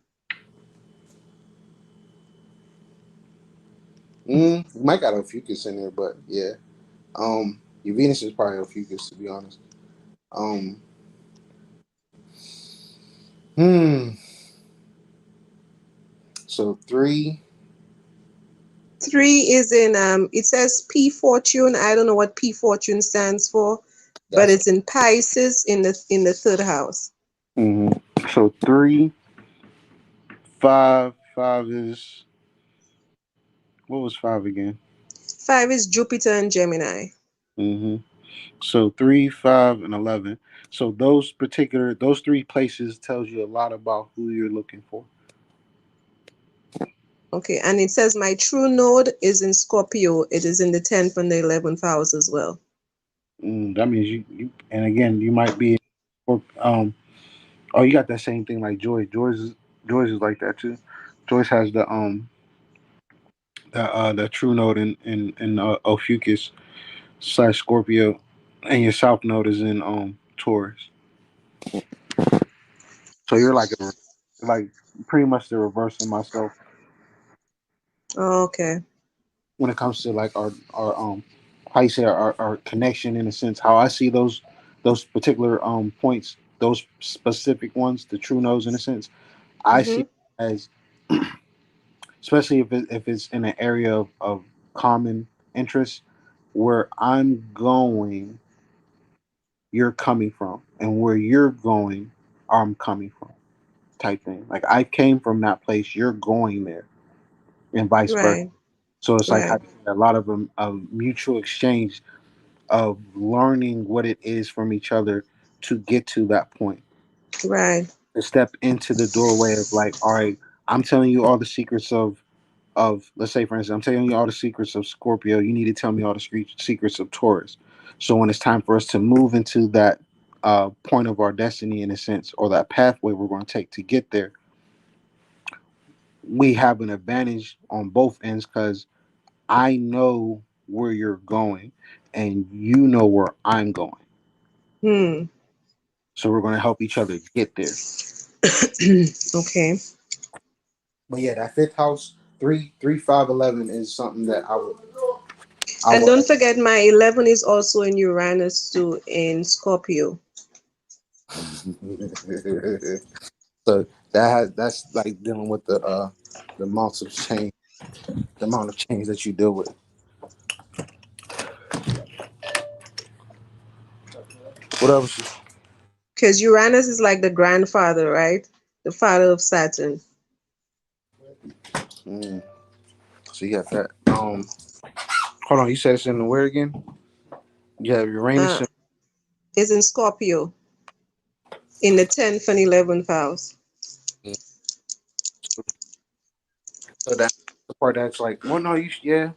You might got a Fucus in there, but yeah. Your Venus is probably a Fucus to be honest. Um, hmm. So three. 3 is in, it says P Fortune. I don't know what P Fortune stands for, but That's it's in Pisces in the third house. so 3, 5 is what was 5 again? 5 is Jupiter and Gemini. hmm So 3, 5, and 11. So those three places tells you a lot about who you're looking for. Okay, and it says my true node is in Scorpio. It is in the 10th and the 11th house as well. That means you and again you might be or oh you got that same thing like Joy. Joy's is like that too. Joyce has the true node in Ophiuchus / Scorpio, and your south node is in Taurus. So you're like pretty much the reverse of myself Oh, okay. when it comes to like our how you say our connection in a sense. How I see those particular points, those specific ones, the true nodes in a sense. I see Mm-hmm. it as especially if it's in an area of common interest where I'm going, you're coming from, and where you're going, I'm coming from, type thing. Like I came from that place, you're going there, and vice versa. Right, So it's like right, a lot of a mutual exchange of learning what it is from each other to get to that point. right, To step into the doorway of like, all right, I'm telling you all the secrets of let's say for instance, I'm telling you all the secrets of Scorpio. You need to tell me all the secrets of Taurus. So when it's time for us to move into that point of our destiny in a sense, or that pathway we're going to take to get there, we have an advantage on both ends because I know where you're going and you know where I'm going. hmm. So we're going to help each other get there. Okay. But yeah, that fifth house, 3, 3, 5, 11 is something that I And would. don't forget, my 11 is also in Uranus too, in Scorpio. So that's like dealing with the amounts of change, the amount of change that you deal with. What else? Because Uranus is like the grandfather, right? The father of Saturn. Mm, so you got that. Hold on. You said it's in the where again? You have Uranus. Uh, is in Scorpio in the 10th and 11th house. So that's the part that's like, well, no, yeah,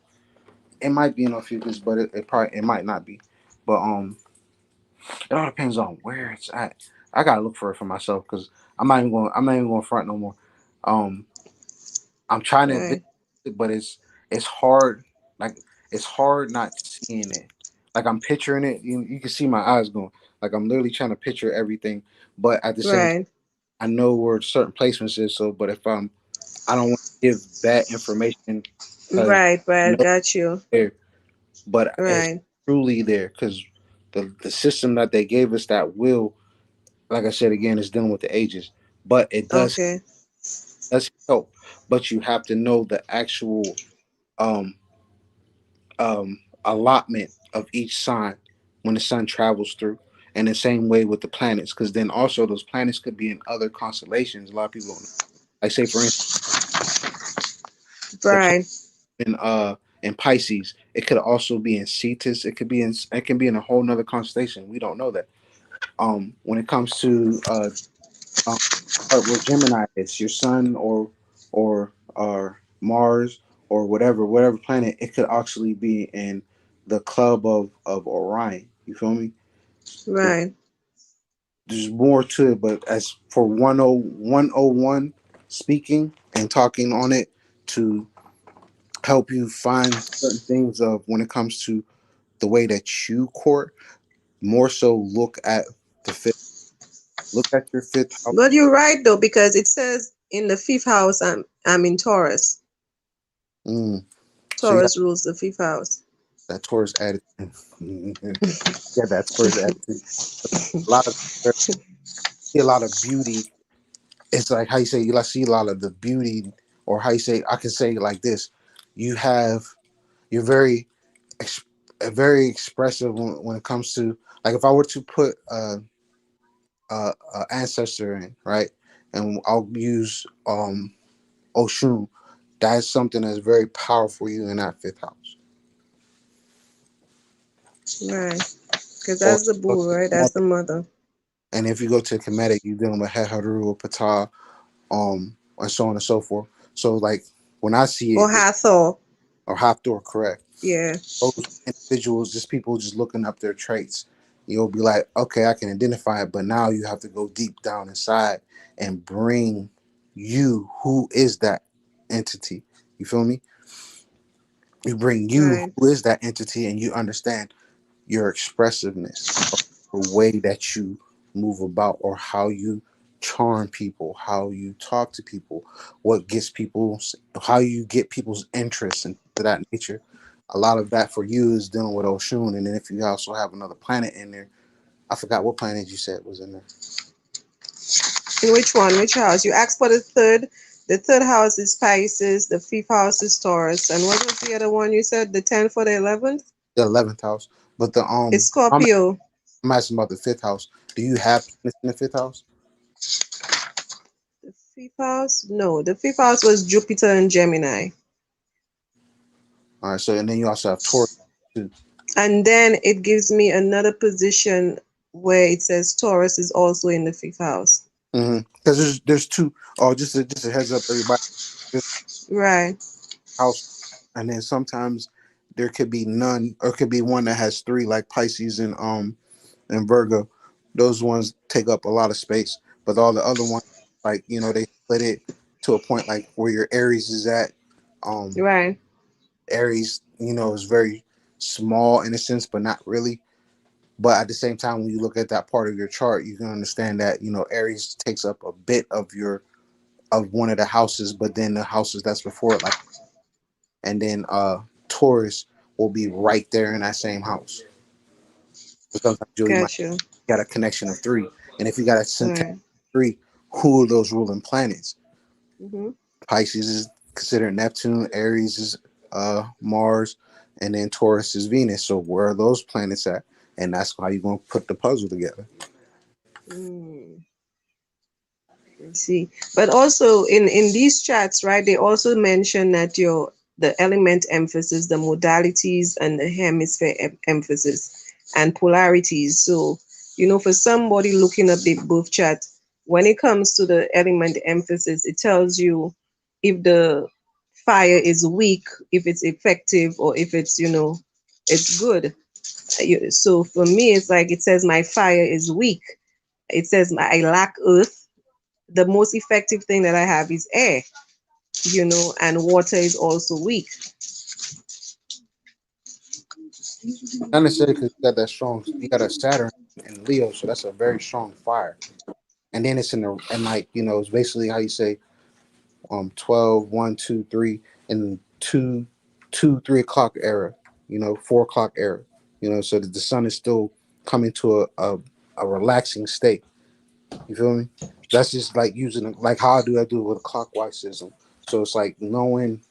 it might be in Ophiuchus, but it probably it might not be. But It all depends on where it's at. I gotta look for it for myself because I'm not even going to front no more. Um, I'm trying to Right. visit it, but it's hard. Like it's hard not seeing it. Like I'm picturing it. You can see my eyes going. Like I'm literally trying to picture everything, but at the same time, Right. I know where certain placements is. So, but if I don't want to give bad information because Right. I Right. know Got you. it's there, but it's Right. truly there because the system that they gave us that will, like I said again, is dealing with the ages, but it Okay. does help. But you have to know the actual um allotment of each sign when the sun travels through. And the same way with the planets, because then also those planets could be in other constellations. A lot of people don't know. Like say for instance, the planet Right. in Pisces, it could also be in Cetus. It can be in a whole nother constellation. We don't know that. When it comes to um where Gemini is, your sun or Mars or whatever planet, it could actually be in the club of Orion. You feel me? So Right. there's more to it, but as for 101 speaking and talking on it to help you find certain things of when it comes to the way that you court, more so the fifth look at your fifth house. But you're right though, because it says in the fifth house, I'm in Taurus. Mm. So you got Taurus rules the fifth house. that Taurus attitude. Yeah, that Taurus attitude. A lot of see a lot of beauty. It's like how you say you like see a lot of the beauty, or how you say I can say it like this. You have you're ex- very expressive when it comes to like if I were to put ancestor in right, and I'll use Oshun. That's something that's very powerful for you in that fifth house. Right. Because Or that's the go bull, to right? That's the Kemetic. mother. And if you go to Kemetic, you're dealing with Heharu or Ptah, and so on and so forth. So like when I see Or it, it's Hathor. or Haftor, correct. Yeah. Those individuals, just people just looking up their traits, you'll be like, okay, I can identify it, but now you have to go deep down inside and bring you who is that entity. You feel me? You bring you Right. who is that entity, and you understand your expressiveness, the way that you move about, or how you charm people, how you talk to people, how you get people's interest and to that nature. A lot of that for you is dealing with Oshun, and then if you also have another planet in there, I forgot what planet you said was in there. In which one? Which house? You asked for the third. The third house is Pisces. The fifth house is Taurus. And what was the other one you said? The 10th for the 11th? The 11th house, but It's I'm, Scorpio. I'm asking about the fifth house. Do you have planets in the fifth house? The fifth house? No, the fifth house was Jupiter and Gemini. All right, so and then you also have Taurus too. And then it gives me another position where it says Taurus is also in the fifth house. Because there's two. Oh, just a heads up, everybody. There's Right. a house, and then sometimes there could be none, or it could be one that has three, like Pisces and Virgo. Those ones take up a lot of space, but all the other ones, like they split it to a point like where your Aries is at. Um, Right. Aries, is very small in a sense, but not really. But at the same time, when you look at that part of your chart, you can understand that Aries takes up a bit of one of the houses, but then the houses that's before it, like, and then Taurus will be right there in that same house. So sometimes you might Gotcha. got a connection of three, and if you got a connection Right. of three, who are those ruling planets? Mm-hmm. Pisces is considered Neptune, Aries is Mars, and then Taurus is Venus. So where are those planets at? And that's how you're gonna put the puzzle together. Mm. I see. But also in these chats, right, they also mention that the element emphasis, the modalities, and the hemisphere emphasis and polarities. So, for somebody looking up the both chat, when it comes to the element emphasis, it tells you if the fire is weak, if it's effective, or if it's, it's good. So for me, it's like it says my fire is weak. It says I lack earth. The most effective thing that I have is air, and water is also weak. Not necessarily because you got that strong. You got a Saturn in Leo, so that's a very strong fire. And then it's in the and like it's basically how you say 12, 1, 2, 3, and 2, 2, 3 o'clock era. 4 o'clock era. So that the sun is still coming to a relaxing state. You feel me? That's just like using like how I do it with a clockwise system. So it's like knowing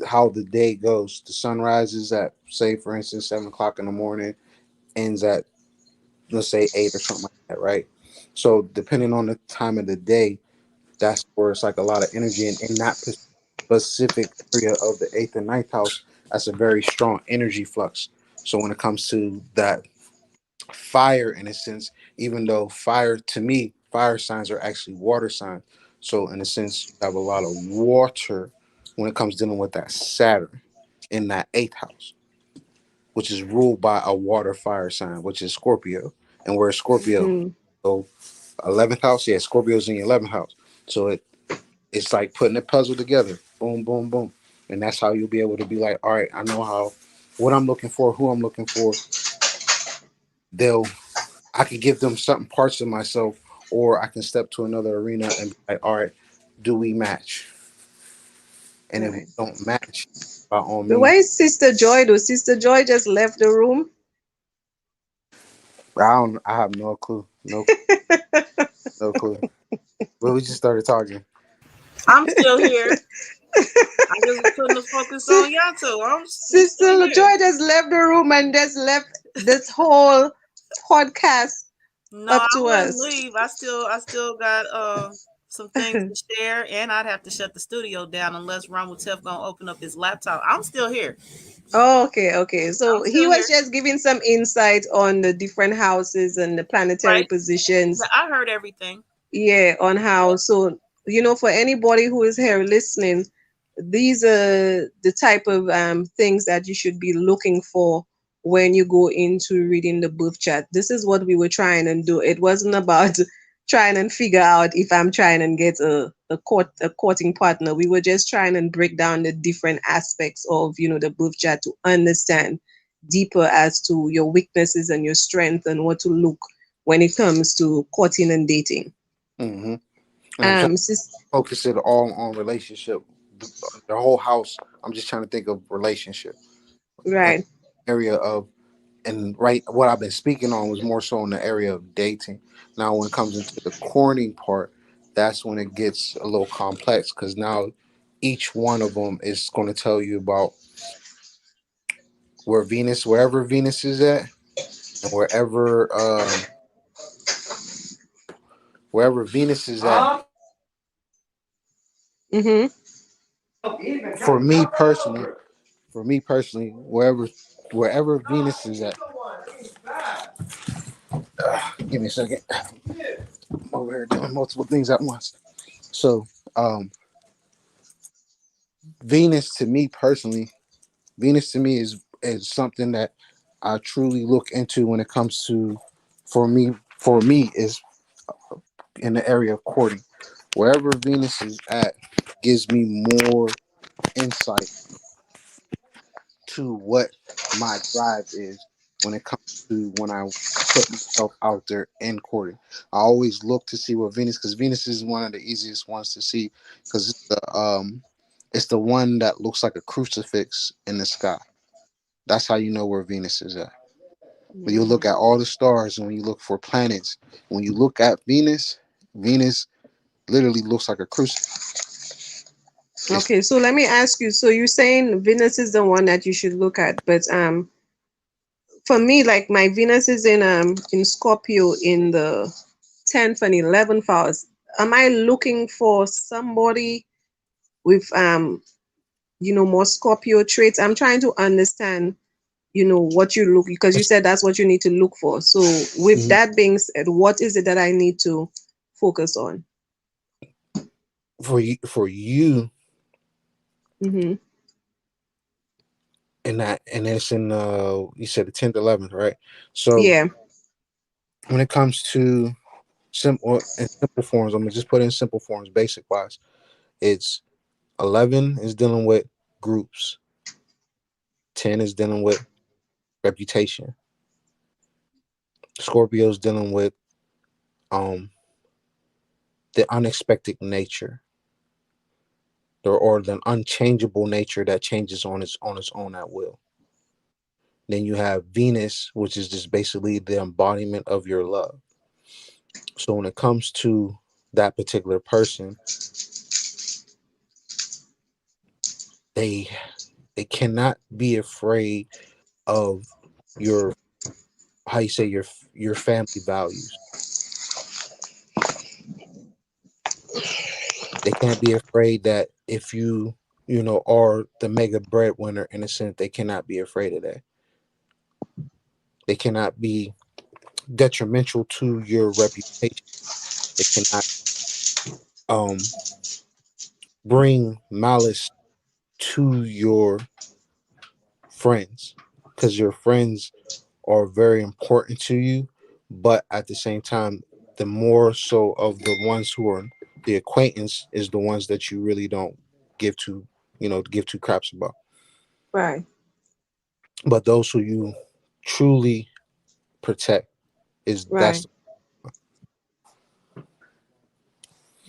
how the day goes. The sun rises at, say, for instance, 7 o'clock in the morning, ends at, let's say, 8 or something like that, right? So depending on the time of the day, that's where it's like a lot of energy, and in that specific area of the eighth and ninth house, that's a very strong energy flux. So when it comes to that fire, in a sense, even though fire, to me, fire signs are actually water signs. So in a sense, you have a lot of water when it comes dealing with that Saturn in that eighth house, which is ruled by a water fire sign, which is Scorpio. And where Scorpio, Mm, so 11th house, yeah, Scorpio's in your 11th house. So it's like putting a puzzle together, boom, boom, boom, and that's how you'll be able to be like, all right, I know what I'm looking for, who I'm looking for. I can give them certain parts of myself, or I can step to another arena and be like, all right, do we match? And if we right. don't match, by all But means, why is Sister Joy though? Sister Joy just left the room. I have no clue, no clue. But we just started talking. I'm still here. I just was putting the focus Si- on y'all too. We still Sister here. Joy just left the room and just left this whole podcast No, up I to wouldn't us. leave. I still got some things to share, and I'd have to shut the studio down unless Ron Tef gonna open up his laptop. I'm still here. Oh, okay, okay. I'm So he still was here. just giving some insight on the different houses and the planetary Right? Yeah, positions. I heard everything. Yeah, on how. So, for anybody who is here listening, these are the type of things that you should be looking for when you go into reading the birth chart. This is what we were trying and do. It wasn't about trying and figure out if I'm trying and get a courting partner. We were just trying and break down the different aspects of the birth chart to understand deeper as to your weaknesses and your strength and what to look when it comes to courting and dating. Hmm. And I'm trying to Sis, focus it all on relationship. The whole house. I'm just trying to think of relationship, right. area of, and right, what I've been speaking on was more so in the area of dating. Now when it comes into the courting part, that's when it gets a little complex, because now each one of them is going to tell you about wherever Venus is at, and wherever Venus is at. Mm-hmm. For me personally, wherever Venus is at. Give me a second. I'm over here doing multiple things at once. So, Venus to me personally, Venus to me is something that I truly look into when it comes to, for me is in the area of courting. Wherever Venus is at gives me more insight to what my drive is when it comes to when I put myself out there in courting. I always look to see what Venus, because Venus is one of the easiest ones to see, because it's the one that looks like a crucifix in the sky. That's how you know where Venus is at. When you look Mm. at all the stars and when you look for planets, when you look at Venus, Venus literally looks like a crucifix. It's Okay, so let me ask you. So you're saying Venus is the one that you should look at, but for me, like my Venus is in Scorpio in the 10th and 11th house. Am I looking for somebody with more Scorpio traits? I'm trying to understand what you look, because you said that's what you need to look for. So with Mhm. that being said, what is it that I need to focus on? For you, Mm-hmm. and it's in you said the 10th, 11th, right? So Yeah. when it comes to simple forms, I'm gonna just put in simple forms, basic wise. It's 11 is dealing with groups, 10 is dealing with reputation, Scorpio's dealing with um the unexpected nature, or the unchangeable nature that changes on its own at will. Then you have Venus, which is just basically the embodiment of your love. So when it comes to that particular person, they they cannot be afraid of your, how you say, your family values. They can't be afraid that if you are the mega breadwinner, in a sense, they cannot be afraid of that. They cannot be detrimental to your reputation. They cannot um bring malice to your friends, because your friends are very important to you, but at the same time, the more so of the ones who are the acquaintance is the ones that you really don't give to, give two craps about. Right. But those who you truly protect, is Right. that's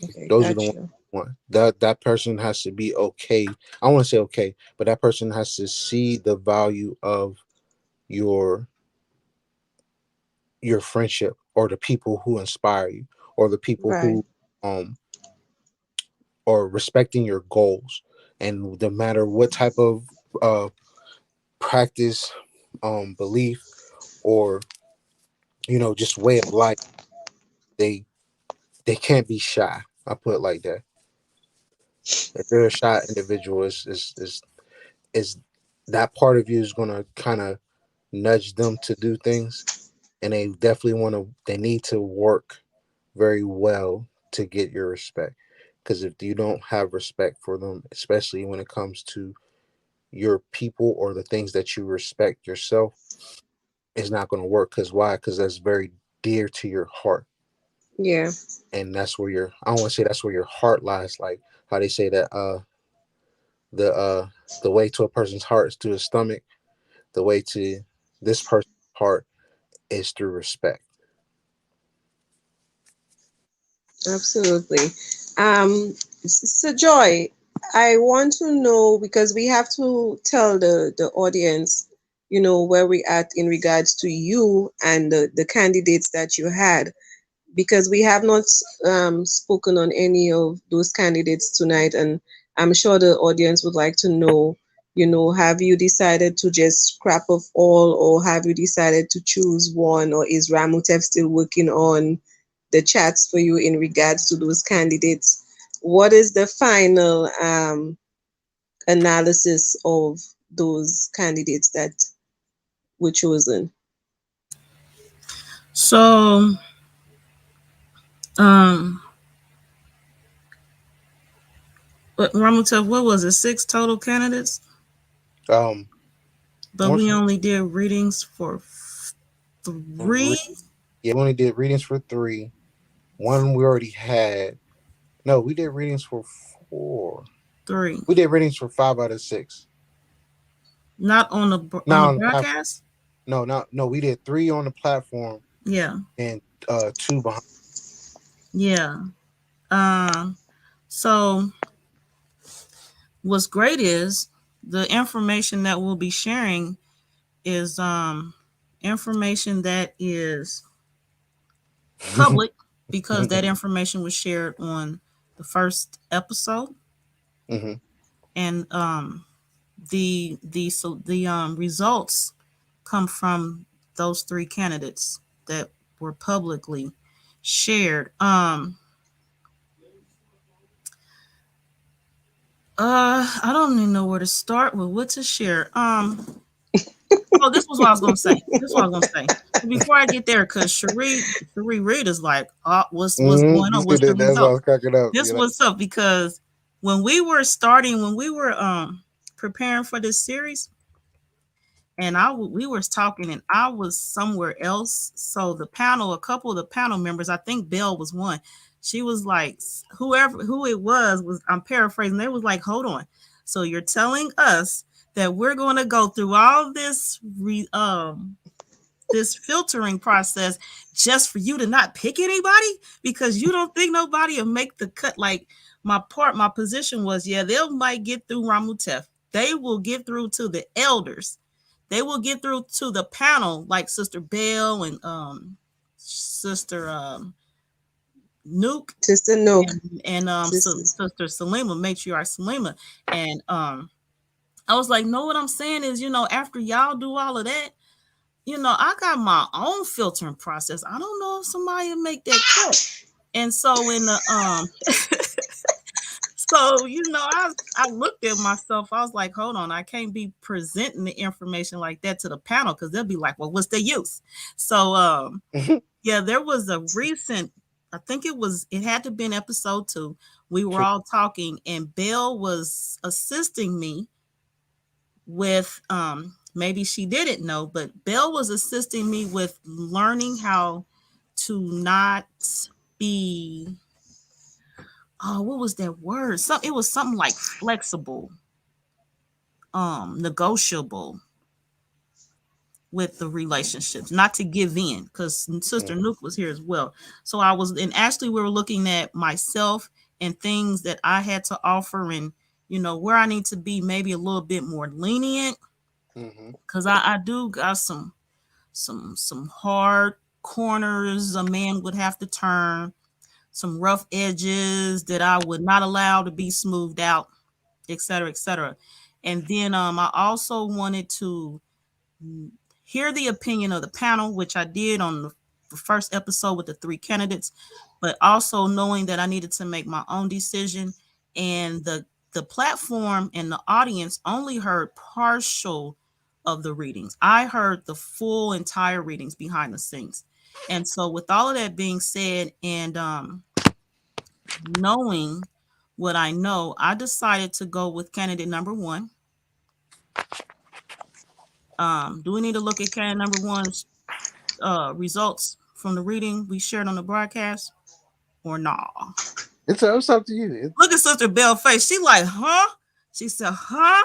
Okay, those are the got ones. you. That person has to be okay. I want to say okay, but that person has to see the value of your your friendship, or the people who inspire you, or the people Right. who um or respecting your goals. And no matter what type of uh practice, belief, or just way of life, they they can't be shy. I put it like that. If they're a shy individual, is that part of you is gonna kind of nudge them to do things, and they need to work very well to get your respect. Because if you don't have respect for them, especially when it comes to your people or the things that you respect yourself, it's not going to work. Because why? Because that's very dear to your heart, Yeah. and that's where your I don't want to say that's where your heart lies. Like how they say that the uh the way to a person's heart is to his stomach. The way to this person's heart is through respect. Absolutely. So Joy, I want to know, because we have to tell the audience, where we at in regards to you and the candidates that you had, because we have not spoken on any of those candidates tonight, and I'm sure the audience would like to know, have you decided to just scrap off all, or have you decided to choose one, or is Ramutev still working on the chats for you in regards to those candidates? What is the final analysis of those candidates that were chosen? So, um, Ramutev, what was it? 6 total candidates, Um, but once we we only did readings for re- 3, yeah, we only did readings for three. One we already had. No, we did readings for four. 3, We did readings for 5 out of 6. not on the Now on the platform. broadcast. No. We did three on the platform Yeah, and two behind. yeah. Um, so what's great is the information that we'll be sharing is information that is public, because that information was shared on the first episode, Hmm. and the results come from those 3 candidates that were publicly shared. I don't even know where to start with what to share. Oh, this was what I was gonna say. This is what I was gonna say. But before I get there, because Cherie Reed is like, oh, what's going You on? see What's the that? That's why I result? was cracking up. This what's up, because when we were preparing for this series, and we were talking, and I was somewhere else. So the panel, a couple of the panel members, I think Belle was one. She was like, who it was, I'm paraphrasing. They was like, hold on. So you're telling us that we're going to go through all this this filtering process just for you to not pick anybody because you don't think nobody will make the cut. Like my position was, yeah, they might get through Ramutef. They will get through to the elders. They will get through to the panel, like Sister Belle and Sister Nuke, Sister Nook. and Sister Salima, matriarch Salima. And I was like, no, what I'm saying is, after y'all do all of that, I got my own filtering process. I don't know if somebody will make that cut. And so in the so I looked at myself. I was like, hold on, I can't be presenting the information like that to the panel because they'll be like, well, what's the use? So yeah, there was a recent, I think it had to be in episode 2. We were all talking, and Belle was assisting me with maybe she didn't know, but Belle was assisting me with learning how to not be, what was that word? It was something like flexible, negotiable with the relationships, not to give in, because Sister Nuke was here as well. So and actually we were looking at myself and things that I had to offer, and where I need to be maybe a little bit more lenient, because I do got some hard corners a man would have to turn, some rough edges that I would not allow to be smoothed out, et cetera, et cetera. And then I also wanted to hear the opinion of the panel, which I did on the first episode with the 3 candidates, but also knowing that I needed to make my own decision. And the platform and the audience only heard partial of the readings. I heard the full entire readings behind the scenes. And so with all of that being said, and knowing what I know, I decided to go with candidate number 1. Do we need to look at candidate number 1's results from the reading we shared on the broadcast, or nah? It's up to you. Look at Sister Belle's face. She like, huh? She said, huh?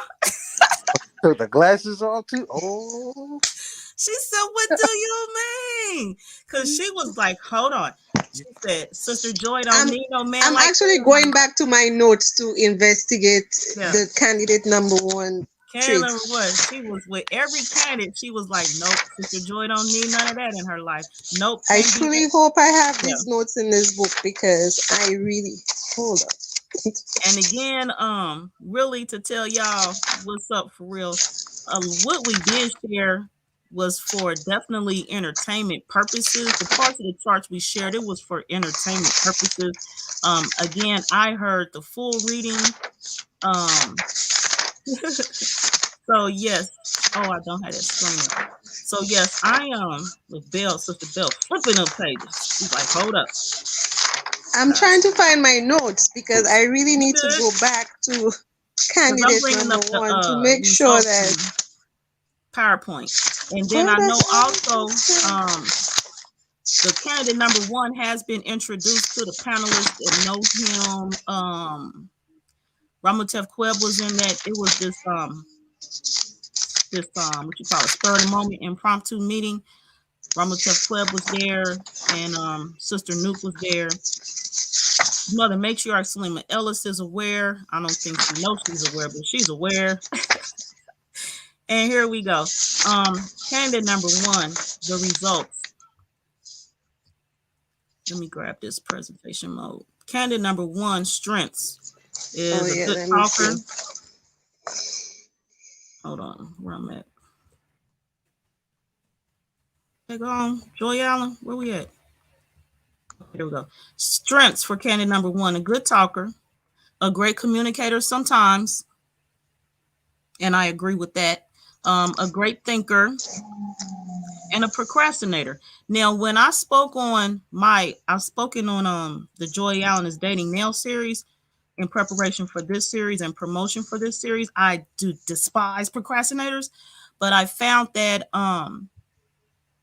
Took the glasses off too. Oh. She said, what do you mean? Because she was like, hold on. She said, Sister Joy don't need no man. I'm actually going back to my notes to investigate the candidate number 1. Candidate number 1. She was with every candidate. She was like, nope, Sister Joy don't need none of that in her life. Nope. I truly hope I have these notes in this book, because I really, hold on. And again, really to tell y'all what's up for real, what we did share was for definitely entertainment purposes. The parts of the charts we shared, it was for entertainment purposes. Again, I heard the full reading. So yes. Oh, I don't have that screen up. So yes, I with Belle, Sister Belle, flipping up pages. She's like, hold up. I'm trying to find my notes because I really need to go back to candidate number 1 to make sure that PowerPoint. And then I know also the candidate number 1 has been introduced to the panelists that know him. Ramutef Queb was in that. It was this what you call it, spur of the moment impromptu meeting. Ramutef Queb was there, and Sister Nuke was there. Mother Matriarch Salima Ellis is aware. I don't think she knows she's aware, but she's aware. And here we go. Candidate number 1, the results. Let me grab this presentation mode. Candidate number 1, strengths, is a good talker. Hold on, where I'm at. Hey, go on, Joy Allen, where we at? There we go. Strengths for candidate number 1, a good talker, a great communicator sometimes, and I agree with that. A great thinker, and a procrastinator. Now, when I spoke on I've spoken on the Joy Allen is Dating Now series in preparation for this series and promotion for this series. I do despise procrastinators, But I found that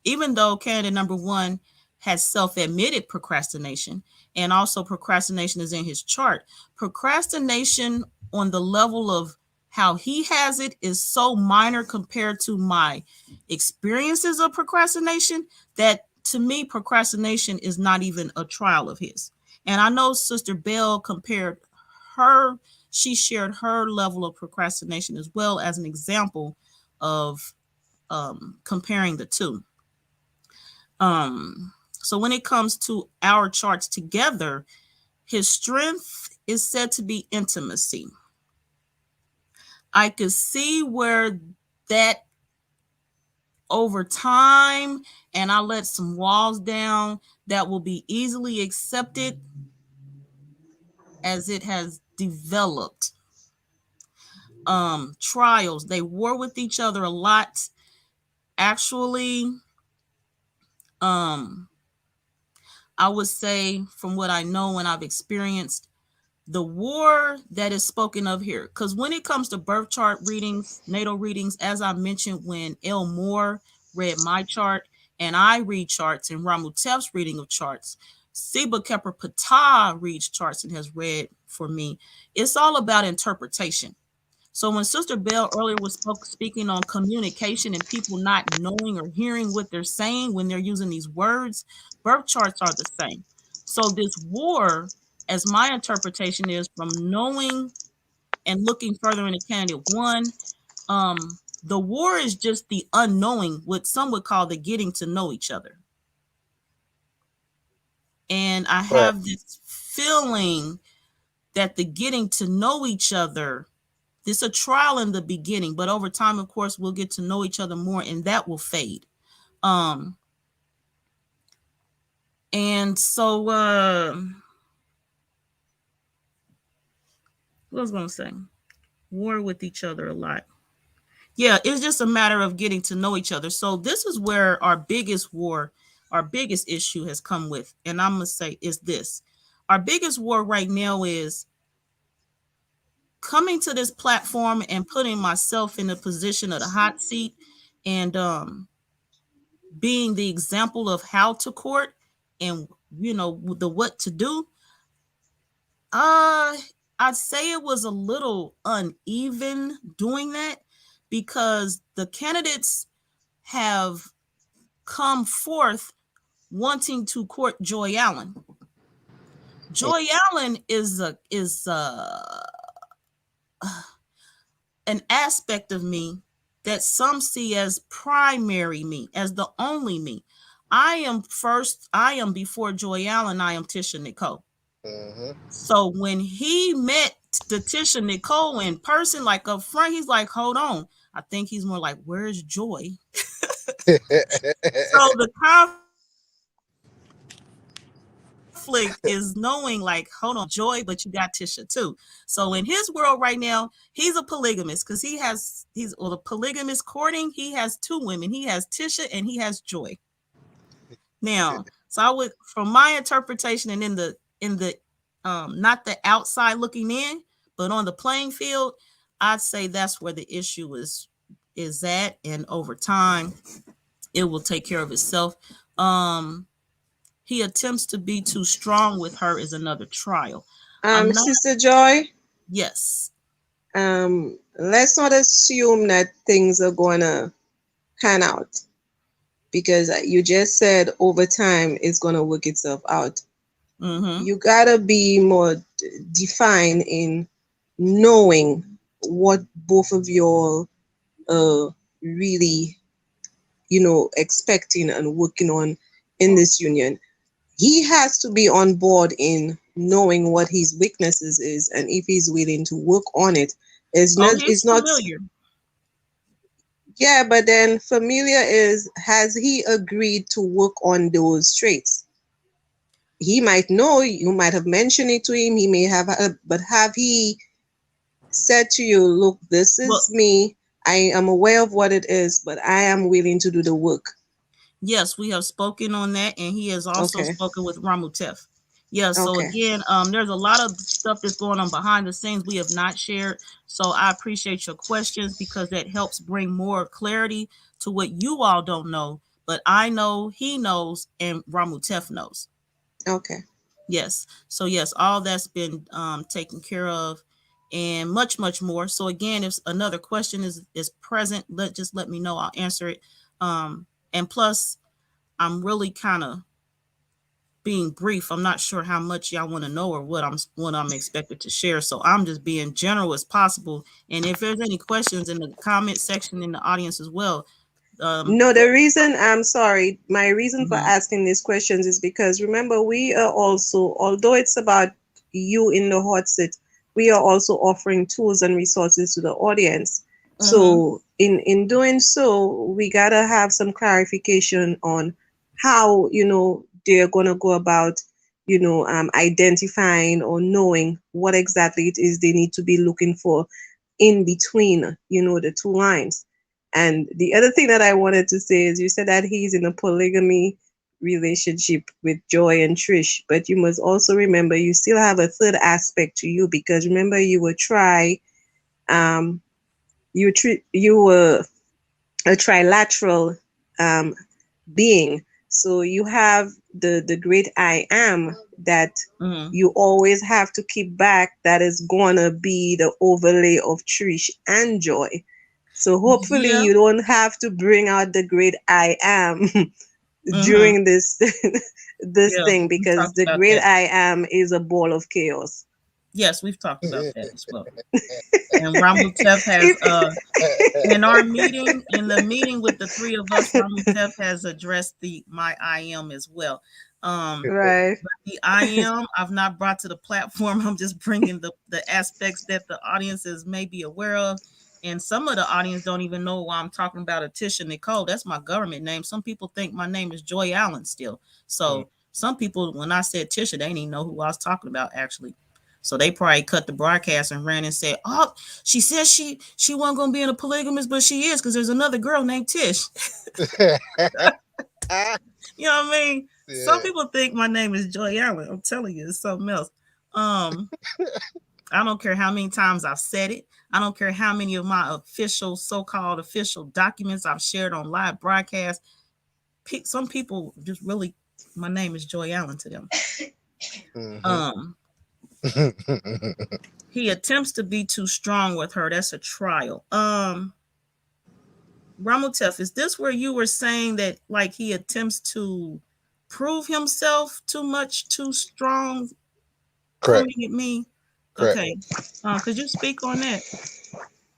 even though candidate number one has self-admitted procrastination, and also procrastination is in his chart, procrastination on the level of how he has it is so minor compared to my experiences of procrastination that to me, procrastination is not even a trial of his. And I know Sister Bell compared her, she shared her level of procrastination as well as an example of comparing the two. So when it comes to our charts together, his strength is said to be intimacy. I could see where that over time, and I let some walls down that will be easily accepted as it has developed. Trials, they war with each other a lot. Actually, I would say from what I know and I've experienced, the war that is spoken of here, because when it comes to birth chart readings, natal readings, as I mentioned when El Moore read my chart and I read charts and Ramutev's reading of charts, Siba Kepper Patah reads charts and has read for me, it's all about interpretation. So when Sister Bell earlier was speaking on communication and people not knowing or hearing what they're saying when they're using these words, birth charts are the same. So this war, as my interpretation is from knowing and looking further into candidate one, the war is just the unknowing, what some would call the getting to know each other. And I have this feeling that the getting to know each other, it's a trial in the beginning, but over time, of course, we'll get to know each other more and that will fade. And so what was I going to say? War with each other a lot. Yeah, it's just a matter of getting to know each other. So this is where our biggest war, our biggest issue has come with. And I'm going to say is this. Our biggest war right now is coming to this platform and putting myself in the position of the hot seat and being the example of how to court and, you know, the what to do. I'd say it was a little uneven doing that because the candidates have come forth wanting to court Joy Allen. Joy Allen is an aspect of me that some see as primary me, as the only me. I am before Joy Allen, I am Tisha Nicole. So when he met the Tisha Nicole in person, like up front, he's like, hold on. I think he's more like, where's Joy? So the conflict is knowing like, hold on, Joy, but you got Tisha too. So in his world right now, he's a polygamist because he's a polygamist courting. He has two women. He has Tisha and he has Joy. Now, so I would, from my interpretation and in the not the outside looking in, but on the playing field, I'd say that's where the issue is at, and over time, it will take care of itself. He attempts to be too strong with her is another trial. Sister Joy. Yes. Let's not assume that things are gonna pan out because you just said over time it's gonna work itself out. Mm-hmm. You gotta be more defined in knowing what both of y'all really, expecting and working on in this union. He has to be on board in knowing what his weaknesses is and if he's willing to work on it. It's not familiar. Yeah, but then familiar has he agreed to work on those traits? He might know, you might have mentioned it to him, he may have, but have he said to you, look, this is me, I am aware of what it is, but I am willing to do the work? Yes, we have spoken on that, and he has also spoken with Ramutev. Yeah, so Okay. again, there's a lot of stuff that's going on behind the scenes we have not shared. So I appreciate your questions because that helps bring more clarity to what you all don't know. But I know, he knows, and Ramutef knows. Okay. Yes. So yes, all that's been taken care of, and much, much more. So again, if another question is present, let me know. I'll answer it. And plus, I'm really kind of being brief. I'm not sure how much y'all want to know or what I'm expected to share. So I'm just being general as possible. And if there's any questions in the comment section in the audience as well, No, the reason I'm sorry, my reason for mhm, asking these questions is because remember, we are also, although it's about you in the hot seat, we are also offering tools and resources to the audience. mhm, So, in doing so, we gotta have some clarification on how, they're gonna go about, identifying or knowing what exactly it is they need to be looking for in between, the two lines. And the other thing that I wanted to say is you said that he's in a polygamy relationship with Joy and Trish, but you must also remember you still have a third aspect to you because remember um you were a trilateral um being. So you have the great I am that mhm. you always have to keep back, that is gonna be the overlay of Trish and Joy. So hopefully Yeah, you don't have to bring out the great I am mhm, during this yeah. thing We because talked the about great that. I am is a ball of chaos. Yes, we've talked about that as well. And Ramutef has It, in the meeting with the three of us, Ramutef has addressed the my I am as well. Um, right. the I am I've not brought to the platform. I'm just bringing the aspects that the audiences may be aware of. And some of the audience don't even know why I'm talking about Atisha Nicole. That's my government name. Some people think my name is Joy Allen still. So some people, when I said Tisha, they didn't even know who I was talking about actually. So they probably cut the broadcast and ran and said, "Oh, she says she wasn't gonna be in a polygamous, but she is because there's another girl named Tish." You know what I mean? Some Yeah. people think my name is Joy Allen. I'm telling you, it's something else. Um, I don't care how many times I've said it. I don't care how many of my official, so-called official documents I've shared on live broadcast. Some people just really, my name is Joy Allen to them. Mhm. Um, he attempts to be too strong with her. That's a trial. Ramotef, is this where you were saying that like he attempts to prove himself too much, too strong, Correct. coming at me? Correct. Okay. Could you speak on that?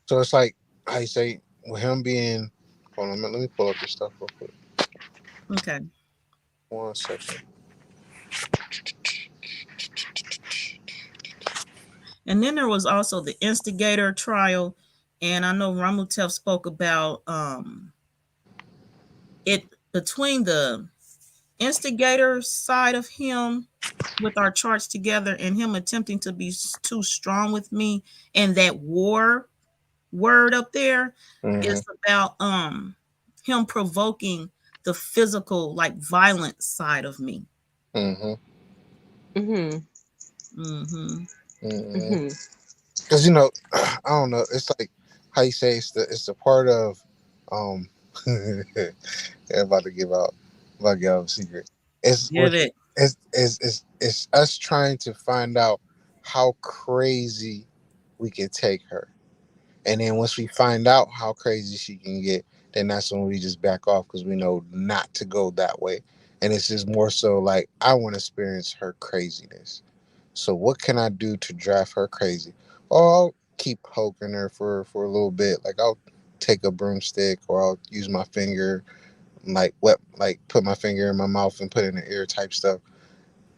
So it's like I say with him being. Hold on, let me pull up this stuff real quick. Okay. 1 second. And then there was also the instigator trial. And I know Ramotef spoke about it between the instigator side of him with our charts together and him attempting to be too strong with me and that war word up there Mm-hmm. is about him provoking the physical like violent side of me. Mm-hmm. Mhm. Mm-hmm. Mm-hmm. Mhm. Because I don't know. It's like how you say it's the part of um. I'm about to give out. About to give out a secret. It's Get what it. it's us trying to find out how crazy we can take her. And then once we find out how crazy she can get, then that's when we just back off because we know not to go that way. And it's just more so like, I want to experience her craziness. So what can I do to drive her crazy? Oh, I'll keep poking her for a little bit. Like I'll take a broomstick or I'll use my finger, like put my finger in my mouth and put it in the ear type stuff.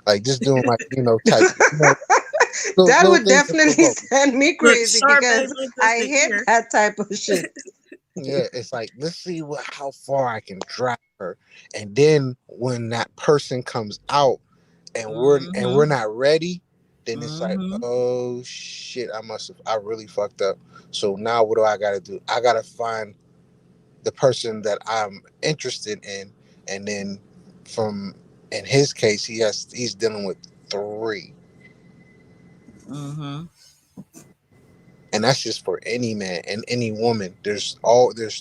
Like just doing like, type, That little would things to definitely provoke. send me Look, crazy sharp ain't because just I the hate ear. that type of shit. Yeah, it's like let's see how far I can drive her, and then when that person comes out and we're Mm-hmm. not ready, then it's like, Mm-hmm. oh shit, I really fucked up. So now what do I got to do? I got to find the person that I'm interested in, and then from in his case he's dealing with 3. Mm-hmm. And that's just for any man and any woman. There's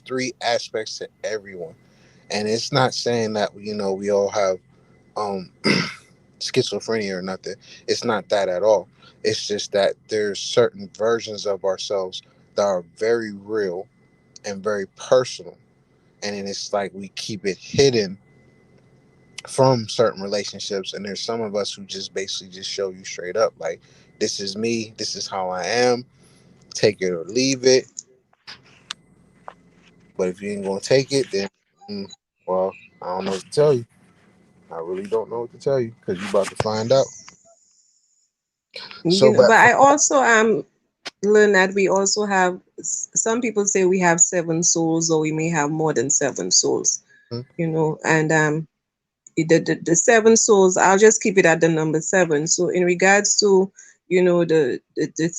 3 aspects to everyone. And it's not saying that, we all have um schizophrenia or nothing. It's not that at all. It's just that there's certain versions of ourselves that are very real and very personal. And then it's like we keep it hidden from certain relationships. And there's some of us who just basically just show you straight up, like, this is me, this is how I am, take it or leave it. But if you ain't gonna take it, then well, I don't know what to tell you. I really don't know what to tell you, because you about to find out. So, But but I also learn that we also have, some people say we have 7 souls, or we may have more than 7 souls, and the 7 souls, I'll just keep it at the number 7. So in regards to, the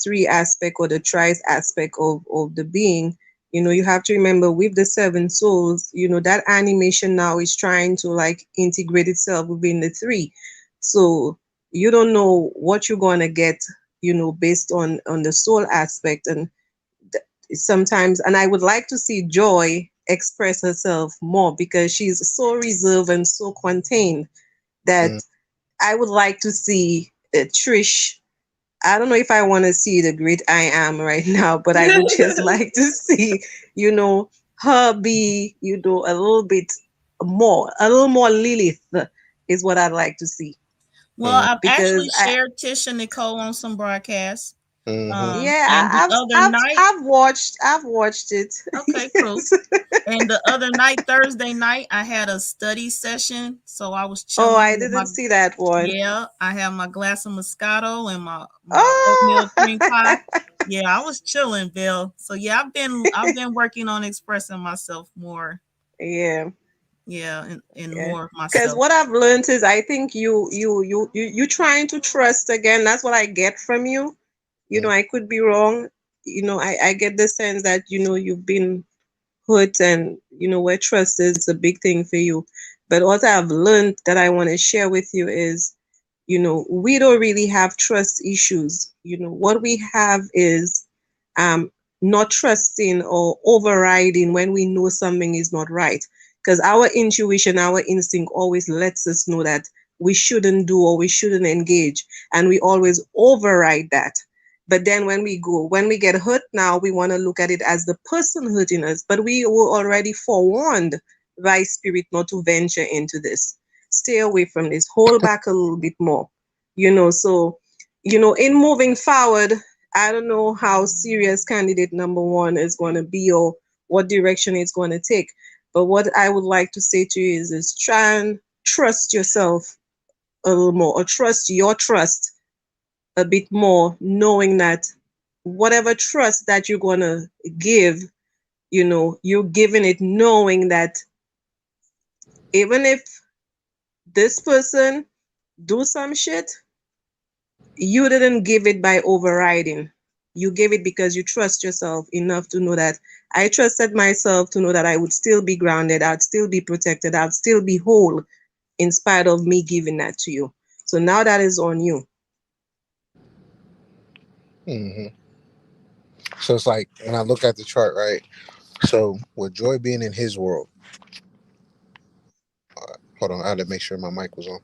3 aspect, or the trice aspect of the being, you have to remember, with the 7 souls, that animation now is trying to like integrate itself within the 3. So you don't know what you're going to get, based on the soul aspect. And sometimes, and I would like to see Joy express herself more, because she's so reserved and so contained, that mm, I would like to see Trish. I don't know if I want to see the great I am right now, but I would just like to see, her be, a little more Lilith, is what I'd like to see. Well, I've Because actually shared Tish and Nicole on some broadcasts. mm-hmm. yeah, And the other night, I've watched it. okay, cool. Yes. And the other night, Thursday night, I had a study session. So I was Oh, chilling I with my, didn't see that one. yeah, I had my glass of Moscato and my Oh, oatmeal cream pie. Yeah, I was chilling, Bill. So yeah, I've been working on expressing myself more. yeah. Yeah, and Yeah. more of Because myself. what I've learned is, I think you trying to trust again. That's what I get from you. I could be wrong. I get the sense that, you've been hurt, and where trust is a big thing for you. But what I've learned that I want to share with you is, we don't really have trust issues. What we have is um not trusting or overriding when we know something is not right. Because our intuition, our instinct always lets us know that we shouldn't do, or we shouldn't engage, and we always override that. But then when we get hurt, now we want to look at it as the person hurting us. But we were already forewarned by spirit not to venture into this. Stay away from this. Hold back a little bit more. So, in moving forward, I don't know how serious candidate number 1 is going to be, or what direction it's going to take. But what I would like to say to you is try and trust yourself a little more, or trust your trust a bit more, knowing that whatever trust that you're going to give, you're giving it knowing that even if this person do some shit, you didn't give it by overriding. You gave it because you trust yourself enough to know that I trusted myself to know that I would still be grounded, I'd still be protected, I'd still be whole in spite of me giving that to you. So now that is on you. Mm-hmm. So it's like, when I look at the chart, right? So with Joy being in his world, hold on, I had to make sure my mic was on.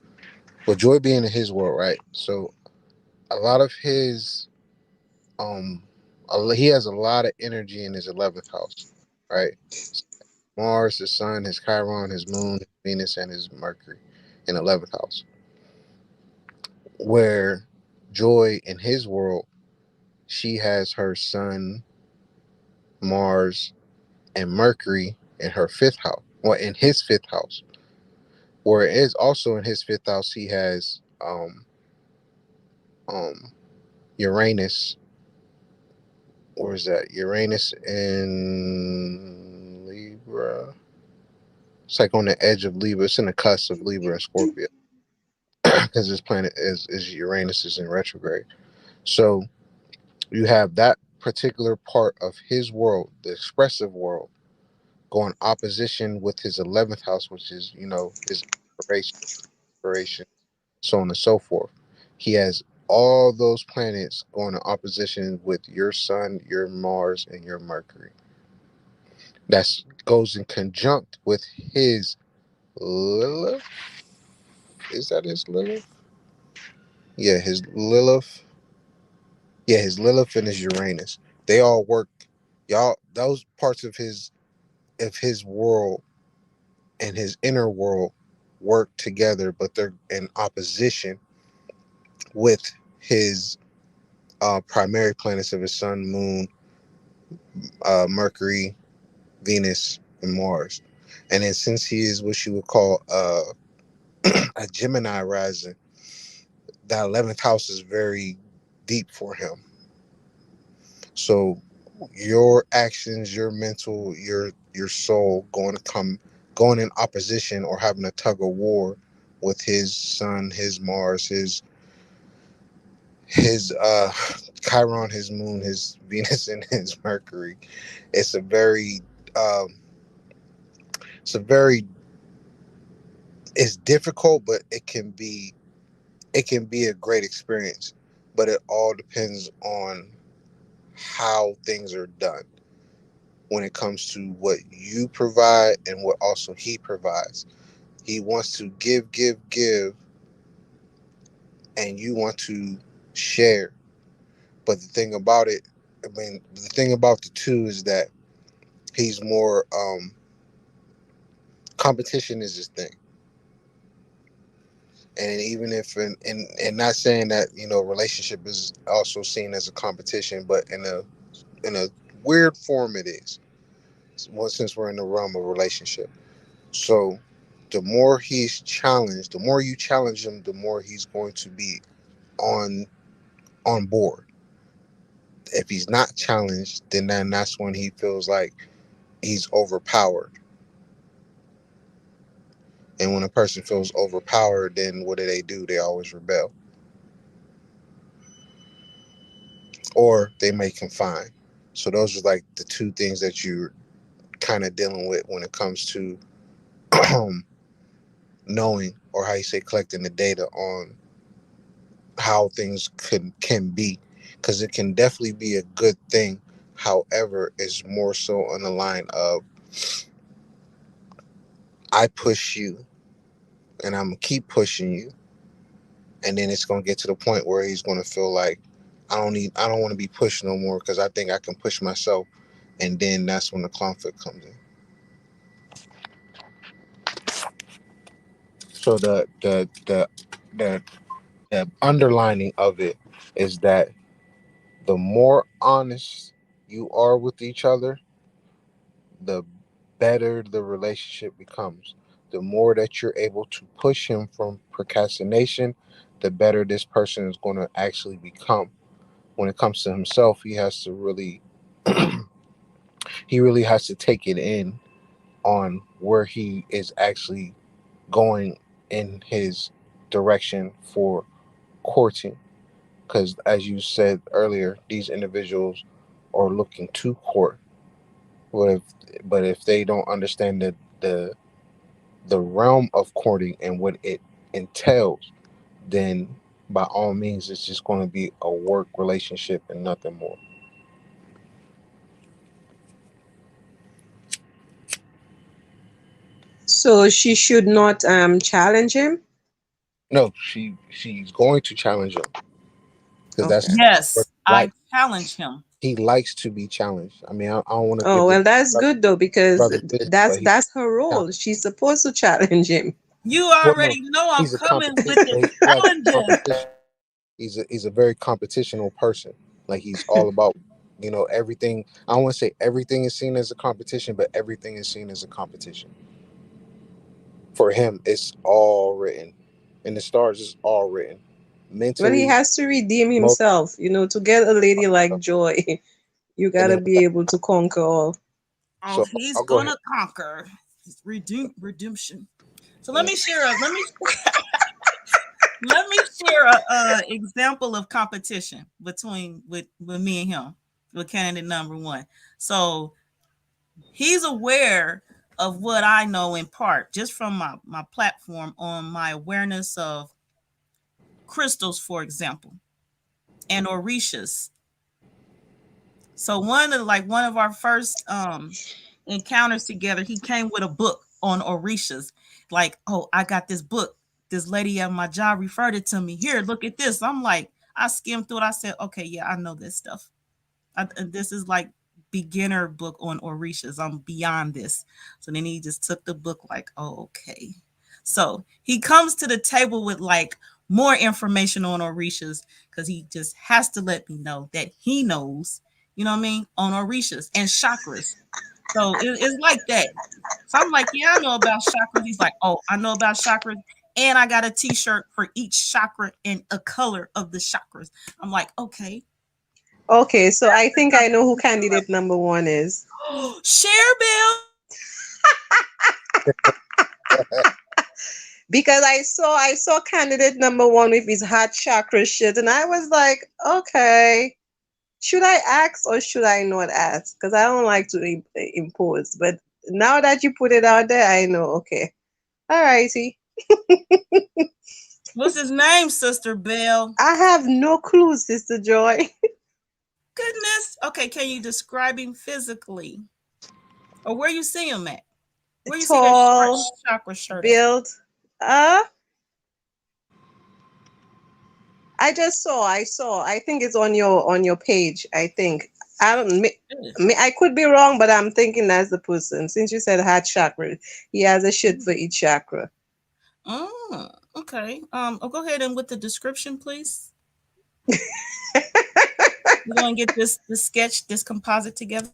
With Joy being in his world, right? So a lot of his he has a lot of energy in his 11th house, right? Mars, his sun, his Chiron, his moon, his Venus, and his Mercury in 11th house. Where Joy in his world, she has her sun, Mars, and Mercury in her 5th house, or in his 5th house. Where it is also in his 5th house, he has um Uranus. Where is that? Uranus in Libra. It's like on the edge of Libra. It's in the cusp of Libra and Scorpio, because this planet is Uranus is in retrograde. So you have that particular part of his world, the expressive world, going opposition with his 11th house, which is his inspiration, so on and so forth. He has all those planets going in opposition with your Sun, your Mars, and your Mercury. That goes in conjunct with his Lilith. Is that his Lilith? Yeah, his Lilith. Yeah, his Lilith and his Uranus. They all work. Y'all, those parts of his world and his inner world work together, but they're in opposition with his primary planets of his Sun, Moon, Mercury, Venus, and Mars. And then since he is what you would call a Gemini rising, that 11th house is very deep for him. So your actions, your mental, your soul going in opposition or having a tug of war with his Sun, his Mars, his Chiron, his Moon, his Venus, and his Mercury. It's a very um, it's a very it's difficult, but it can be a great experience. But it all depends on how things are done when it comes to what you provide and what also he provides. He wants to give, and you want to share. But the thing about it, I mean, the thing about the two is that he's more competition is his thing. And even if and not saying that, you know, relationship is also seen as a competition, but in a weird form it is. Well, since we're in the realm of relationship. So the more he's challenged, the more you challenge him, the more he's going to be on on board. If he's not challenged, then that's when he feels like he's overpowered. And when a person feels overpowered, then what do? They always rebel. Or they may confine. So those are like the two things that you're kind of dealing with when it comes to knowing, or how you say collecting the data on how things can be, because it can definitely be a good thing. However, it's more so on the line of I push you and I'm gonna keep pushing you, and then it's gonna get to the point where he's gonna feel like I don't want to be pushed no more because I think I can push myself, and then that's when the conflict comes in. So the the underlining of it is that the more honest you are with each other, the better the relationship becomes. The more that you're able to push him from procrastination, the better this person is going to actually become. When it comes to himself, he has to really he really has to take it in on where he is actually going in his direction for courting. Because as you said earlier, these individuals are looking to court. But if they don't understand the realm of courting and what it entails, then by all means, it's just going to be a work relationship and nothing more. So she should not challenge him. No, she's going to challenge him because Okay. that's what Yes, I like challenge him. he likes to be challenged. I mean, I don't want to Oh give the well, that's good though, because brother this, that's but he that's her role. She's supposed to challenge him. You well no, already know I'm he's a coming competition. with the He likes challenges. competition. He's a very competitional person. Like he's all about, you know, everything. I don't want to say everything is seen as a competition, but everything is seen as a competition. For him, it's all written. In the stars, it's all written. Well, he Mentally, has to redeem emotionally, himself. To get a lady like Joy, you and gotta then be able to conquer all. Oh, so he's I'll go ahead. gonna conquer. Redemption. So Yeah. let me share a example of competition between with me and him, with candidate number one. So he's aware of what I know in part just from my platform on my awareness of crystals, for example, and orishas. So one of our first encounters together, he came with a book on orishas. Like, oh, I got this book. This lady at my job referred it to me. Here, look at this. I'm like, I skimmed through it. I said, okay, yeah, I know this stuff. This is like beginner book on orishas. I'm beyond this. So then he just took the book like, oh, okay. So he comes to the table with like more information on orishas because he just has to let me know that he knows, you know what I mean, on orishas and chakras. So it's like that. So I'm like, yeah, I know about chakras. He's like, oh, I know about chakras. And I got a t-shirt for each chakra and a color of the chakras. I'm like, okay. Okay, so I think I know who candidate number 1 is. Share Bill. Because I saw candidate number 1 with his heart chakra shit, and I was like, okay, should I ask or should I not ask? Because I don't like to impose. But now that you put it out there, I know. Okay, all righty. What's his name, Sister Belle? I have no clue, Sister Joy. Goodness. Okay, can you describe him physically? Or where you see him at? Where you see that Tall, chakra shirt at? built. I just saw. I think it's on your page. I think. I don't. I could be wrong, but I'm thinking that's the person. Since you said heart chakra, he has a shit for each chakra. Oh, okay. Go ahead and with the description, please. We're gonna get this sketch, this composite together.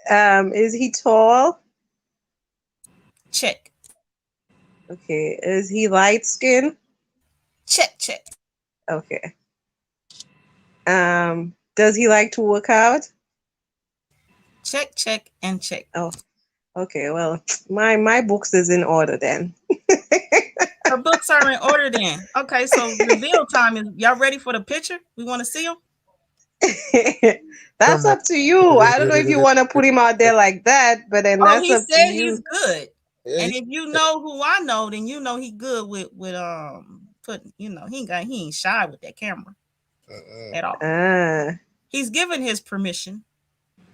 Is he tall? Check. Okay. Is he light skin? Check. Okay. Does he like to work out? Check, and check. Oh, okay. Well, my books is in order then. Her books are in order then. Okay, so reveal time is y'all ready for the picture? We want to see him? That's up to you. I don't know if you want to put him out there like that, but then that's he up to said you. he's good. Yeah, And if you know who I know, then you know he good with putting, he ain't shy with that camera at all. He's given his permission.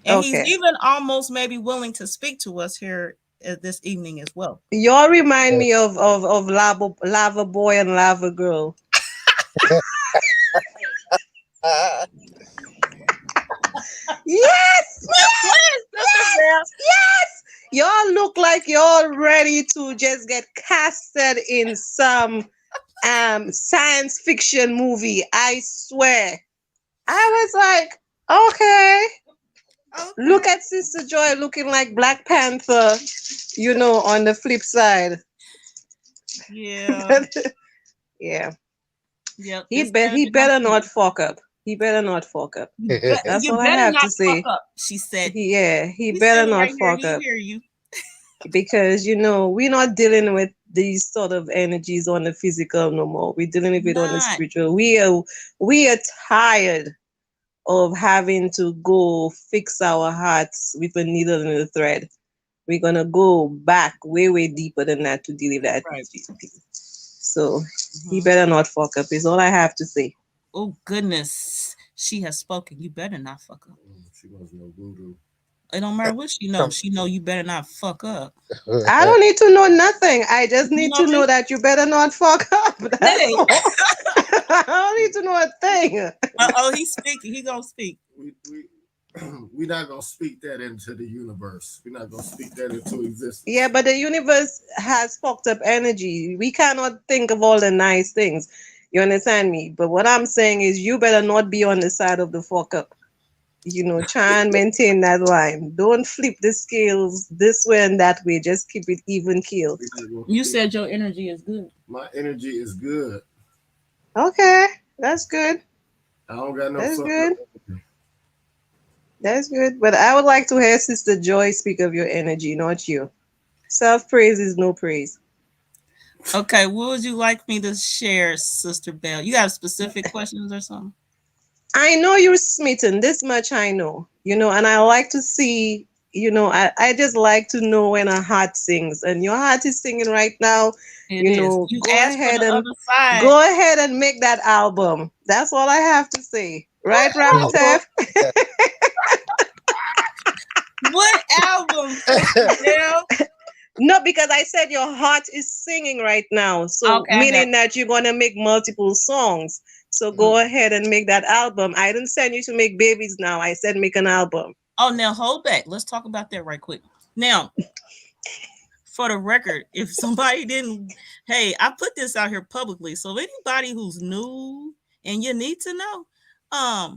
And Okay. he's even almost maybe willing to speak to us here this evening as well. Y'all remind me of Lava Boy and Lava Girl. Yes! Yes! Y'all look like y'all ready to just get casted in some science fiction movie. I swear. I was like, okay. Look at Sister Joy looking like Black Panther, on the flip side. Yeah. Yeah. Yep. He better not fuck up. He better not fuck up. That's all I have to say. Fuck up, she said. He better not fuck up. Hear you. Because we're not dealing with these sort of energies on the physical no more. We're dealing with it on the spiritual. We are tired of having to go fix our hearts with a needle and a thread. We're gonna go back way deeper than that to deal with that. Right. So he better not fuck up. Is all I have to say. Oh goodness, she has spoken. You better not fuck up. She knows no voodoo. It don't matter what she knows. She know you better not fuck up. I don't need to know nothing. I just need to know that you better not fuck up. That's all. I don't need to know a thing. He's speaking. He gonna speak. We're not gonna speak that into the universe. We're not gonna speak that into existence. Yeah, but the universe has fucked up energy. We cannot think of all the nice things. You understand me? But what I'm saying is you better not be on the side of the fuck up. Try and maintain that line. Don't flip the scales this way and that way. Just keep it even keel. You said your energy is good. My energy is good. Okay, that's good. I don't got no. That's good. That's good. But I would like to hear Sister Joy speak of your energy, not you. Self-praise is no praise. Okay, what would you like me to share, Sister Belle? You have specific questions or something? I know you're smitten. This much I know. And I like to see, I just like to know when a heart sings, and your heart is singing right now. It is. You asked for the other side. Go ahead and make that album. That's all I have to say. Right, What album? Ramtef? What album? Yeah. No, because I said your heart is singing right now. So Okay, I got meaning that you're gonna make multiple songs. So go ahead and make that album. I didn't send you to make babies now. I said make an album. Oh, now hold back. Let's talk about that right quick. Now, for the record, if somebody didn't, hey, I put this out here publicly. So anybody who's new and you need to know,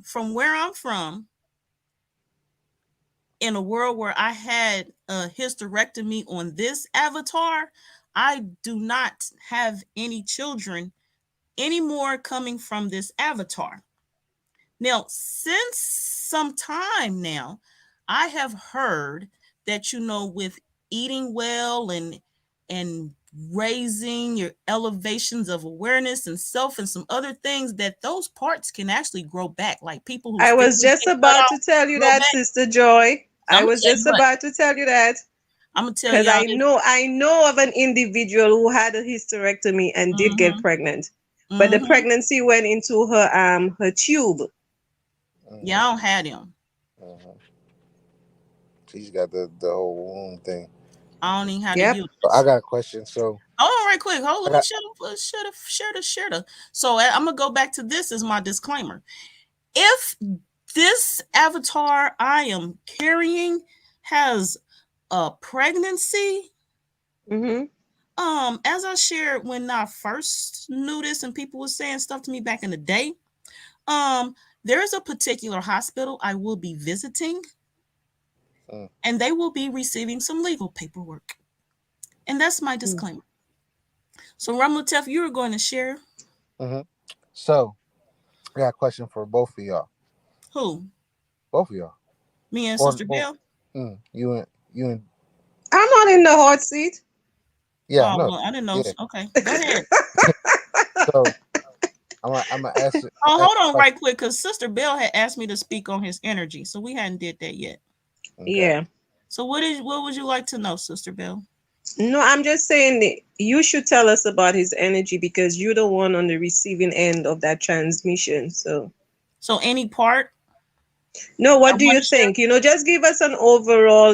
from where I'm from, in a world where I had a hysterectomy on this avatar, I do not have any children anymore coming from this avatar. Now, since some time now, I have heard that, with eating well and raising your elevations of awareness and self and some other things, that those parts can actually grow back. Like people who I was just about to tell you that, Sister Joy. I was just about to tell you that. I'm gonna tell because y'all. I know of an individual who had a hysterectomy and did get pregnant, but the pregnancy went into her tube. Yeah, I don't have them. She's got the whole womb thing. I don't even have to use it. I got a question. So hold on, right quick. Hold on. Shut up. So I'm gonna go back to this as my disclaimer. If this avatar I am carrying has a pregnancy, as I shared when I first knew this, and people were saying stuff to me back in the day, there is a particular hospital I will be visiting, and they will be receiving some legal paperwork, and that's my disclaimer. So, Ramlatef, you were going to share. So, I got a question for both of y'all. Who? Both of y'all. Me and Sister Bell. You and. I'm not in the hot seat. Yeah, no. Well, I didn't know. Yeah. Okay, go ahead. So, I'm gonna ask. Hold on, right quick, because Sister Bell had asked me to speak on his energy, so we hadn't did that yet. Okay. Yeah. So, what would you like to know, Sister Bell? No, I'm just saying that you should tell us about his energy because you're the one on the receiving end of that transmission. So any part? No, what do you think? Just give us an overall,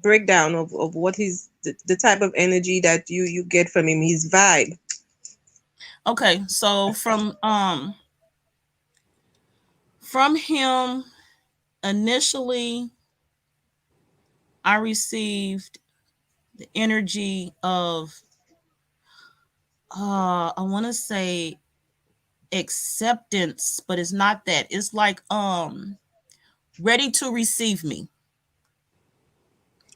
breakdown of what the type of energy that you get from him, his vibe. Okay, so from him, initially, I received the energy of I want to say acceptance, but it's not that. It's like ready to receive me.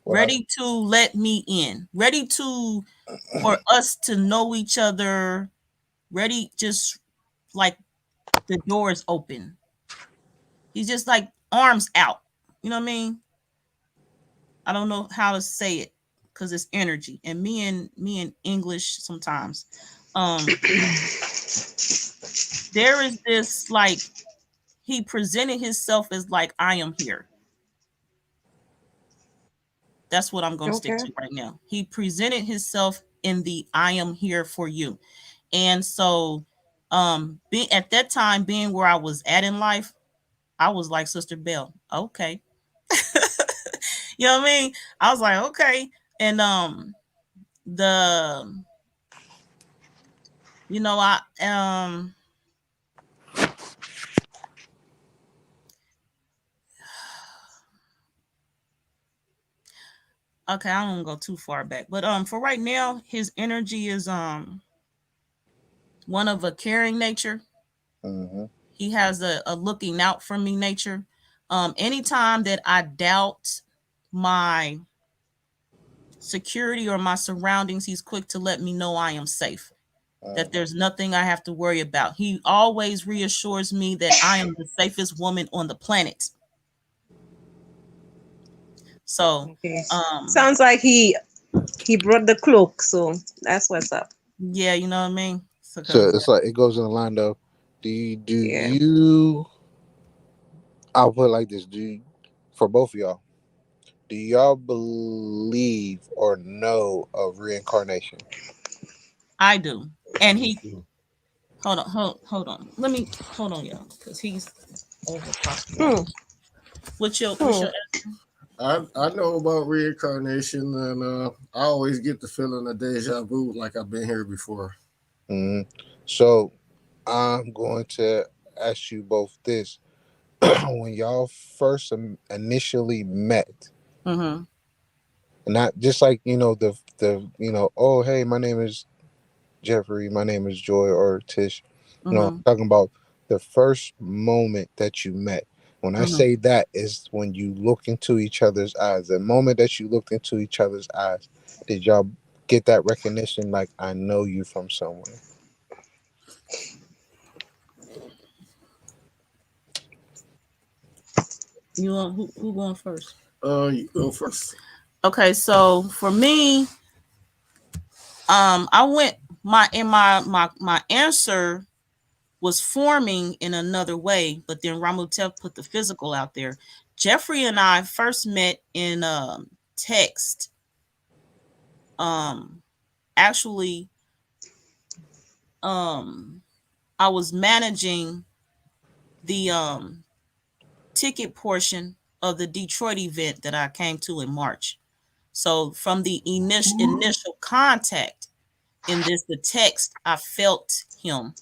Ready to let me in. Ready for us to know each other. Ready, just like the door is open. He's just like arms out. You know what I mean? I don't know how to say it because it's energy, and me and English sometimes. There is this, like, he presented himself as like, I am here. That's what I'm going to stick to right now. He presented himself in the I am here for you. And so being at that time, being where I was at in life, I was like, Sister Bell, okay. You know what I mean? I was like, okay. And okay, I don't go too far back, but for right now, his energy is one of a caring nature. He has a looking out for me nature. Anytime that I doubt my security or my surroundings, he's quick to let me know I am safe, that there's nothing I have to worry about. He always reassures me that I am the safest woman on the planet. So sounds like he brought the cloak, so that's what's up. Yeah, you know what I mean? So it's like it goes in the line though. Do you I'll put it like this: for both of y'all, do y'all believe or know of reincarnation? I do. And Me he too. hold on. Let me hold on, y'all, because he's over across the Hmm. water. What's Hmm. your I know about reincarnation, and I always get the feeling of deja vu, like I've been here before. Mhm. So I'm going to ask you both this: when y'all first initially met, mm-hmm. not just like oh hey, my name is Jeffrey, my name is Joy or Tish. I'm Mm-hmm. talking about the first moment that you met. When I Mm-hmm. say that is when you look into each other's eyes. The moment that you looked into each other's eyes, did y'all get that recognition? Like, I know you from somewhere. You want who going first? You go first. Okay, so for me, I went my answer was forming in another way, but then Ramutep put the physical out there. Jeffrey and I first met in text. Um, actually, I was managing the ticket portion of the Detroit event that I came to in March. So from the initial contact in the text, I felt him.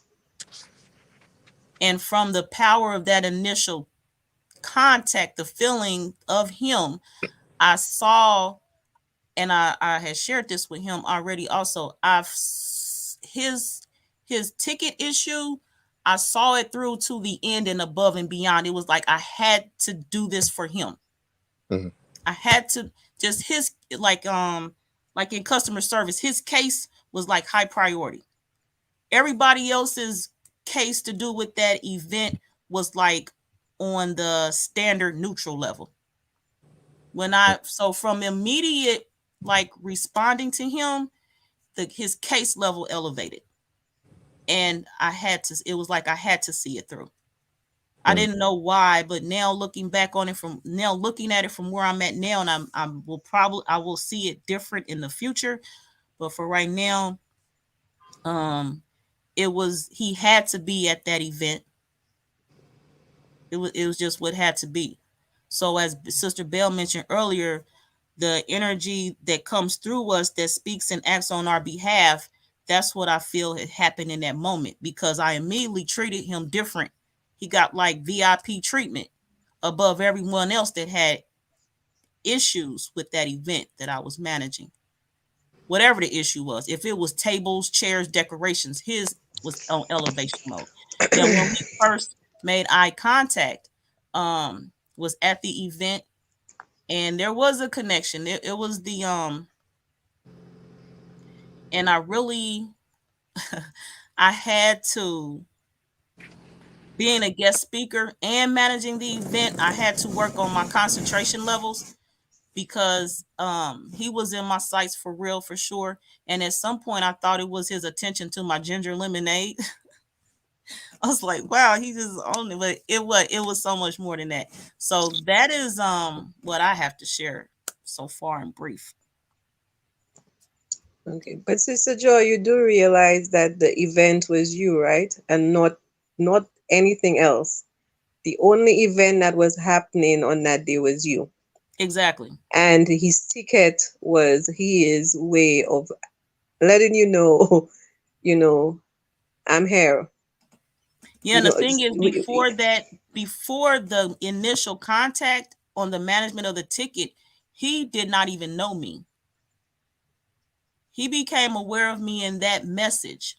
And from the power of that initial contact, the feeling of him, I saw, and I had shared this with him already also. His ticket issue, I saw it through to the end and above and beyond. It was like I had to do this for him. Mm-hmm. I had to just his like in customer service, his case was like high priority. Everybody else's case to do with that event was like on the standard neutral level. So from immediate like responding to him, his case level elevated. And it was like I had to see it through. I didn't know why, but now looking back on it looking at it from where I'm at now, and I will see it different in the future. But for right now, he had to be at that event. It was just what had to be. So as Sister Bell mentioned earlier, the energy that comes through us that speaks and acts on our behalf, that's what I feel had happened in that moment, because I immediately treated him different. He got like VIP treatment above everyone else that had issues with that event that I was managing. Whatever the issue was, if it was tables, chairs, decorations, his was on elevation mode. Now, when we first made eye contact, was at the event, and there was a connection. It was the and I really I had to, being a guest speaker and managing the event, I had to work on my concentration levels, because he was in my sights for real, for sure. And at some point I thought it was his attention to my ginger lemonade. I was like, wow, he just owned it. But it was so much more than that. So that is what I have to share so far in brief. Okay, but Sister Joy, you do realize that the event was you, right? And not anything else. The only event that was happening on that day was you. Exactly. And his ticket was his way of letting you know, you know, I'm here. Yeah, You and the know, thing is, before the initial contact on the management of the ticket, he did not even know me. He became aware of me in that message.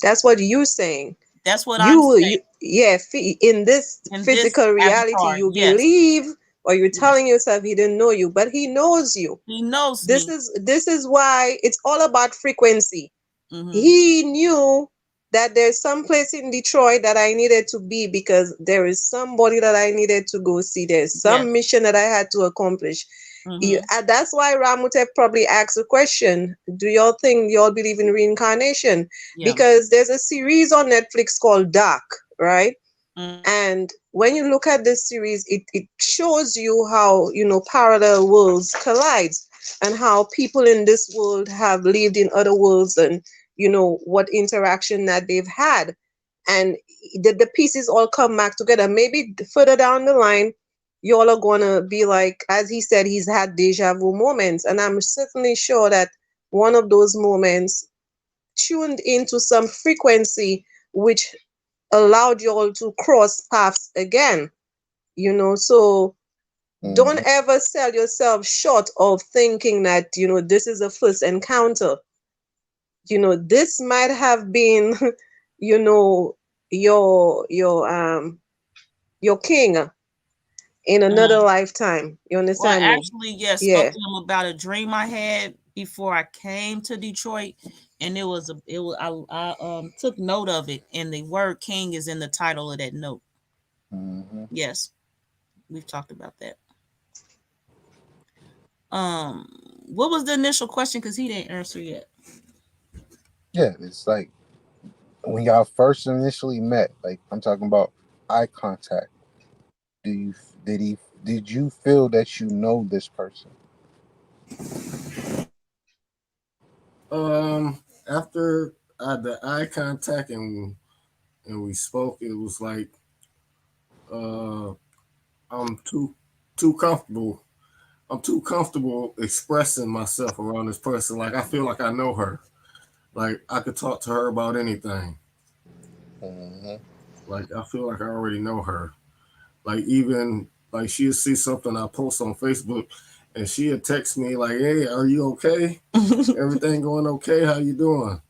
that's what you're saying. That's what I'm You, saying yeah, in this in this physical reality, avatar. you Yes, believe or you're yes. telling yourself he didn't know you, but he knows you. He knows This me. is this is why it's all about frequency. Mm-hmm. He knew that there's some place in Detroit that I needed to be because there is somebody that I needed to go see. There's Yes. some mission that I had to accomplish. Mm-hmm. And that's why Ramutep probably asked the question, do y'all think y'all believe in reincarnation? Yeah. Because there's a series on Netflix called Dark, right? Mm. And when you look at this series, it shows you how, parallel worlds collide, and how people in this world have lived in other worlds, and, what interaction that they've had. And the pieces all come back together. Maybe further down the line, you all are going to be like, as he said, he's had deja vu moments. And I'm certainly sure that one of those moments tuned into some frequency which allowed you all to cross paths again. So don't Mhm. ever sell yourself short of thinking that, this is a first encounter. This might have been, you know, your king in another Mm. lifetime. You Well, understand me? actually, yes, spoke Yeah. to him about a dream I had before I came to Detroit, and I took note of it, and the word king is in the title of that note. Mhm. Yes, we've talked about that. Um, what was the initial question? Because he didn't answer yet. Yeah, it's like when y'all first initially met. Like I'm talking about eye contact. Do you did he did you feel that you know this person? After the eye contact and we spoke, it was like uh, I'm too comfortable. I'm too comfortable expressing myself around this person. Like I feel like I know her. Like I could talk to her about anything. Mhm. Like I feel like I already know her. Like even like she'll see something I post on Facebook, and she'll text me like, "Hey, are you okay? Everything going okay? How you doing?"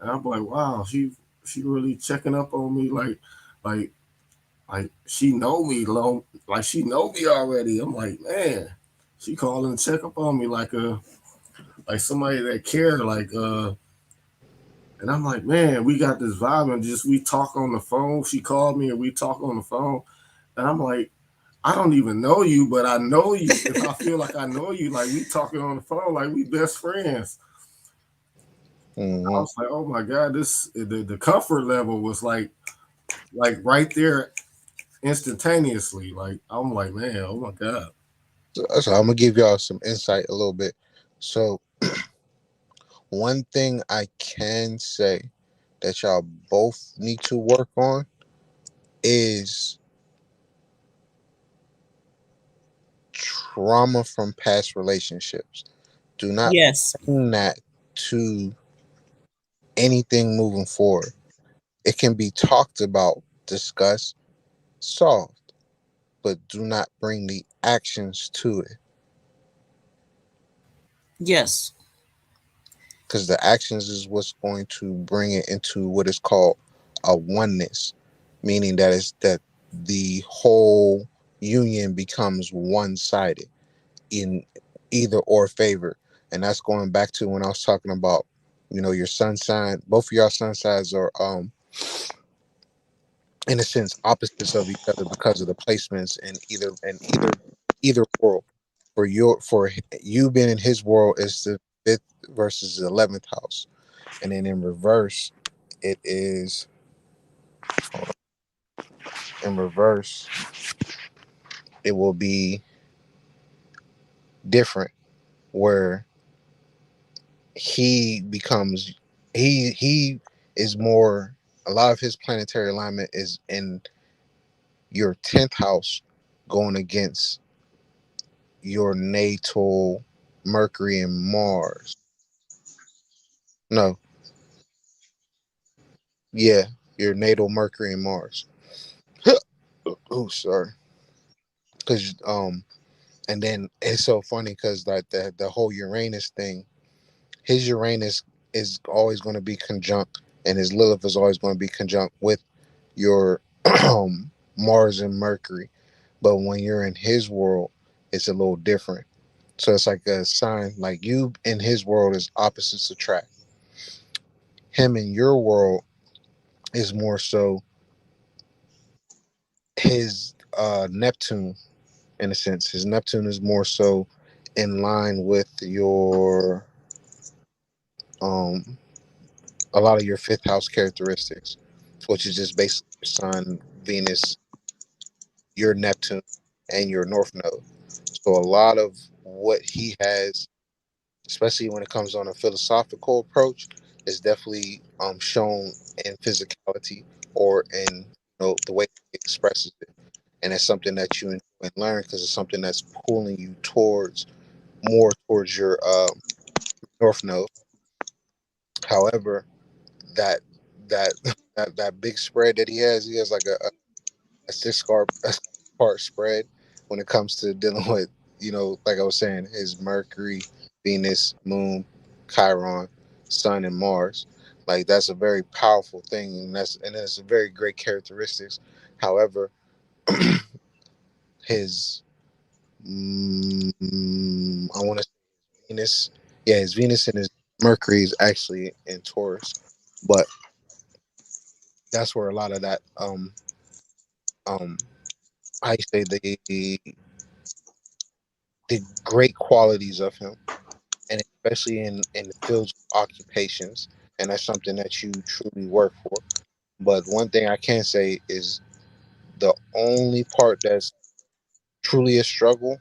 And I'm like, "Wow, she really checking up on me. Like like she know me long. Like she know me already." I'm like, man, she calling to check up on me like somebody that care. And I'm like, man, we got this vibe, and just we talk on the phone. She called me and we talk on the phone, and I'm like, I don't even know you, but I know you. If I feel like I know you, like we talking on the phone, like we best friends. I Mhm. was like, oh my god, the comfort level was like right there instantaneously. Like I'm like, man, oh my god. So I'm gonna give y'all some insight a little bit. So one thing I can say that y'all both need to work on is trauma from past relationships. Do not Yes. bring that to anything moving forward. It can be talked about, discussed, solved, but do not bring the actions to it Yes. because the actions is what's going to bring it into what is called a oneness, meaning that is that the whole union becomes one-sided in either or favor. And that's going back to when I was talking about, your sun sign. Both of y'all sun signs are in a sense opposites of each other because of the placements in either world. For you being in his world is the fifth versus the 11th house, and then in reverse it is in reverse it will be different, where he becomes he is more, a lot of his planetary alignment is in your 10th house, going against your natal Mercury and Mars. No, yeah, your natal Mercury and Mars. Oh, sorry. Because and then it's so funny because like the whole Uranus thing, his Uranus is always going to be conjunct, and his Lilith is always going to be conjunct with your Mars and Mercury. But when you're in his world, it's a little different. So it's like a sign, like you in his world is opposites attract. Him in your world is more so his Neptune, in a sense. His Neptune is more so in line with your um a lot of your fifth house characteristics, which is just basically your sun, Venus, your Neptune, and your North Node. So a lot of what he has, especially when it comes on a philosophical approach, is definitely shown in physicality or in the way he expresses it, and it's something that you enjoy and learn because it's something that's pulling you towards more towards your North Node. However, that that that big spread that he has like a six part spread when it comes to dealing with, like I was saying, his Mercury, Venus, Moon, Chiron, Sun, and Mars. Like that's a very powerful thing, and it's a very great characteristics. However, his I want to say Venus, yeah, his Venus and his Mercury is actually in Taurus, but that's where a lot of that um I say the great qualities of him, and especially in the fields of occupations, and that's something that you truly work for. But one thing I can say is the only part that's truly a struggle,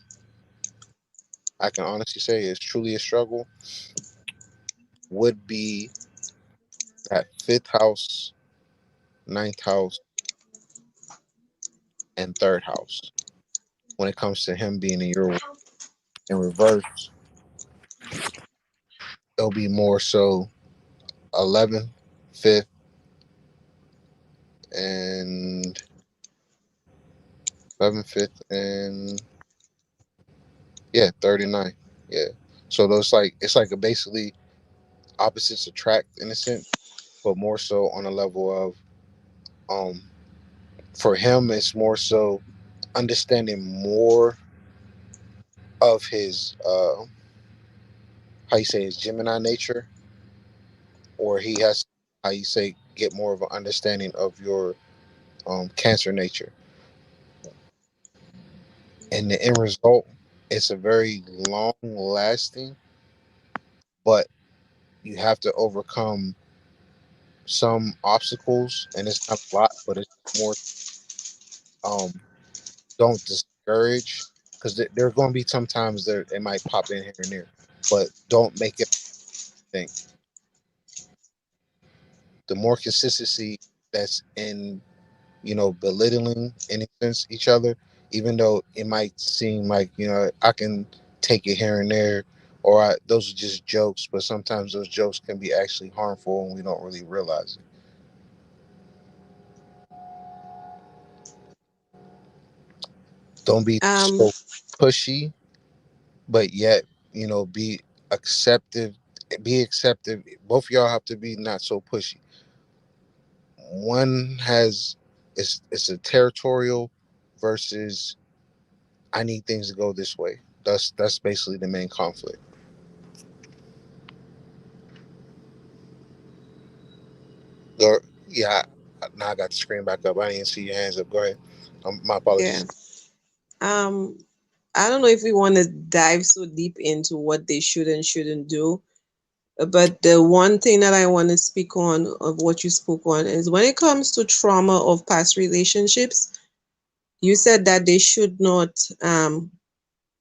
I can honestly say is truly a struggle, would be that fifth house, ninth house, and third house. When it comes to him being in your in reverse, it'll be more so 11th, 5th, and 11th, 5th, and yeah, 39. Yeah. So those like it's like a basically opposites attract in a sense, but more so on a level of um for him it's more so understanding more of his how you say his Gemini nature, or he has how you say get more of an understanding of your Cancer nature. And the end result, it's a very long lasting, but you have to overcome some obstacles, and it's not a lot, but it's more um don't discourage, because there are going to be sometimes that it might pop in here and there, but don't make it a thing. The more consistency that's in, belittling in a sense each other, even though it might seem like, I can take it here and there, or those are just jokes, but sometimes those jokes can be actually harmful and we don't really realize it. Don't be Um, so pushy, but yet, be acceptive. Be acceptive. Both of y'all have to be not so pushy. One has it's a territorial versus I need things to go this way. That's basically the main conflict. Or yeah, now I got the screen back up. I didn't see your hands up. Go ahead. My yeah. apologies. Um, I don't know if we want to dive so deep into what they should and shouldn't do, but the one thing that I want to speak on of what you spoke on is when it comes to trauma of past relationships, you said that they should not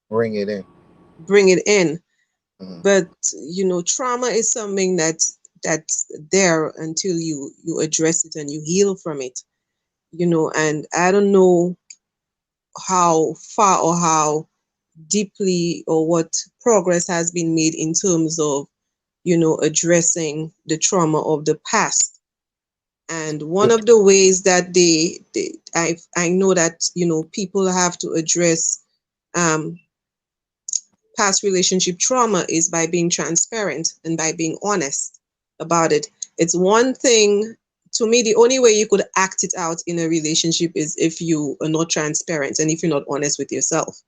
Bring it in. bring it in. Mhm. But trauma is something that's there until you address it and you heal from it. And I don't know how far or how deeply or what progress has been made in terms of addressing the trauma of the past. And one of the ways that I know that people have to address um, past relationship trauma is by being transparent and by being honest about it. It's one thing, to me, the only way you could act it out in a relationship is if you are not transparent and if you're not honest with yourself.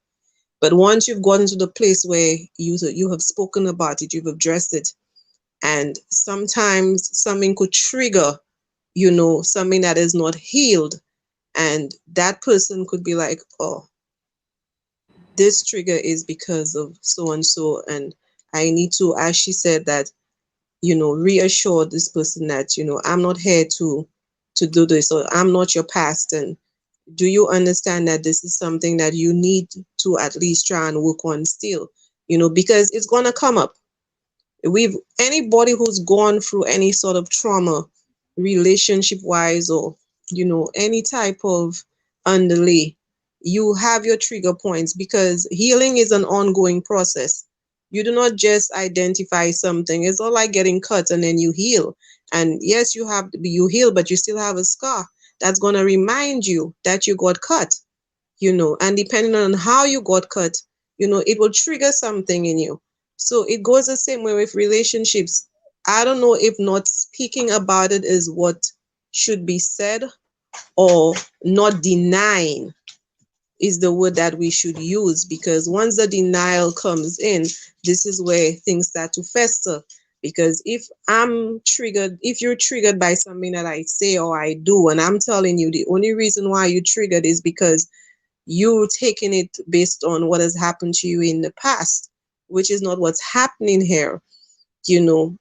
But once you've gotten to the place where you have spoken about it, you've addressed it, and sometimes something could trigger, something that is not healed, and that person could be like, oh, this trigger is because of so and so, and I need to, as she said, that reassure this person that I'm not here to to do this, or I'm not your past, and do you understand that this is something that you need to at least try and work on still, because it's going to come up. We've Anybody who's gone through any sort of trauma, relationship wise, or any type of underlay, you have your trigger points, because healing is an ongoing process. You do not just identify something. It's not like getting cut and then you heal. And yes, you heal, but you still have a scar that's going to remind you that you got cut. And depending on how you got cut, it will trigger something in you. So it goes the same way with relationships. I don't know if not speaking about it is what should be said, or not denying is the word that we should use, because once the denial comes in, this is where things start to fester. Because if you're triggered by something that I say or I do, and I'm telling you the only reason why you triggered is because you taking it based on what has happened to you in the past, which is not what's happening here. You know,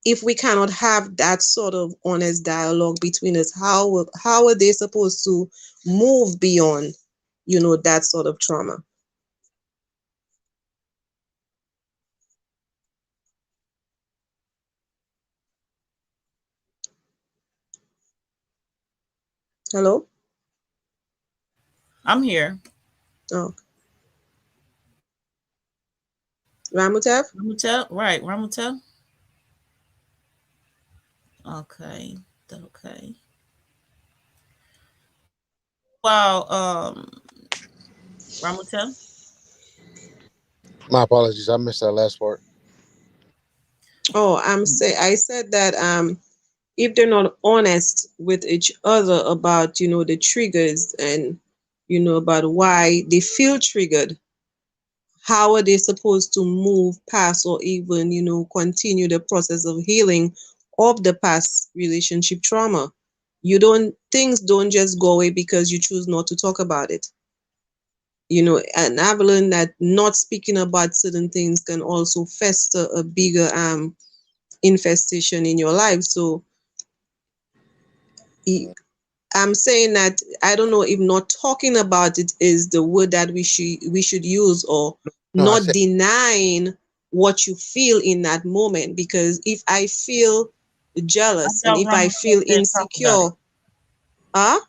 if we cannot have that sort of honest dialogue between us, how are they supposed to move beyond, that sort of trauma? Hello? I'm here. Oh, Ramutev? Ramutel, right? Ramutel. Okay. Okay. Wow. Ramutel. My apologies, I missed that last part. Oh, I said that if they're not honest with each other about, the triggers, and about why they feel triggered, how are they supposed to move past, or even continue the process of healing of the past relationship trauma? Things don't just go away because you choose not to talk about it. And I've learned that not speaking about certain things can also fester a bigger infestation in your life. So I'm saying that I don't know if not talking about it is the word that we should use, or No, I not said denying what you feel in that moment. Because if I feel I jealous, and thought if I Ramutel feel said talk about it. insecure, ah,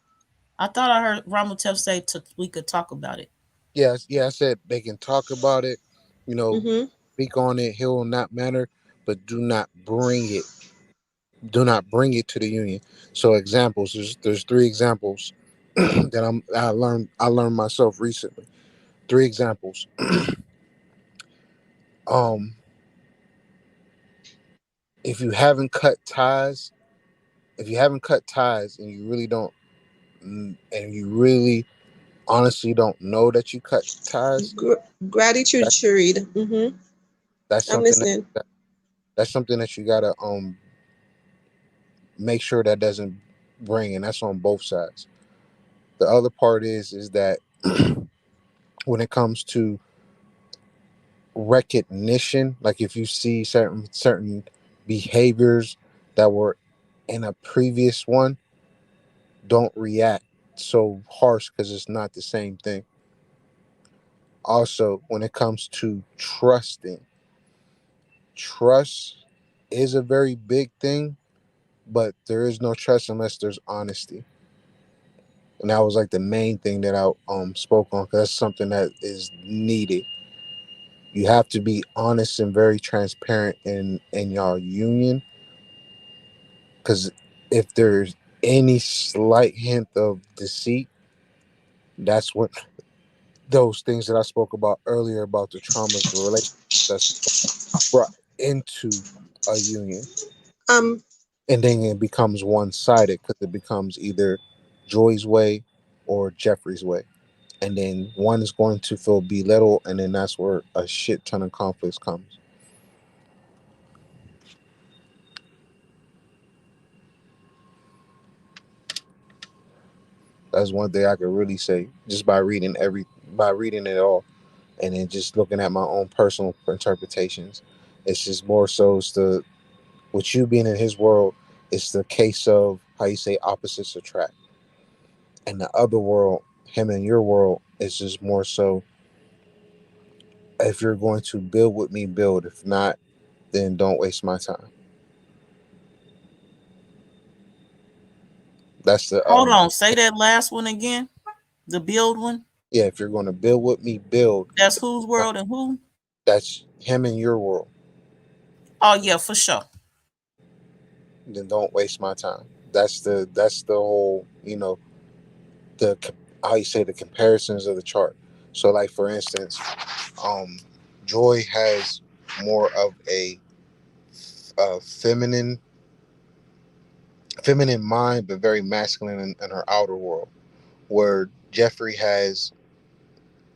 I thought I heard Ramutel say we could talk about it. yes, yeah, I said they can talk about it, you know, mm-hmm, speak on it, he'll not matter, but do not bring it to the union. So examples, there's three examples that I learned myself recently. Three examples. Um, if you haven't cut ties, and you really don't, and you really honestly don't know that you cut ties, gratitude, that Cherid. that's I'm something listening. that's something that you gotta make sure that doesn't bring, and that's on both sides. The other part is that when it comes to recognition, like if you see certain behaviors that were in a previous one, don't react so harsh because it's not the same thing. Also, when it comes to trust is a very big thing, but there is no trust unless there's honesty. And that was like the main thing that I spoke on, because that's something that is needed. You have to be honest and very transparent in your union, because if there's any slight hint of deceit, that's what those things that I spoke about earlier about the traumas, the relationship that's brought into a union, Um, and then it becomes one-sided because it becomes either Joy's way or Jeffrey's way, and then one is going to feel belittled, and then that's where a shit ton of conflicts comes. That's one thing I could really say just by reading it all, and then just looking at my own personal interpretations. It's just more so it's the with you being in his world, it's the case of how you say opposites attract. And the other world, him and your world, is just more so, if you're going to build with me, build. If not, then don't waste my time. That's the Hold on. Say that last one again. The build one. yeah, if you're going to build with me, build. That's whose world and who? That's him and your world. Oh yeah, for sure. Then don't waste my time. That's the whole, the how you say, the comparisons of the chart. So like for instance, um Joy has more of a feminine mind, but very masculine in her outer world, where Jeffrey has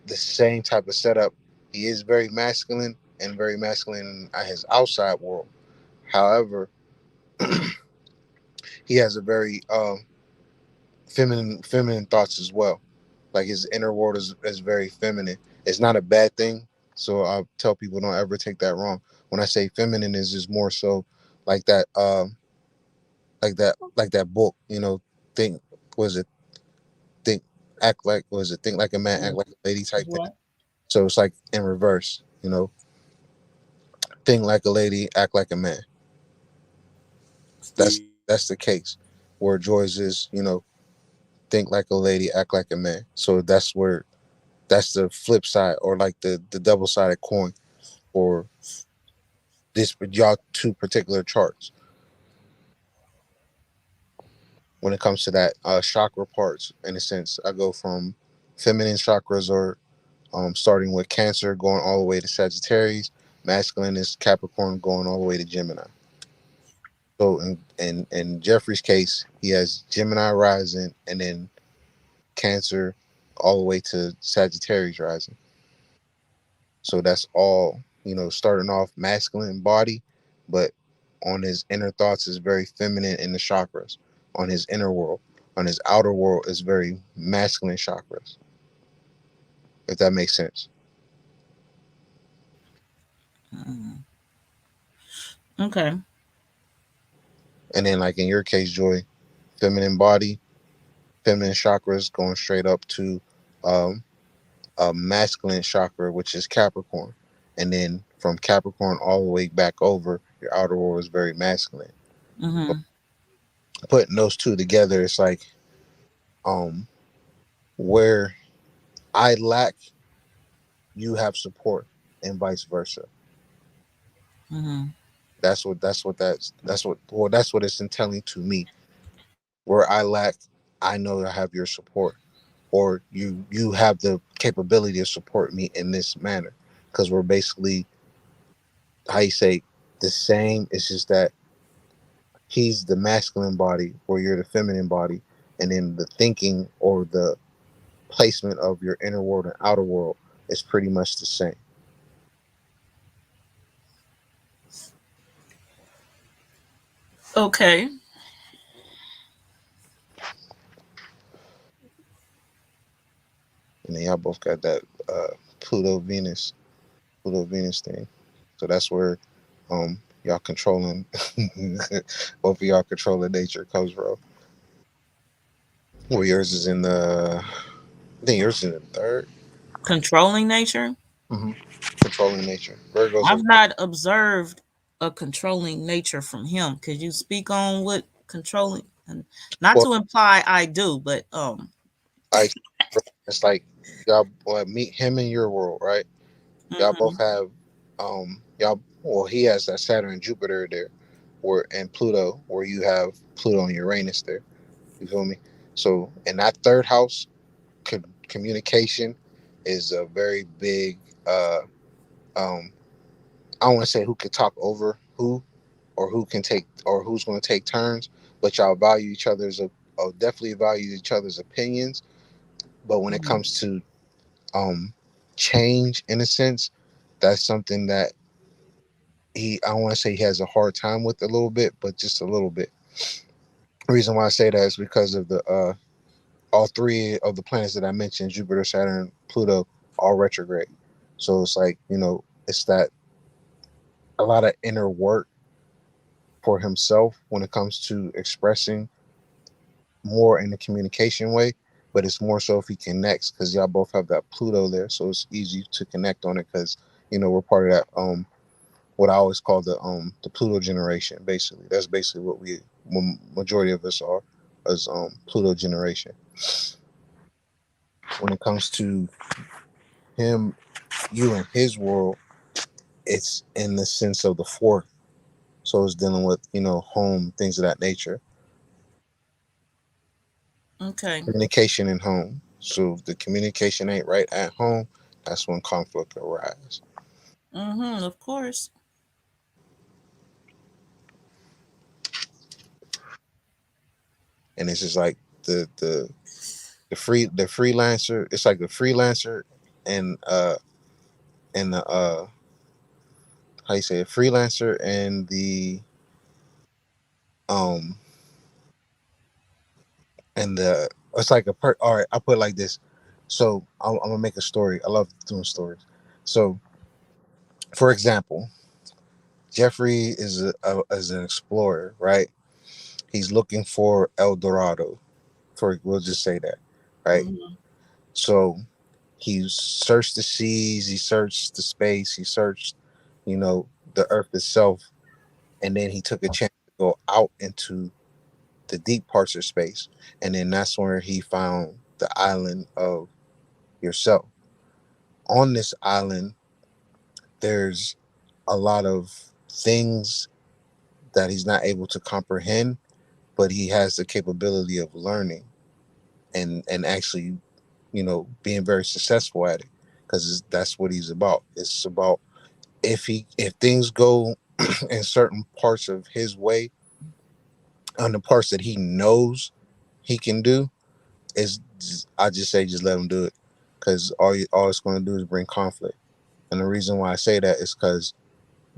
the same type of setup. He is very masculine at his outside world. However, he has a very feminine thoughts as well. Like his inner world is very feminine. It's not a bad thing. So I tell people, don't ever take that wrong. When I say feminine, is just more so like that, like that book. Think was it think act like was it think like a man, act like a lady type thing. Right. So it's like in reverse. Think like a lady, act like a man. That's Steve, that's the case. Where Joyce is, think like a lady, act like a man. So that's the flip side, or like the double sided coin for this y'all two particular charts when it comes to that chakra parts. In a sense, I go from feminine chakras, or starting with Cancer, going all the way to Sagittarius. Masculine is Capricorn, going all the way to Gemini. So in Jeffrey's case, he has Gemini rising, and then Cancer all the way to Sagittarius rising. So that's all, starting off masculine body, but on his inner thoughts is very feminine in the chakras. On his inner world, on his outer world is very masculine chakras. If that makes sense. Okay. And then like in your case, Joy, feminine body, feminine chakras going straight up to um, a masculine chakra, which is Capricorn. And then from Capricorn all the way back over, your outer world is very masculine. Mm-hmm. Putting those two together, it's like um where I lack, you have support, and vice versa. Mm-hmm. That's what it's entailing to me. Where I lack, I know I have your support, or you have the capability to support me in this manner, because we're basically, how you say, the same. It's just that he's the masculine body, or you're the feminine body, and then the thinking or the placement of your inner world and outer world is pretty much the same. Okay. And then y'all both got that Pluto Venus thing. So that's where y'all controlling both of y'all controlling nature comes from. Well, yours is in I think yours is in the third. Controlling nature. hmm Controlling nature. Virgos I've are not observed a controlling nature from him. Could you speak on what controlling, and not well. to imply I do, but I it's like y'all meet him in your world, right? Y'all both mhm, have y'all. Well, he has that Saturn and Jupiter there, where and Pluto, where you have Pluto and Uranus there. You feel me? So in that third house, communication is a very big. Um, I don't want to say who could talk over who, or who can take, or who's going to take turns, but y'all value each other's. Definitely value each other's opinions. But when it mhm, comes to um, change, in a sense, that's something that I don't want to say he has a hard time with a little bit, but just a little bit. The reason why I say that is because of the all three of the planets that I mentioned, Jupiter, Saturn, Pluto, all retrograde. So it's like, it's that a lot of inner work for himself when it comes to expressing more in the communication way, but it's more so if he connects because y'all both have that Pluto there, so it's easy to connect on it because we're part of that what I always call the Pluto generation. Basically, that's basically what majority of us are as Pluto generation. When it comes to him, you and his world, it's in the sense of the fourth, so it's dealing with home, things of that nature. Okay. Communication in home. So if the communication ain't right at home, that's when conflict arises. Of course. And it's just like the freelancer. It's like the freelancer and the how you say it, freelancer and the um and the it's like all right, I'll put it like this. So I'm gonna make a story. I love doing stories. So for example, Jeffrey is an explorer, right? He's looking for El Dorado. We'll just say that, right? Mm-hmm. So he searched the seas, he searched the space, he searched, the earth itself, and then he took a chance to go out into the deep parts of space, and then that's where he found the island of yourself. On this island, there's a lot of things that he's not able to comprehend, but he has the capability of learning and actually being very successful at it because that's what he's about. It's about if things go in certain parts of his way, on the parts that he knows he can do, I just say just let him do it because all it's going to do is bring conflict. And the reason why I say that is because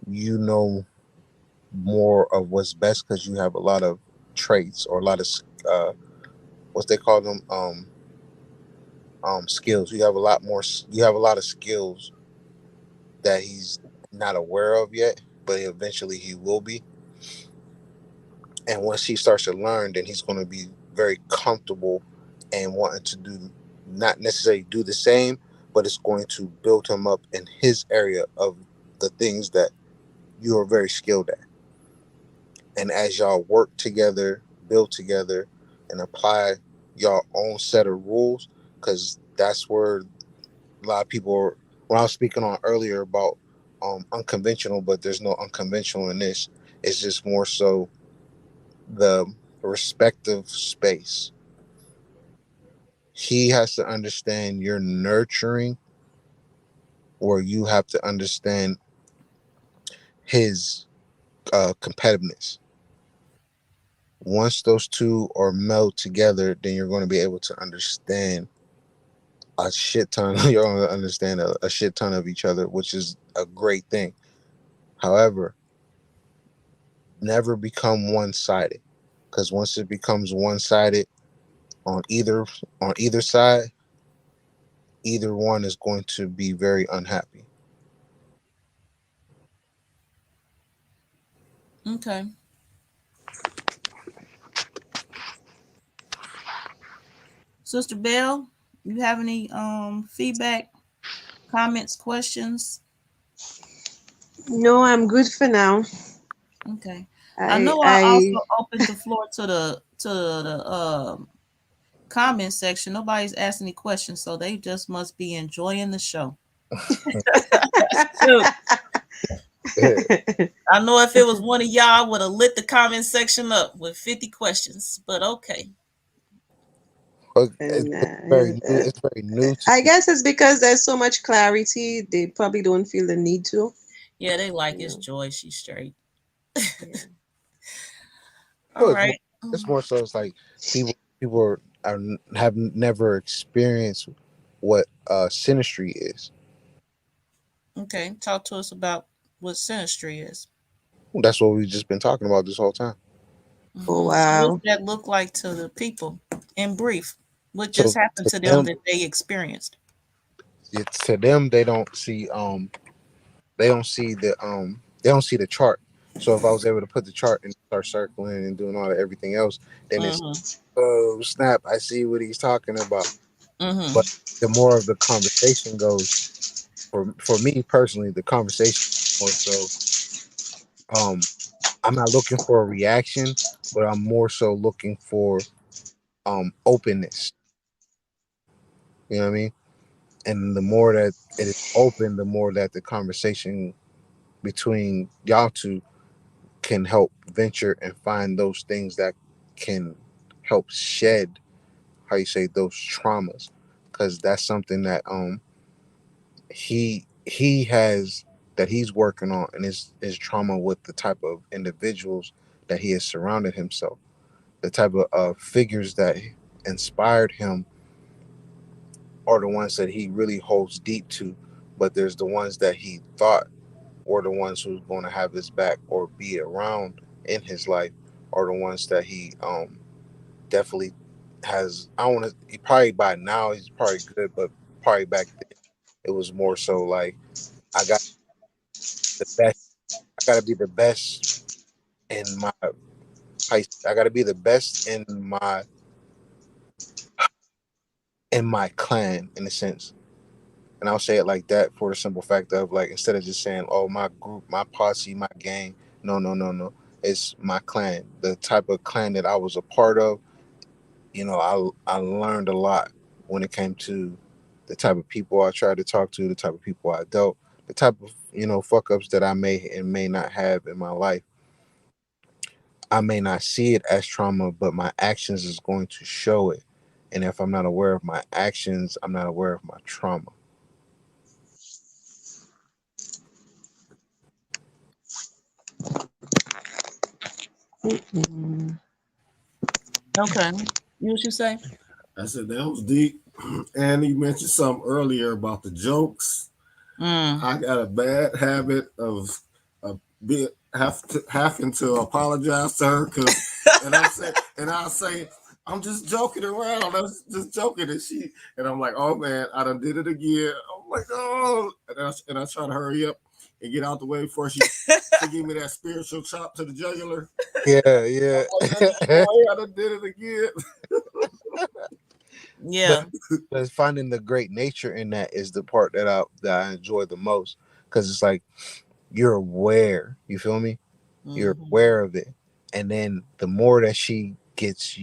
you know more of what's best because you have a lot of traits or a lot of what they call them skills. You have a lot more. You have a lot of skills that he's not aware of yet, but eventually he will be. And once he starts to learn, then he's going to be very comfortable and wanting to do not necessarily do the same, but it's going to build him up in his area of the things that you are very skilled at. And as y'all work together, build together, and apply your own set of rules, because that's where a lot of people are, when I was speaking on earlier about unconventional, but there's no unconventional in this. It's just more so the respective space. He has to understand your nurturing, or you have to understand his competitiveness. Once those two are meld together, then you're going to be able to understand a shit ton. You're going to understand a shit ton of each other, which is a great thing. However, never become one-sided, because once it becomes one-sided on either side, either one is going to be very unhappy. Okay. Sister Bell, you have any feedback, comments, questions? No, I'm good for now. Okay. I I know I I also opened the floor to the comment section. Nobody's asked any questions, so they just must be enjoying the show. Shoot. I know if it was one of y'all, I would have lit the comment section up with 50 questions, but okay. and, It's very new to I people. guess it's because there's so much clarity. They probably don't feel the need to. Yeah, they like You it's know. Joy. She's straight. Yeah. All No, right. it's more so it's like people have never experienced what synastry is. Okay. Talk to us about what synastry is. That's what we've just been talking about this whole time. Oh What does wow. that look like to the people in brief? What So just happened to to them them, that they experienced? they don't see they don't see the chart. So if I was able to put the chart and start circling and doing all the everything else, then it's, Mm-hmm. oh snap, I see what he's talking about. Mm-hmm. But the more of the conversation goes, for me personally, the conversation more so, um I'm not looking for a reaction, but I'm more so looking for openness. You know what I mean? And the more that it is open, the more that the conversation between y'all two can help venture and find those things that can help shed, how you say, those traumas, because that's something that he has, that he's working on, and his trauma with the type of individuals that he has surrounded himself, the type of figures that inspired him are the ones that he really holds deep to, but there's the ones that he thought were the ones who's going to have his back or be around in his life are the ones that he definitely has. I want to. He probably by now he's probably good, but probably back then it was more so like I got the best. I got to be the best in my. I got to be the best in my clan in a sense. And I'll say it like that for the simple fact of like instead of just saying, "Oh, my group, my posse, my gang." No, no, no, no. It's my clan. The type of clan that I was a part of. I learned a lot when it came to the type of people I tried to talk to, the type of people I dealt, the type of fuck ups that I may and may not have in my life. I may not see it as trauma, but my actions is going to show it. And if I'm not aware of my actions, I'm not aware of my trauma. Okay. You what you say? I said that was deep. And you mentioned something earlier about the jokes. Mm. I got a bad habit of having to apologize to her because, and I say, I'm just joking around. I'm just joking, and I'm like, oh man, I done did it again. I'm like, oh, and I try to hurry up and get out the way before she give me that spiritual chop to the jugular. Yeah, yeah. I'm like, boy, I done did it again. Yeah. But finding the great nature in that is the part that I enjoy the most because it's like you're aware. You feel me? You're Mm-hmm. aware of it, and then the more that she gets,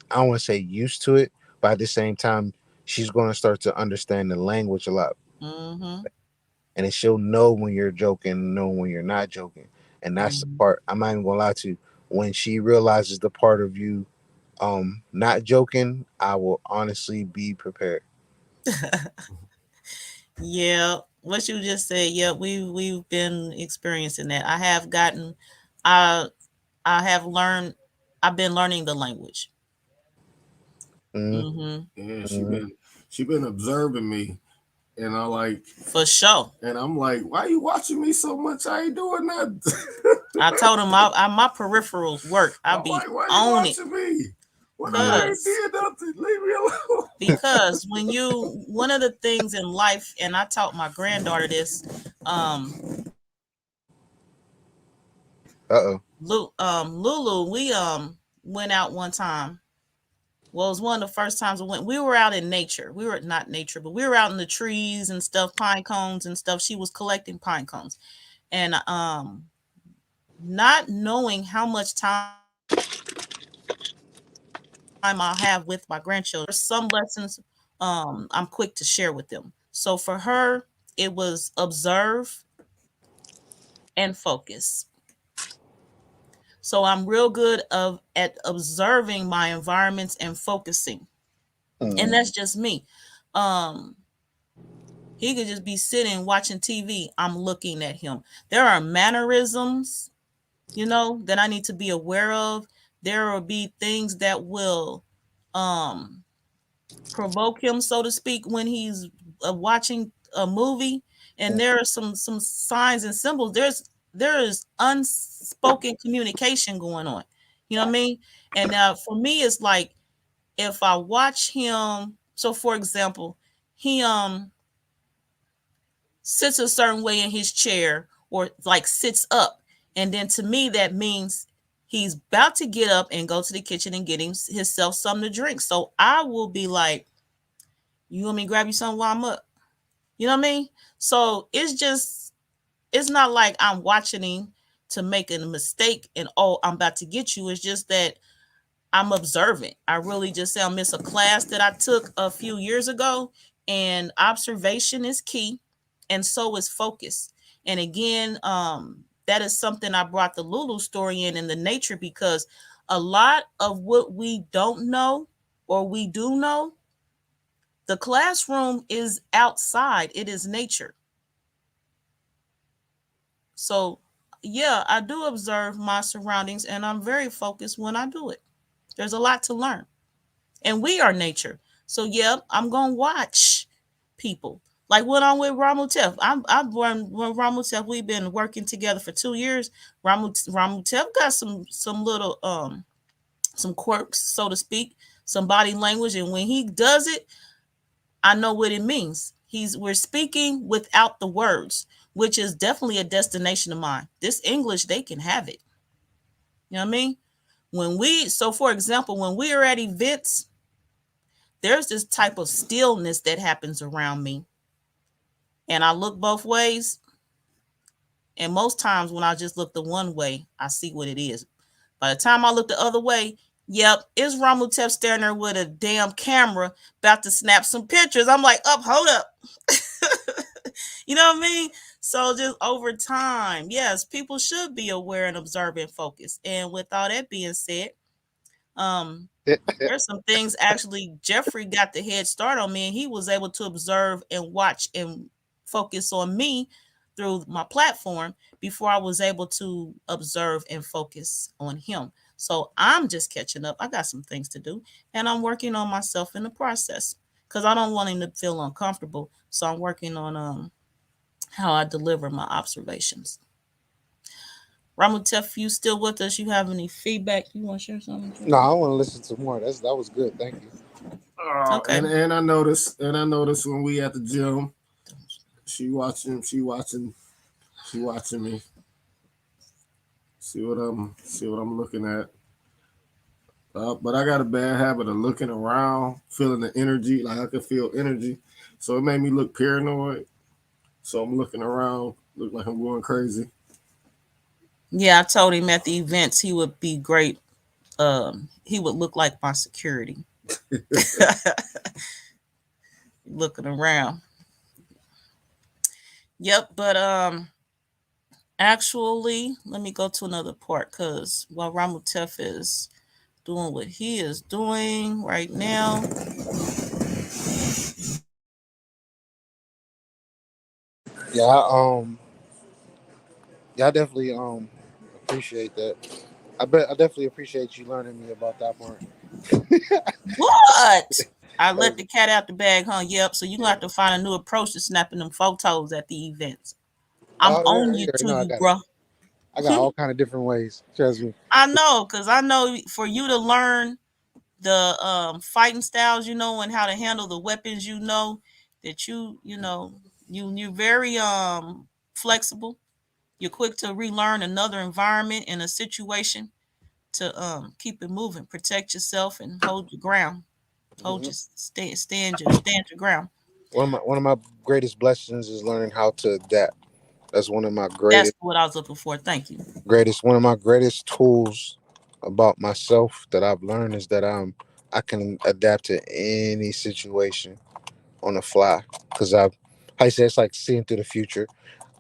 I don't want to say used to it, but at the same time, she's going to start to understand the language a lot, Mm-hmm. and then she'll know when you're joking, know when you're not joking, and that's the Mm-hmm. part. I'm not even gonna lie to you. When she realizes the part of you, not joking, I will honestly be prepared. Yeah, what you just said. Yeah, we've been experiencing that. I I have learned. I've been learning the language. Mm-hmm. Mm-hmm. Yeah, Mm-hmm. she been observing me, and I like, For sure. and I'm like, why you watching me so much? I ain't doing nothing. I told him my peripherals work. I I'm be like, why you on it watching me? When I Yeah. ain't because did nothing, leave me alone. because when you one of the things in life, and I taught my granddaughter this, um, Uh-oh. Lulu, we went out one time. Well, it was one of the first times we went. We were out in nature. We were not nature, but we were out in the trees and stuff, pine cones and stuff. She was collecting pine cones, and not knowing how much time I'll have with my grandchildren. Some lessons I'm quick to share with them. So for her, it was observe and focus. So I'm real good of at observing my environments and focusing. And Mm-hmm. that's just me. Um he could just be sitting watching TV. I'm looking at him. There are mannerisms, that I need to be aware of. There will be things that will um provoke him, so to speak, when he's watching a movie. And there are some signs and symbols. There is unspoken communication going on. You know what I mean? And for me, it's like if I watch him. So, for example, he sits a certain way in his chair or like sits up. And then to me, that means he's about to get up and go to the kitchen and get himself something to drink. So I will be like, you want me to grab you something while I'm up? You know what I mean? So it's not like I'm watching him to make a mistake and, oh, I'm about to get you. It's just that I'm observant. I really just say I miss a class that I took a few years ago, and observation is key, and so is focus. And again, that is something I brought the Lulu story in the nature, because a lot of what we don't know or we do know, the classroom is outside. It is nature. So yeah, I do observe my surroundings, and I'm very focused when I do it. There's a lot to learn. And we are nature. So yeah, I'm gonna watch people. Like when I'm with Ramutef. I've run when Ramutef, we've been working together for 2 years. Ramutef got some little some quirks, so to speak, some body language. And when he does it, I know what it means. We're speaking without the words, which is definitely a destination of mine. This English, they can have it. You know what I mean? So for example, when we are at events, there's this type of stillness that happens around me. And I look both ways. And most times when I just look the one way, I see what it is. By the time I look the other way, yep, it's Ramutep staring there with a damn camera about to snap some pictures. I'm like, hold up. You know what I mean? So just over time, yes, people should be aware and observe and focus. And with all that being said, there's some things actually Jeffrey got the head start on me, and he was able to observe and watch and focus on me through my platform before I was able to observe and focus on him. So I'm just catching up. I got some things to do, and I'm working on myself in the process because I don't want him to feel uncomfortable. So I'm working on how I deliver my observations. Ramutef, you still with us? You have any feedback? You want to share something? No, I want to listen to more. That was good. Thank you. Okay. And I noticed when we at the gym, she watching me. See what I'm looking at. But I got a bad habit of looking around, feeling the energy, like I could feel energy. So it made me look paranoid. So I'm looking around, look like I'm going crazy. Yeah, I told him at the events he would be great. He would look like my security. Looking around. Yep, but actually, let me go to another part because while Ramutef is doing what he is doing right now. Yeah, I definitely appreciate that. I definitely appreciate you learning me about that part. What? I let the cat out the bag, huh? Yep. So you're gonna have to find a new approach to snapping them photos at the events. I'm Oh, on yeah, you yeah, to no, I you, got it. bro. I got all kind of different ways. Trust me. I know, because I know for you to learn the fighting styles, and how to handle the weapons, that you're very flexible. You're quick to relearn another environment and a situation to keep it moving, protect yourself, and hold your ground. Hold Mhm. your stand your ground. One of my greatest blessings is learning how to adapt. That's one of my That's greatest what I was looking for. Thank you. one of my greatest tools about myself that I've learned is that I can adapt to any situation on the fly because I say it's like seeing through the future.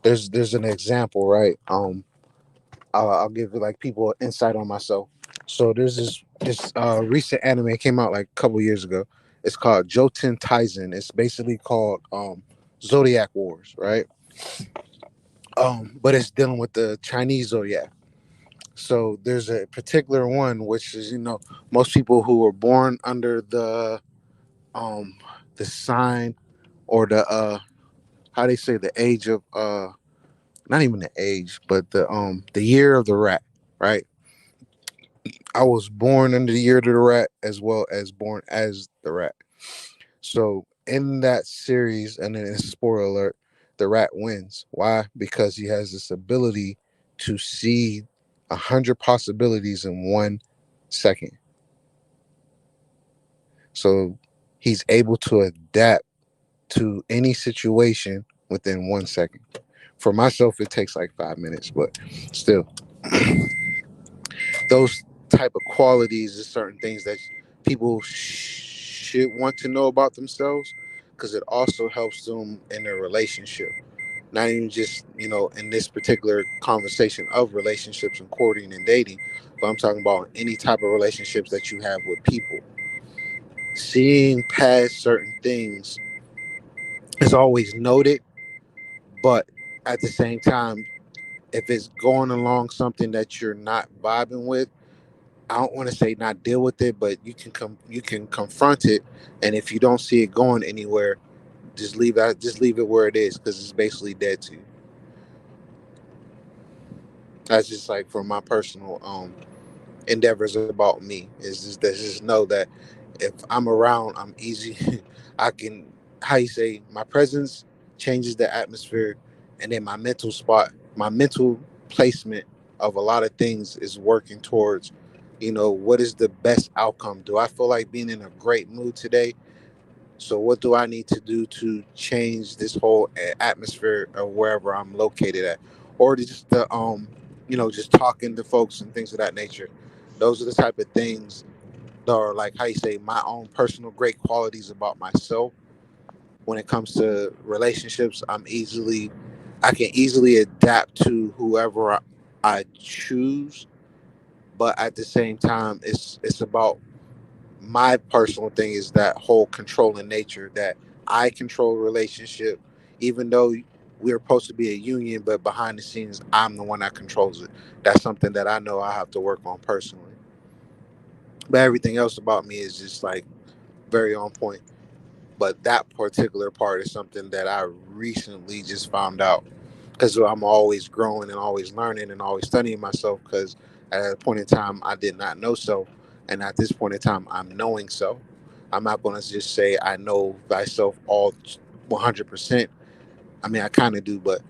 There's an example, right? I'll give like people insight on myself. So there's this recent anime came out like a couple years ago. It's called Joten Taizen. It's basically called Zodiac Wars, right? But it's dealing with the Chinese zodiac. So there's a particular one which is most people who were born under um the sign or the how they say the age of not even the age but the year of the rat, right? I was born under the year of the rat as well as born as the rat. So in that series, and then spoiler alert, the rat wins. Why? Because he has this ability to see 100 possibilities in 1 second. So he's able to adapt to any situation within 1 second. For myself, it takes like 5 minutes, but still, those type of qualities is certain things that people should want to know about themselves because it also helps them in their relationship. Not even just, in this particular conversation of relationships and courting and dating, but I'm talking about any type of relationships that you have with people. Seeing past certain things is always noted, but at the same time, if it's going along something that you're not vibing with, I don't want to say not deal with it, but you can confront it, and if you don't see it going anywhere, just leave it where it is because it's basically dead to you. That's just like from my personal endeavors about me. Is just know that if I'm around, I'm easy. I can, how you say, my presence changes the atmosphere, and then my mental placement of a lot of things is working towards, what is the best outcome? Do I feel like being in a great mood today? So what do I need to do to change this whole atmosphere of wherever I'm located at, or just just talking to folks and things of that nature. Those are the type of things that are like how you say my own personal great qualities about myself. When it comes to relationships, I can easily adapt to whoever I choose, but at the same time, it's about my personal thing is that whole controlling nature that I control relationship, even though we're supposed to be a union, but behind the scenes, I'm the one that controls it. That's something that I know I have to work on personally. But everything else about me is just like very on point. But that particular part is something that I recently just found out because I'm always growing and always learning and always studying myself because at a point in time I did not know so, and at this point in time I'm knowing so. I'm not going to just say I know thyself all 100%. I mean, I kind of do, but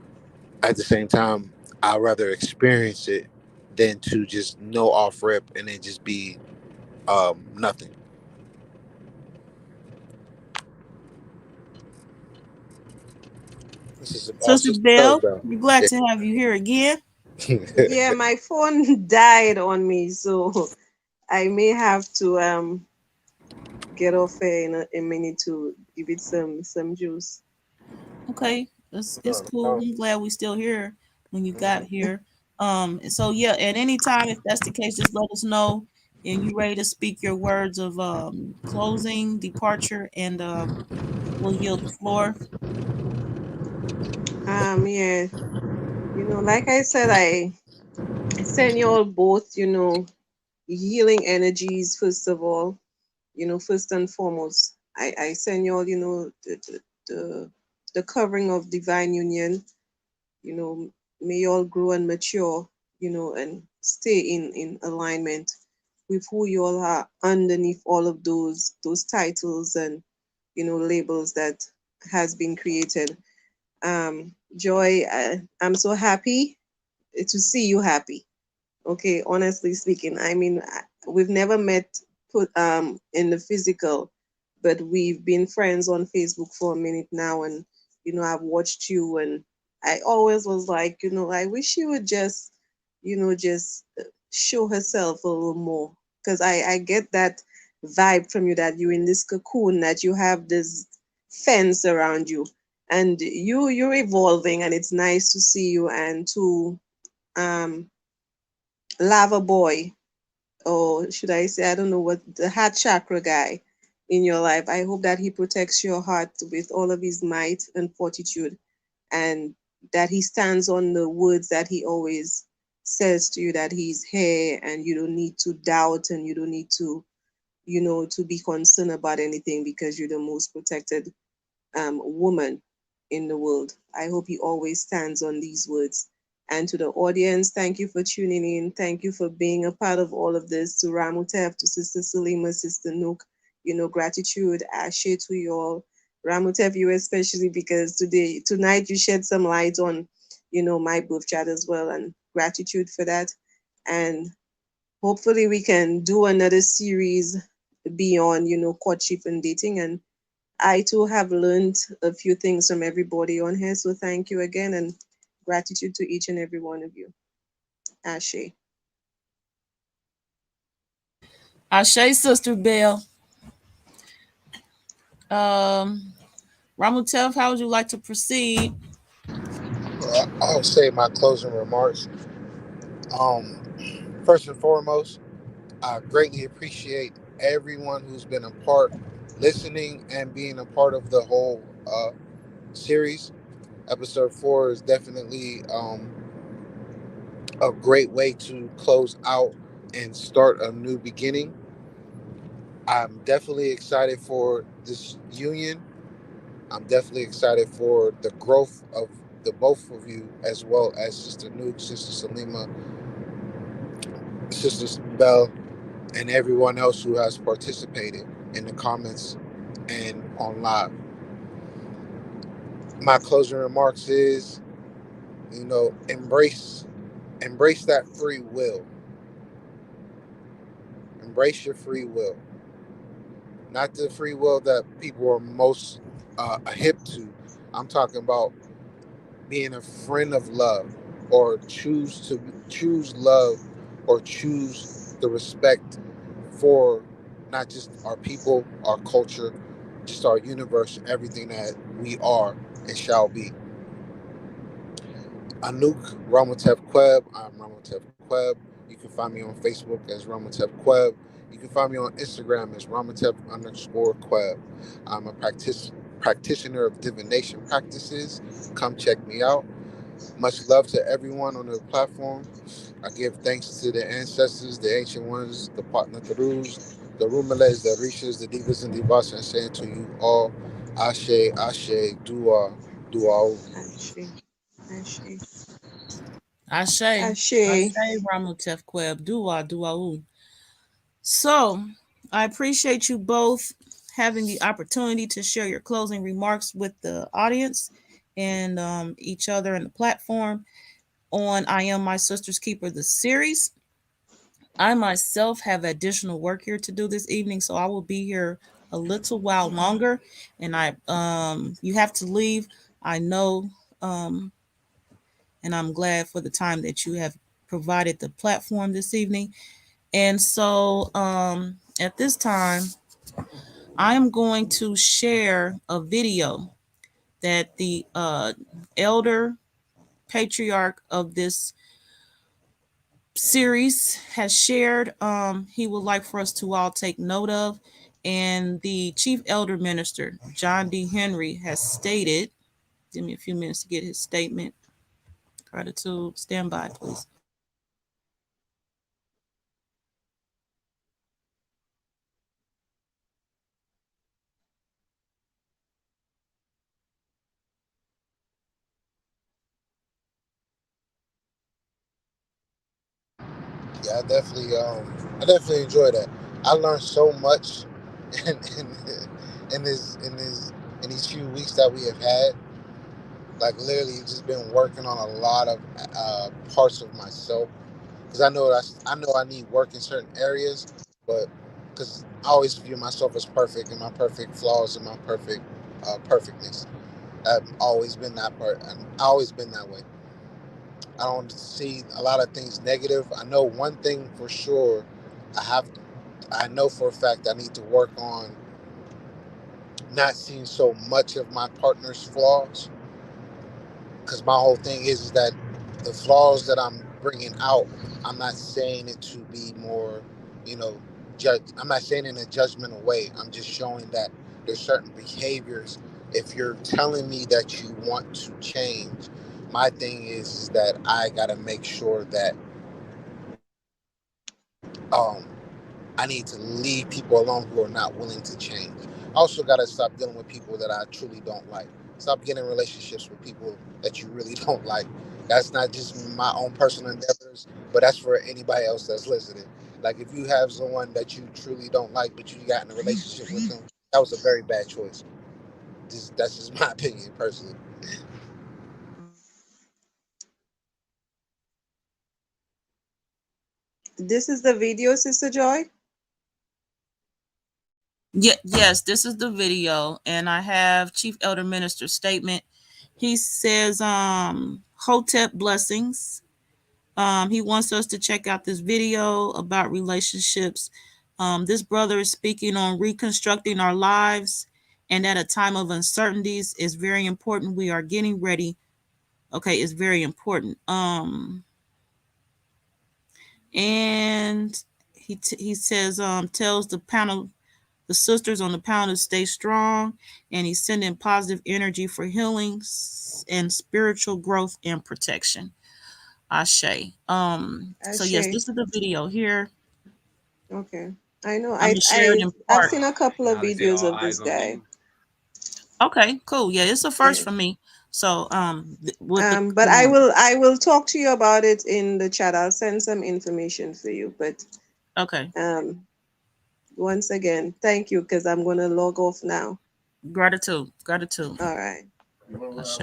at the same time I'd rather experience it than to just know off rip and then just be nothing. This is Sister Sister Bell, Bell, bro. we're glad to have you here again. Yeah, my phone died on me, so I may have to get off here in a minute to give it some juice. Okay, it's No, cool. no. I'm glad we still here when you got here. And so yeah, at any time, if that's the case, just let us know. And you ready to speak your words of closing, departure, and we'll yield the floor. Yeah, like I said, I send you all both, healing energies first of all. First and foremost, I send you all, the the covering of divine union. you know may you all grow and mature, and stay in alignment with who you all are underneath all of those titles and labels that has been created. Joy, I'm so happy to see you happy. Okay, honestly speaking, I mean, we've never met put in the physical, but we've been friends on Facebook for a minute now, and I've watched you, and I always was like, I wish she would just show herself a little more, because I get that vibe from you that you're in this cocoon, that you have this fence around you, and you're evolving, and it's nice to see you and to um lava boy, or should I say, I don't know what, the heart chakra guy in your life. I hope that he protects your heart with all of his might and fortitude, and that he stands on the words that he always says to you, that he's here and you don't need to doubt, and you don't need to be concerned about anything, because you're the most protected woman in the world. I hope he always stands on these words. And to the audience, thank you for tuning in. Thank you for being a part of all of this. To Ramutef, to Sister Salima, Sister Nook, gratitude, Ashe to you all. Ramutef, you especially, because tonight you shed some light on, my birth chart as well. And gratitude for that. And hopefully we can do another series beyond, courtship and dating. And I too have learned a few things from everybody on here. So thank you again and gratitude to each and every one of you. Ashe. Ashe, Sister Bell. Ramutev, how would you like to proceed? I'll say my closing remarks. Um, First and foremost, I greatly appreciate everyone who's been a part, listening and being a part of the whole series. Episode 4 is definitely a great way to close out and start a new beginning. I'm definitely excited for this union. I'm definitely excited for the growth of the both of you, as well as Sister Nuke, Sister Salima, Sister Bell, and everyone else who has participated in the comments and on live. My closing remarks is, embrace that free will. Embrace your free will. Not the free will that people are most hip to. I'm talking about being a friend of love, or choose love, or choose the respect for not just our people, our culture, just our universe, everything that we are and shall be. Anouk Ramatev Queb. I'm Ramatev Queb. You can find me on Facebook as Ramatev Queb. You can find me on Instagram as Ramatev_Queb. I'm a practitioner of divination practices. Come check me out. Much love to everyone on the platform. I give thanks to the ancestors, the ancient ones, the Patnakarus, the Rumeles, the Rishas, the Divas and Divas, and saying to you all, Ashe, Ashe, Dua, Dua. Ashe. Ashe. Ashe. Ashe. Ashe, Ramutev Kweb. Dua, Duau. So, I appreciate you both having the opportunity to share your closing remarks with the audience and each other in the platform on I Am My Sister's Keeper, the series. I myself have additional work here to do this evening, so I will be here a little while longer. And you have to leave. I know, and I'm glad for the time that you have provided the platform this evening. And so, at this time, I am going to share a video that the elder patriarch of this series has shared. He would like for us to all take note of. And the chief elder minister, John D. Henry, has stated, give me a few minutes to get his statement. Gratitude, stand by, please. Yeah, I definitely enjoy that. I learned so much in in these few weeks that we have had. Like literally, just been working on a lot of parts of myself, because I know I need work in certain areas, but because I always view myself as perfect, and my perfect flaws and my perfectness. I've always been that part, and I always been that way. I don't see a lot of things negative. I know one thing for sure. I have. I know for a fact I need to work on not seeing so much of my partner's flaws, because my whole thing is that the flaws that I'm bringing out, I'm not saying it to be more, judge. I'm not saying it in a judgmental way. I'm just showing that there's certain behaviors. If you're telling me that you want to change, my thing is that I gotta make sure that um, I need to leave people alone who are not willing to change. I also got to stop dealing with people that I truly don't like. Stop getting in relationships with people that you really don't like. That's not just my own personal endeavors, but that's for anybody else that's listening. Like if you have someone that you truly don't like, but you got in a relationship with them, that was a very bad choice. That's just my opinion personally. This is the video, Sister Joy? Yes, this is the video, and I have Chief Elder Minister's statement. He says, Hotep blessings. He wants us to check out this video about relationships. This brother is speaking on reconstructing our lives, and at a time of uncertainties is very important. We are getting ready. Okay, it's very important. And he says, tells the panel, the sisters on the panel, to stay strong, and he's sending positive energy for healing and spiritual growth and protection. Ashe. So yes, Ashe. this is the video here. Okay. I know. I'm gonna share it in I've part. seen a couple of Now they say videos all of this eyes on guy. you. Okay, cool. Yeah, it's a first Yeah. for me. So with the But I will talk to you about it in the chat. I'll send some information for you. But okay, once again, thank you, because I'm gonna log off now. gratitude. All right. Ashe.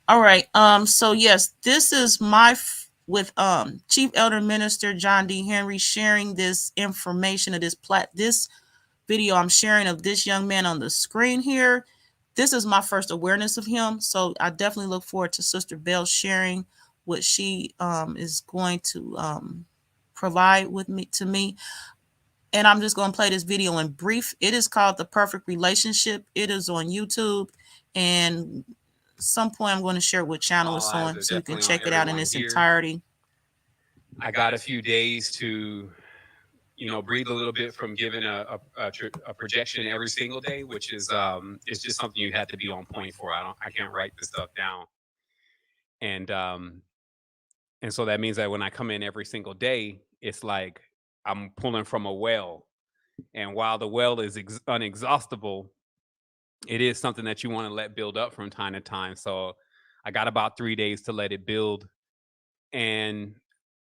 All right. So yes, this is with Chief Elder Minister John D. Henry sharing this information of this video I'm sharing of this young man on the screen here. This is my first awareness of him, so I definitely look forward to Sister Bell sharing what she is going to provide with me to me. And I'm just going to play this video in brief. It is called The Perfect Relationship. It is on YouTube, and some point I'm going to share what channel it's All eyes on are so you can definitely on check it out in everyone its here. entirety. I got a few days to, breathe a little bit from giving a projection every single day, which is it's just something you have to be on point for. I can't write this stuff down, and so that means that when I come in every single day, it's like I'm pulling from a well, and while the well is unexhaustible, it is something that you want to let build up from time to time. So I got about 3 days to let it build. And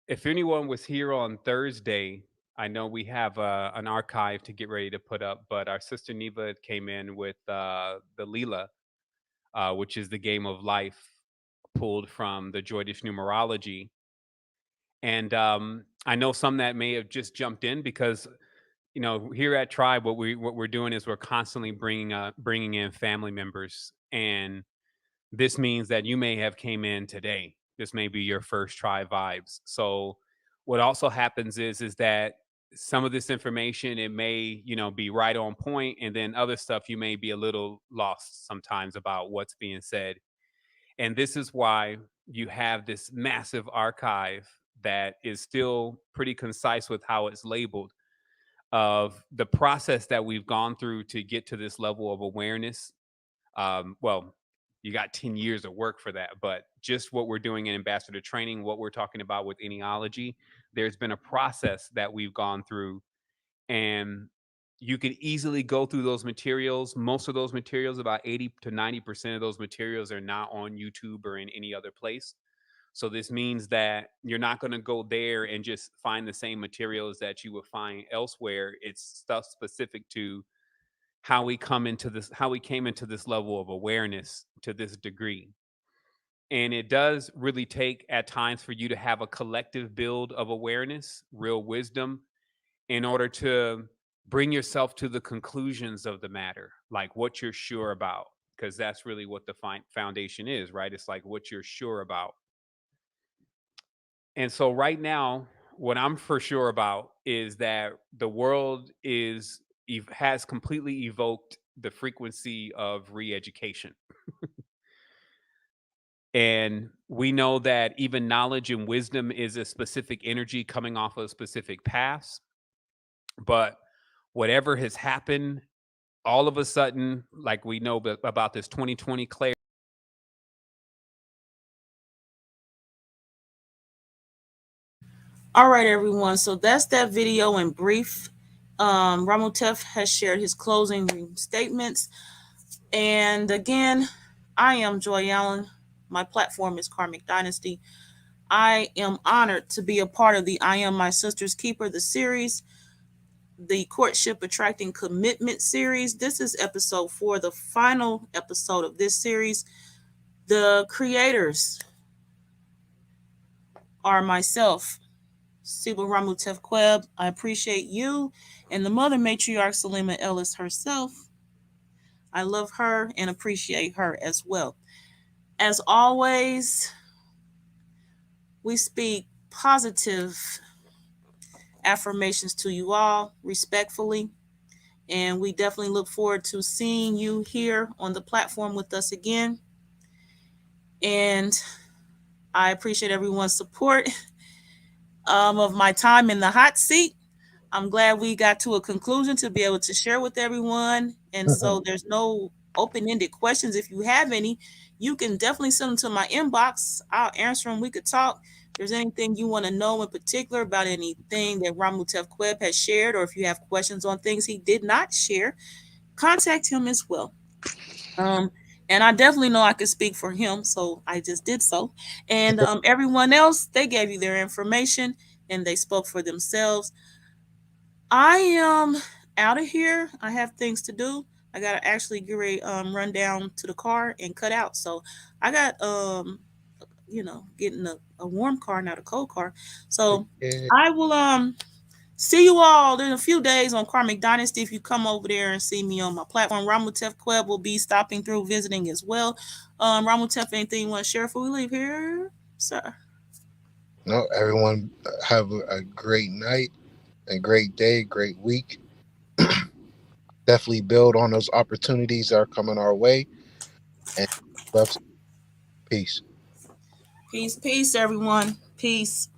if anyone was here on Thursday, I know we have an archive to get ready to put up, but our sister Neva came in with the Leela, which is the game of life pulled from the Droidish numerology. And I know some that may have just jumped in because here at Tribe, what we're doing is we're constantly bringing in family members, and this means that you may have came in today. This may be your first Tribe vibes. So what also happens is that some of this information, it may be right on point, and then other stuff you may be a little lost sometimes about what's being said. And this is why you have this massive archive that is still pretty concise with how it's labeled, of the process that we've gone through to get to this level of awareness. Well, you got 10 years of work for that, but just what we're doing in ambassador training, what we're talking about with enealogy, there's been a process that we've gone through, and you can easily go through those materials. Most of those materials, about 80 to 90% of those materials, are not on YouTube or in any other place. So this means that you're not going to go there and just find the same materials that you would find elsewhere. It's stuff specific to how we came into this level of awareness to this degree. And it does really take at times for you to have a collective build of awareness, real wisdom, in order to bring yourself to the conclusions of the matter, like what you're sure about, because that's really what the foundation is, right? It's like what you're sure about. And so right now, what I'm for sure about is that the world has completely evoked the frequency of re-education. And we know that even knowledge and wisdom is a specific energy coming off of specific paths. But whatever has happened, all of a sudden, like we know about this 2020 clarity. All right, everyone. So that's that video in brief. Ramotef has shared his closing statements. And again, I am Joy Allen. My platform is Karmic Dynasty. I am honored to be a part of the I Am My Sister's Keeper, the series, the Courtship Attracting Commitment series. This is episode 4, the final episode of this series. The creators are myself, Sibyl Ramutef Queb. I appreciate you, and the mother matriarch Salima Ellis herself. I love her and appreciate her as well. As always, we speak positive affirmations to you all respectfully. And we definitely look forward to seeing you here on the platform with us again. And I appreciate everyone's support of my time in the hot seat. I'm glad we got to a conclusion to be able to share with everyone. And so there's no open-ended questions. If you have any, you can definitely send them to my inbox. I'll answer them. We could talk. If there's anything you want to know in particular about anything that Ramutef Queb has shared, or if you have questions on things he did not share, contact him as well. And I definitely know I could speak for him, so I just did so. And everyone else, they gave you their information and they spoke for themselves. I am out of here. I have things to do. I gotta actually get ready, run down to the car and cut out. So I got getting a warm car, not a cold car. So Yeah. I will see you all in a few days on Karmic Dynasty. If you come over there and see me on my platform, Ramutef Queb will be stopping through visiting as well. Ramutef, anything you want to share before we leave here, sir? No, everyone have a great night, a great day, great week. Definitely build on those opportunities that are coming our way. And love, peace. Peace, peace, everyone. Peace.